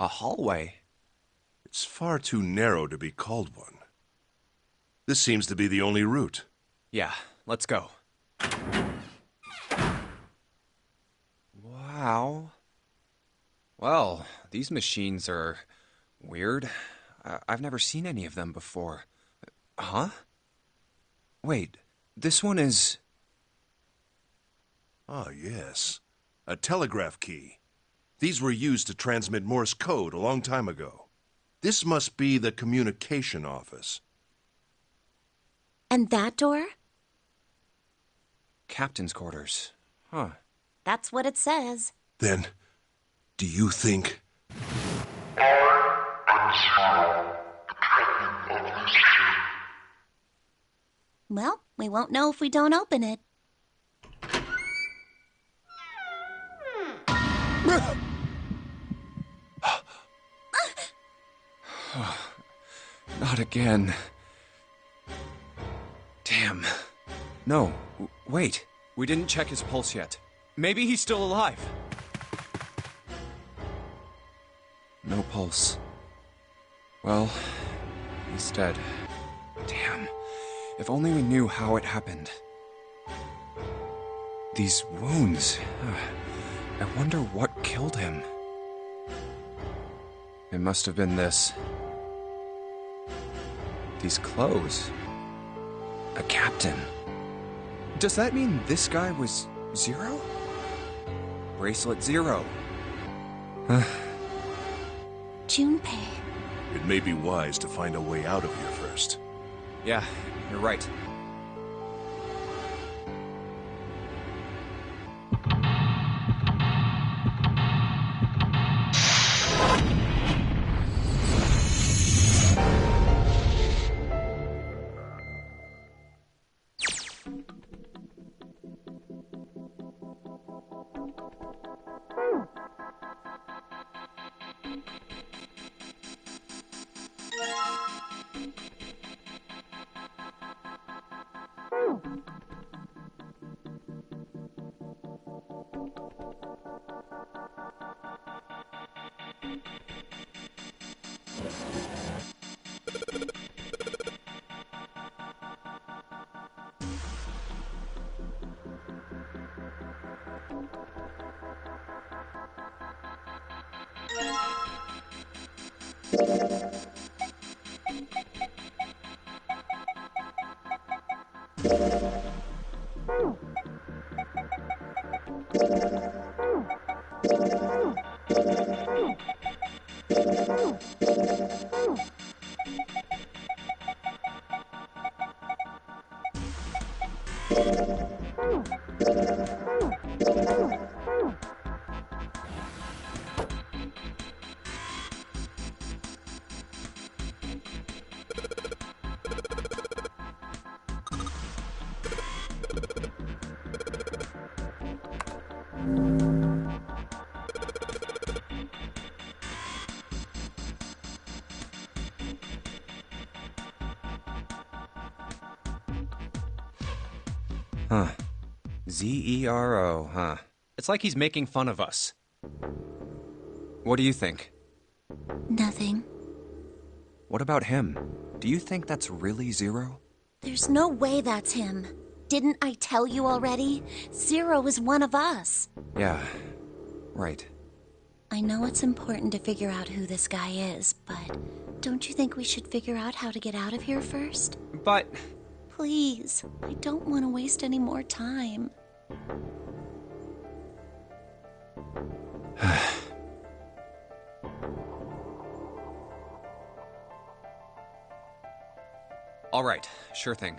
A hallway? It's far too narrow to be called one. This seems to be the only route. Yeah, let's go. Wow. Well, these machines are weird. I've never seen any of them before. Huh? Wait, this one is... Ah, yes. A telegraph key. These were used to transmit Morse code a long time ago. This must be the communication office. And that door? Captain's quarters. Huh. That's what it says. Then, do you think... Well, we won't know if we don't open it. Not again. Damn. No, wait. We didn't check his pulse yet. Maybe he's still alive. No pulse. Well, he's dead. Damn. If only we knew how it happened. These wounds. I wonder what killed him. It must have been this. These clothes. A captain. Does that mean this guy was Zero? Bracelet Zero. Junpei. It may be wise to find a way out of here first. Yeah, you're right. Huh. Zero, huh? It's like he's making fun of us. What do you think? Nothing. What about him? Do you think that's really Zero? There's no way that's him. Didn't I tell you already? Zero is one of us. Yeah, right. I know it's important to figure out who this guy is, but don't you think we should figure out how to get out of here first? But... Please, I don't want to waste any more time. All right, sure thing.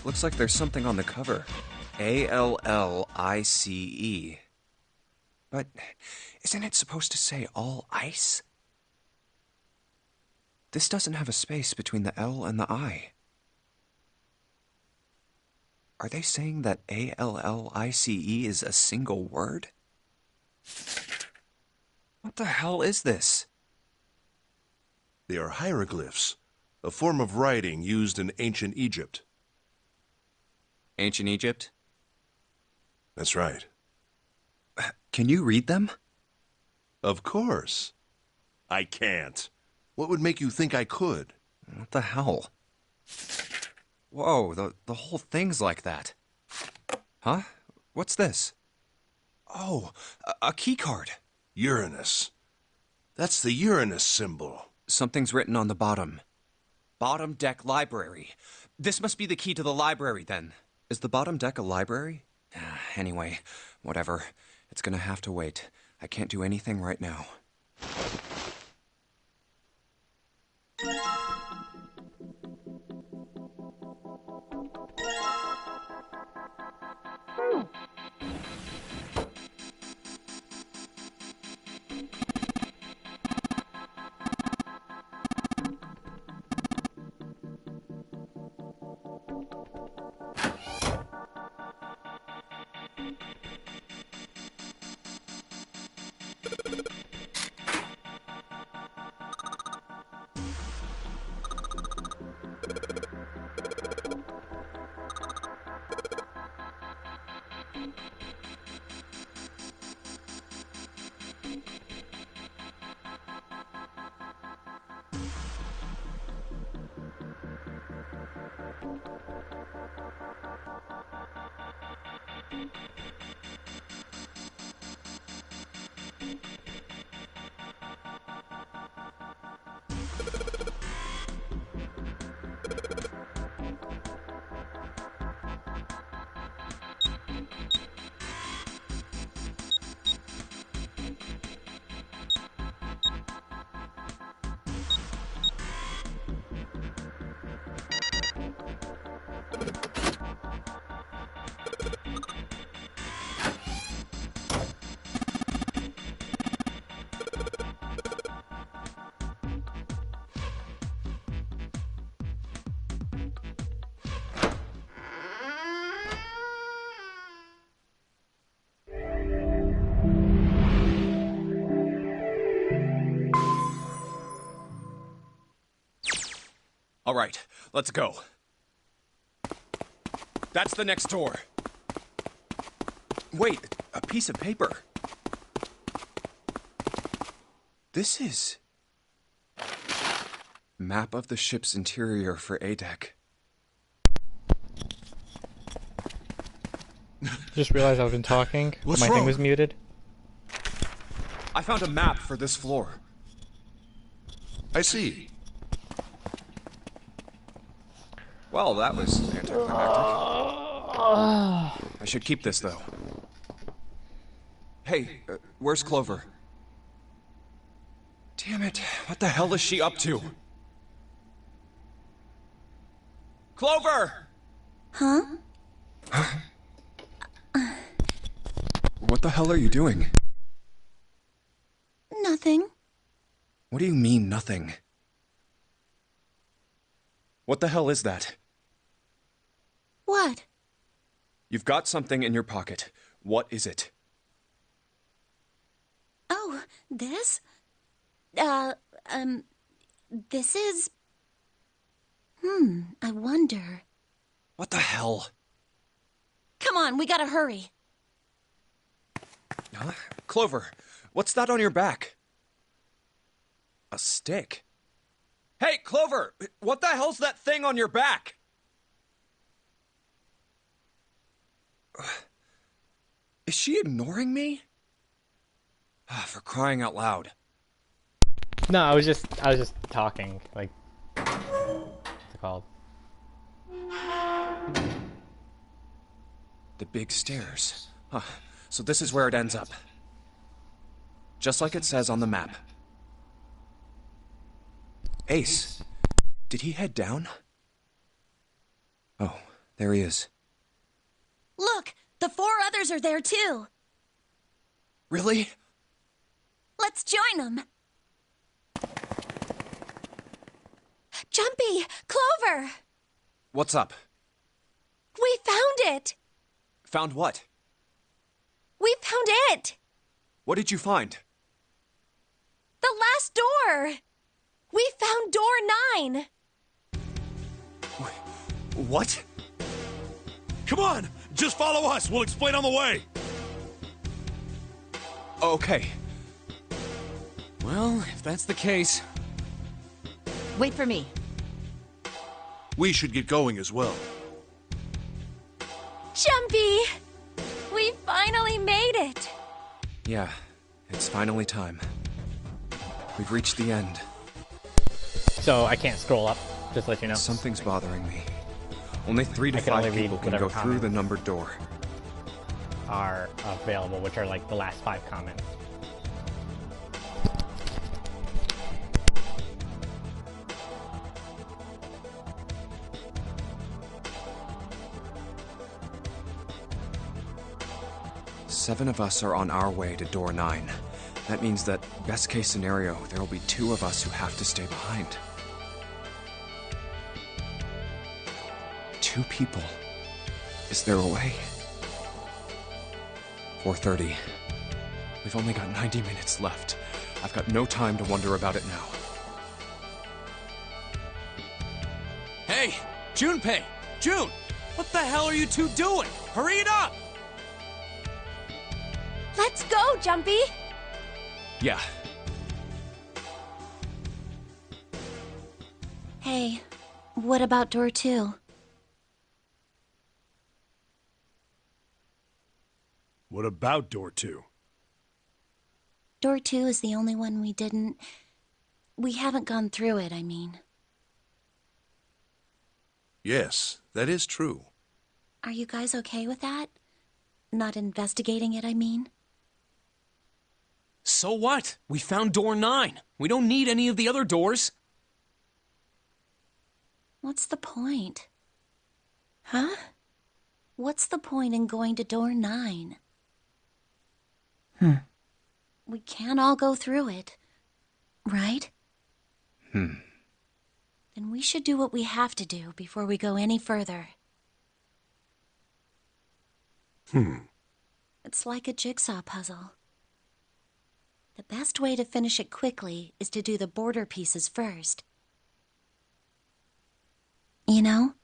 Looks like there's something on the cover. ALLICE. But isn't it supposed to say all ice? This doesn't have a space between the L and the I. Are they saying that ALLICE is a single word? What the hell is this? They are hieroglyphs, a form of writing used in ancient Egypt. Ancient Egypt? That's right. Can you read them? Of course. I can't. What would make you think I could? What the hell? Whoa, the whole thing's like that. Huh? What's this? Oh, a key card. Uranus. That's the Uranus symbol. Something's written on the bottom. Bottom deck library. This must be the key to the library, then. Is the bottom deck a library? Anyway, whatever. It's gonna have to wait. I can't do anything right now. All right, let's go. That's the next door. Wait, a piece of paper. This is... Map of the ship's interior for ADEC. Just realized I've been talking, but my wrong? thing was muted. I found a map for this floor. I see. Well, that was anticlimactic. I should keep this, though. Hey, where's Clover? Damn it, what the hell is she up to? Clover! Huh? What the hell are you doing? Nothing. What do you mean, nothing? What the hell is that? What? You've got something in your pocket. What is it? Oh, this? This is... I wonder... What the hell? Come on, we gotta hurry. Huh? Clover, what's that on your back? A stick? Hey, Clover! What the hell's that thing on your back? Is she ignoring me? For crying out loud. No, I was just talking. Like, what's it called? The big stairs. Huh. So this is where it ends up. Just like it says on the map. Ace, did he head down? Oh, there he is. Look, the 4 others are there too. Really? Let's join them. Jumpy! Clover! What's up? We found it! Found what? We found it! What did you find? The last door! We found door 9! What? Come on! Just follow us! We'll explain on the way! Okay. Well, if that's the case... Wait for me. We should get going as well. Jumpy! We finally made it! Yeah, it's finally time. We've reached the end. So I can't scroll up, just to let you know. Something's bothering me. Only 3 to I can only 5 read people can whatever go through comments the numbered door. Are available, which are like the last 5 comments. Seven of us are on our way to door 9. That means that, best case scenario, there will be 2 of us who have to stay behind. 2 people. Is there a way? 4:30. We've only got 90 minutes left. I've got no time to wonder about it now. Hey, Junpei! June! What the hell are you two doing? Hurry it up! Let's go, Jumpy! Yeah. Hey, what about door 2? What about door 2? Door 2 is the only one we didn't... We haven't gone through it, I mean. Yes, that is true. Are you guys okay with that? Not investigating it, I mean? So what? We found door 9. We don't need any of the other doors. What's the point? Huh? What's the point in going to door 9? We can't all go through it, right? Then Then we should do what we have to do before we go any further. It's like a jigsaw puzzle. The best way to finish it quickly is to do the border pieces first. You know?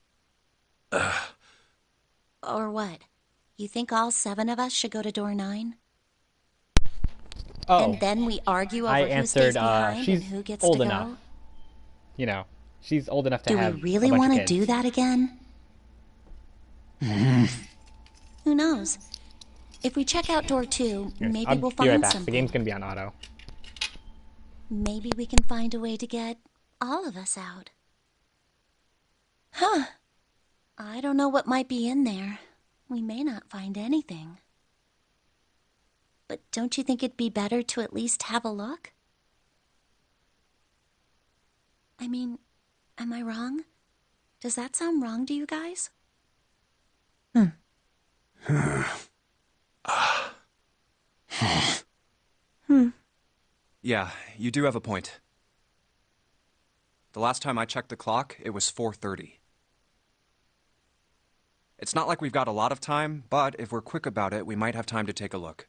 Or what? You think all 7 of us should go to door 9? Oh, And then we argue over I who stays answered, behind she's and who gets old to enough. go? You know, she's old enough to Do have we really a bunch want of to kids. do that again? Who knows? If we check out door 2, Yes, maybe I'll we'll be right find back. something. The game's gonna be on auto. Maybe we can find a way to get all of us out. Huh. I don't know what might be in there. We may not find anything. But don't you think it'd be better to at least have a look? I mean, am I wrong? Does that sound wrong to you guys? Yeah, you do have a point. The last time I checked the clock, it was 4:30. It's not like we've got a lot of time, but if we're quick about it, we might have time to take a look.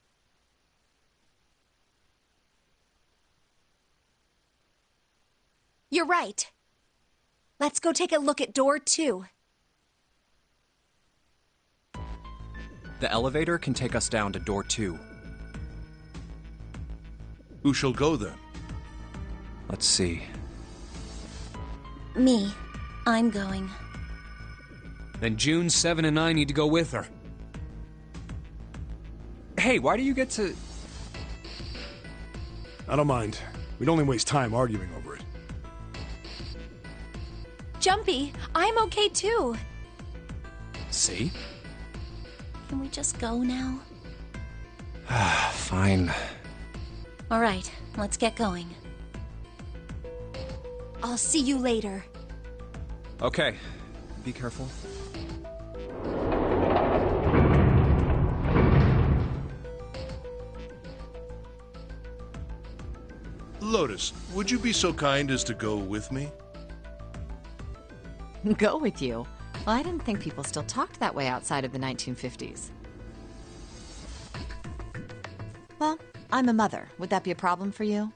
You're right. Let's go take a look at door 2. The elevator can take us down to door 2. Who shall go then? Let's see. Me. I'm going. Then June, 7, and I need to go with her. Hey, why do you get to... I don't mind. We'd only waste time arguing over it. Jumpy, I'm okay too. See? Can we just go now? Fine. All right, let's get going. I'll see you later. Okay. Be careful. Lotus, would you be so kind as to go with me? Go with you? Well, I didn't think people still talked that way outside of the 1950s. Well, I'm a mother. Would that be a problem for you?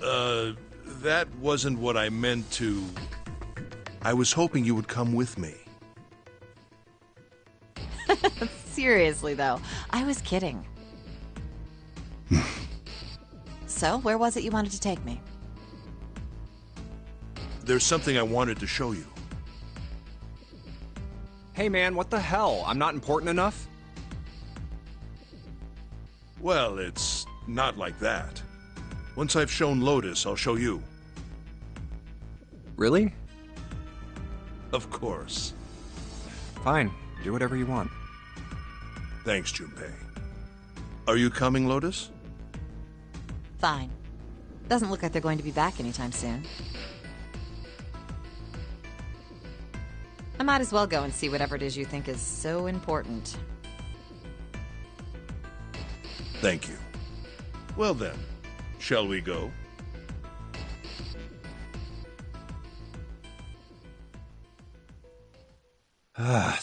That wasn't what I meant to... I was hoping you would come with me. Seriously, though, I was kidding. So, where was it you wanted to take me? There's something I wanted to show you. Hey man, what the hell? I'm not important enough? Well, it's not like that. Once I've shown Lotus, I'll show you. Really? Of course. Fine. Do whatever you want. Thanks, Junpei. Are you coming, Lotus? Fine. Doesn't look like they're going to be back anytime soon. I might as well go and see whatever it is you think is so important. Thank you. Well then, shall we go?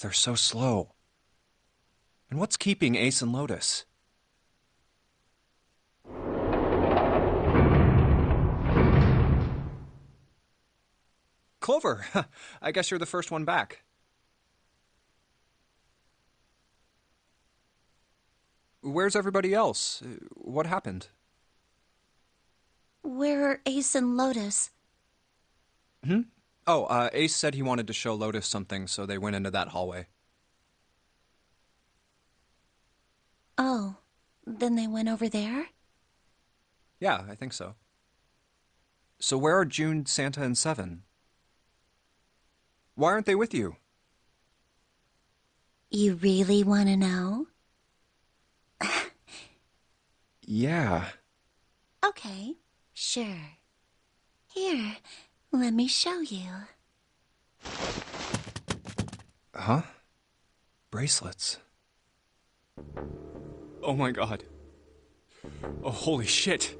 They're so slow. And what's keeping Ace and Lotus? Clover! I guess you're the first one back. Where's everybody else? What happened? Where are Ace and Lotus? Oh, Ace said he wanted to show Lotus something, so they went into that hallway. Oh, then they went over there? Yeah, I think so. So where are June, Santa, and Seven? Why aren't they with you? You really want to know? Yeah. Okay, sure. Here, let me show you. Huh? Bracelets. Oh my god. Oh, holy shit.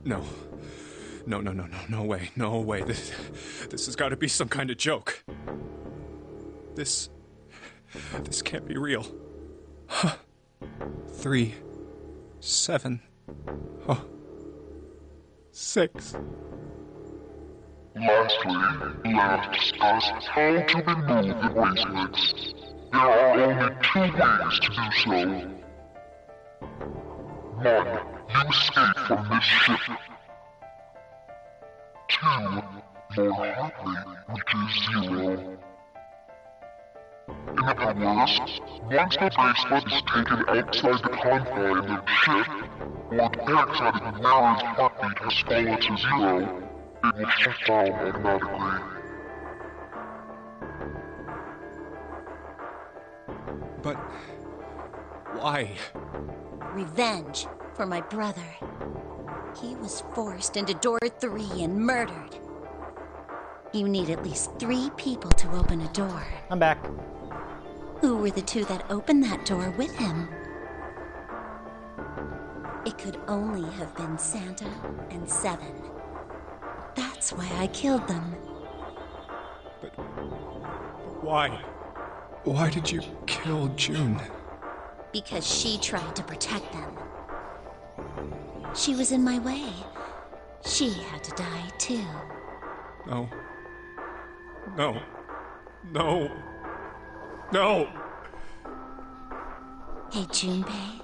No. No way. No way. This has got to be some kind of joke. This can't be real. 3, 7, 6. Lastly, let us discuss how to remove the bracelets. There are only 2 ways to do so. 1. You escape from this ship. 2. Your heart rate reaches 0. In other words, once the bracelet is taken outside the confines of the ship, or the backside of the wearer's heartbeat has fallen to 0, it will shut down automatically. But why? Revenge for my brother. He was forced into door 3 and murdered. You need at least 3 people to open a door. I'm back. Who were the 2 that opened that door with him? It could only have been Santa and Seven. That's why I killed them. But why? Why did you kill June? Because she tried to protect them. She was in my way. She had to die too. No. No. No. No! Hey, Junpei.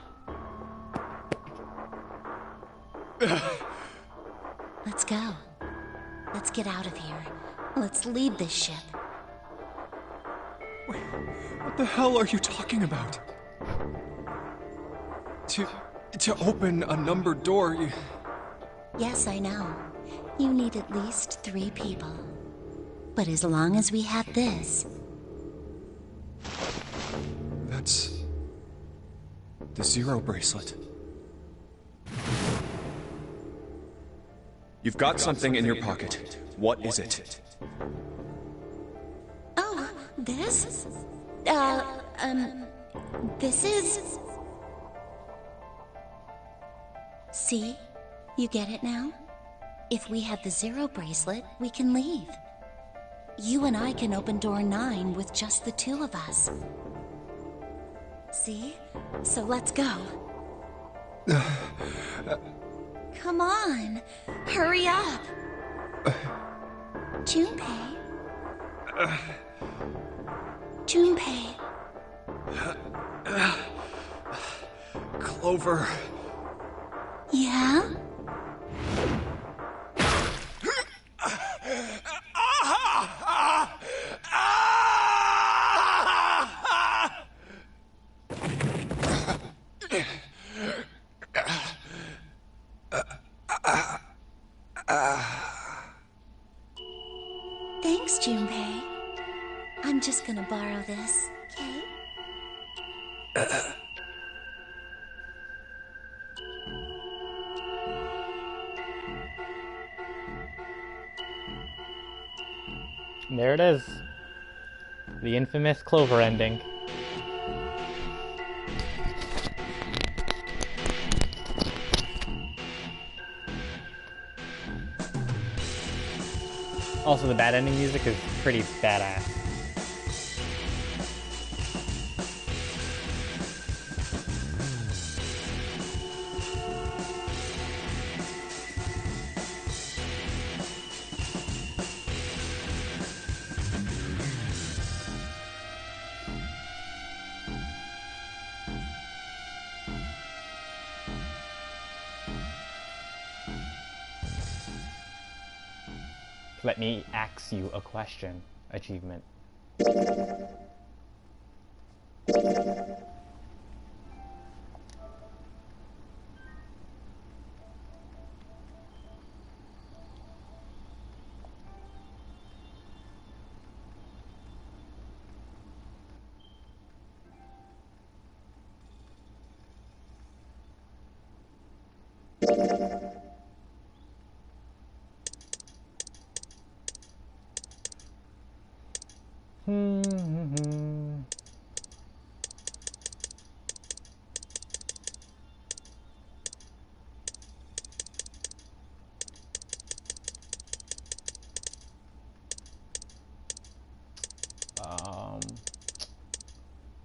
Let's go. Let's get out of here. Let's leave this ship. Wait, what the hell are you talking about? To open a numbered door, you... Yes, I know. You need at least 3 people. But as long as we have this... That's... the Zero bracelet. You've got something in your pocket. What is it? Oh, this? This is... See? You get it now? If we have the Zero bracelet, we can leave. You and I can open door 9 with just the 2 of us. See? So let's go. Come on. Hurry up. Junpei. Junpei. Clover. Yeah? Thanks, Junpei. I'm just gonna borrow this, okay? There it is. The infamous Clover ending. Also, the bad ending music is pretty badass. Let me ask you a question. Achievement.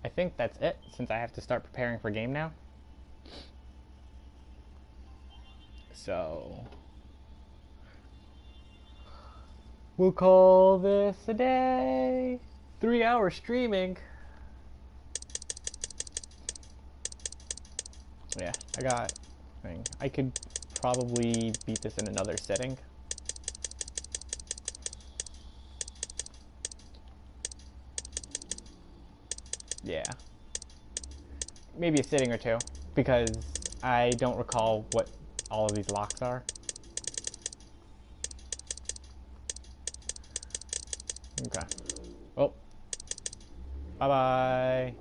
I think that's it, since I have to start preparing for game now. So we'll call this a day. 3 hours streaming. Yeah, I got thing. I could probably beat this in another setting. Yeah. Maybe a sitting or two, because I don't recall what all of these locks are. Okay. Well, bye-bye.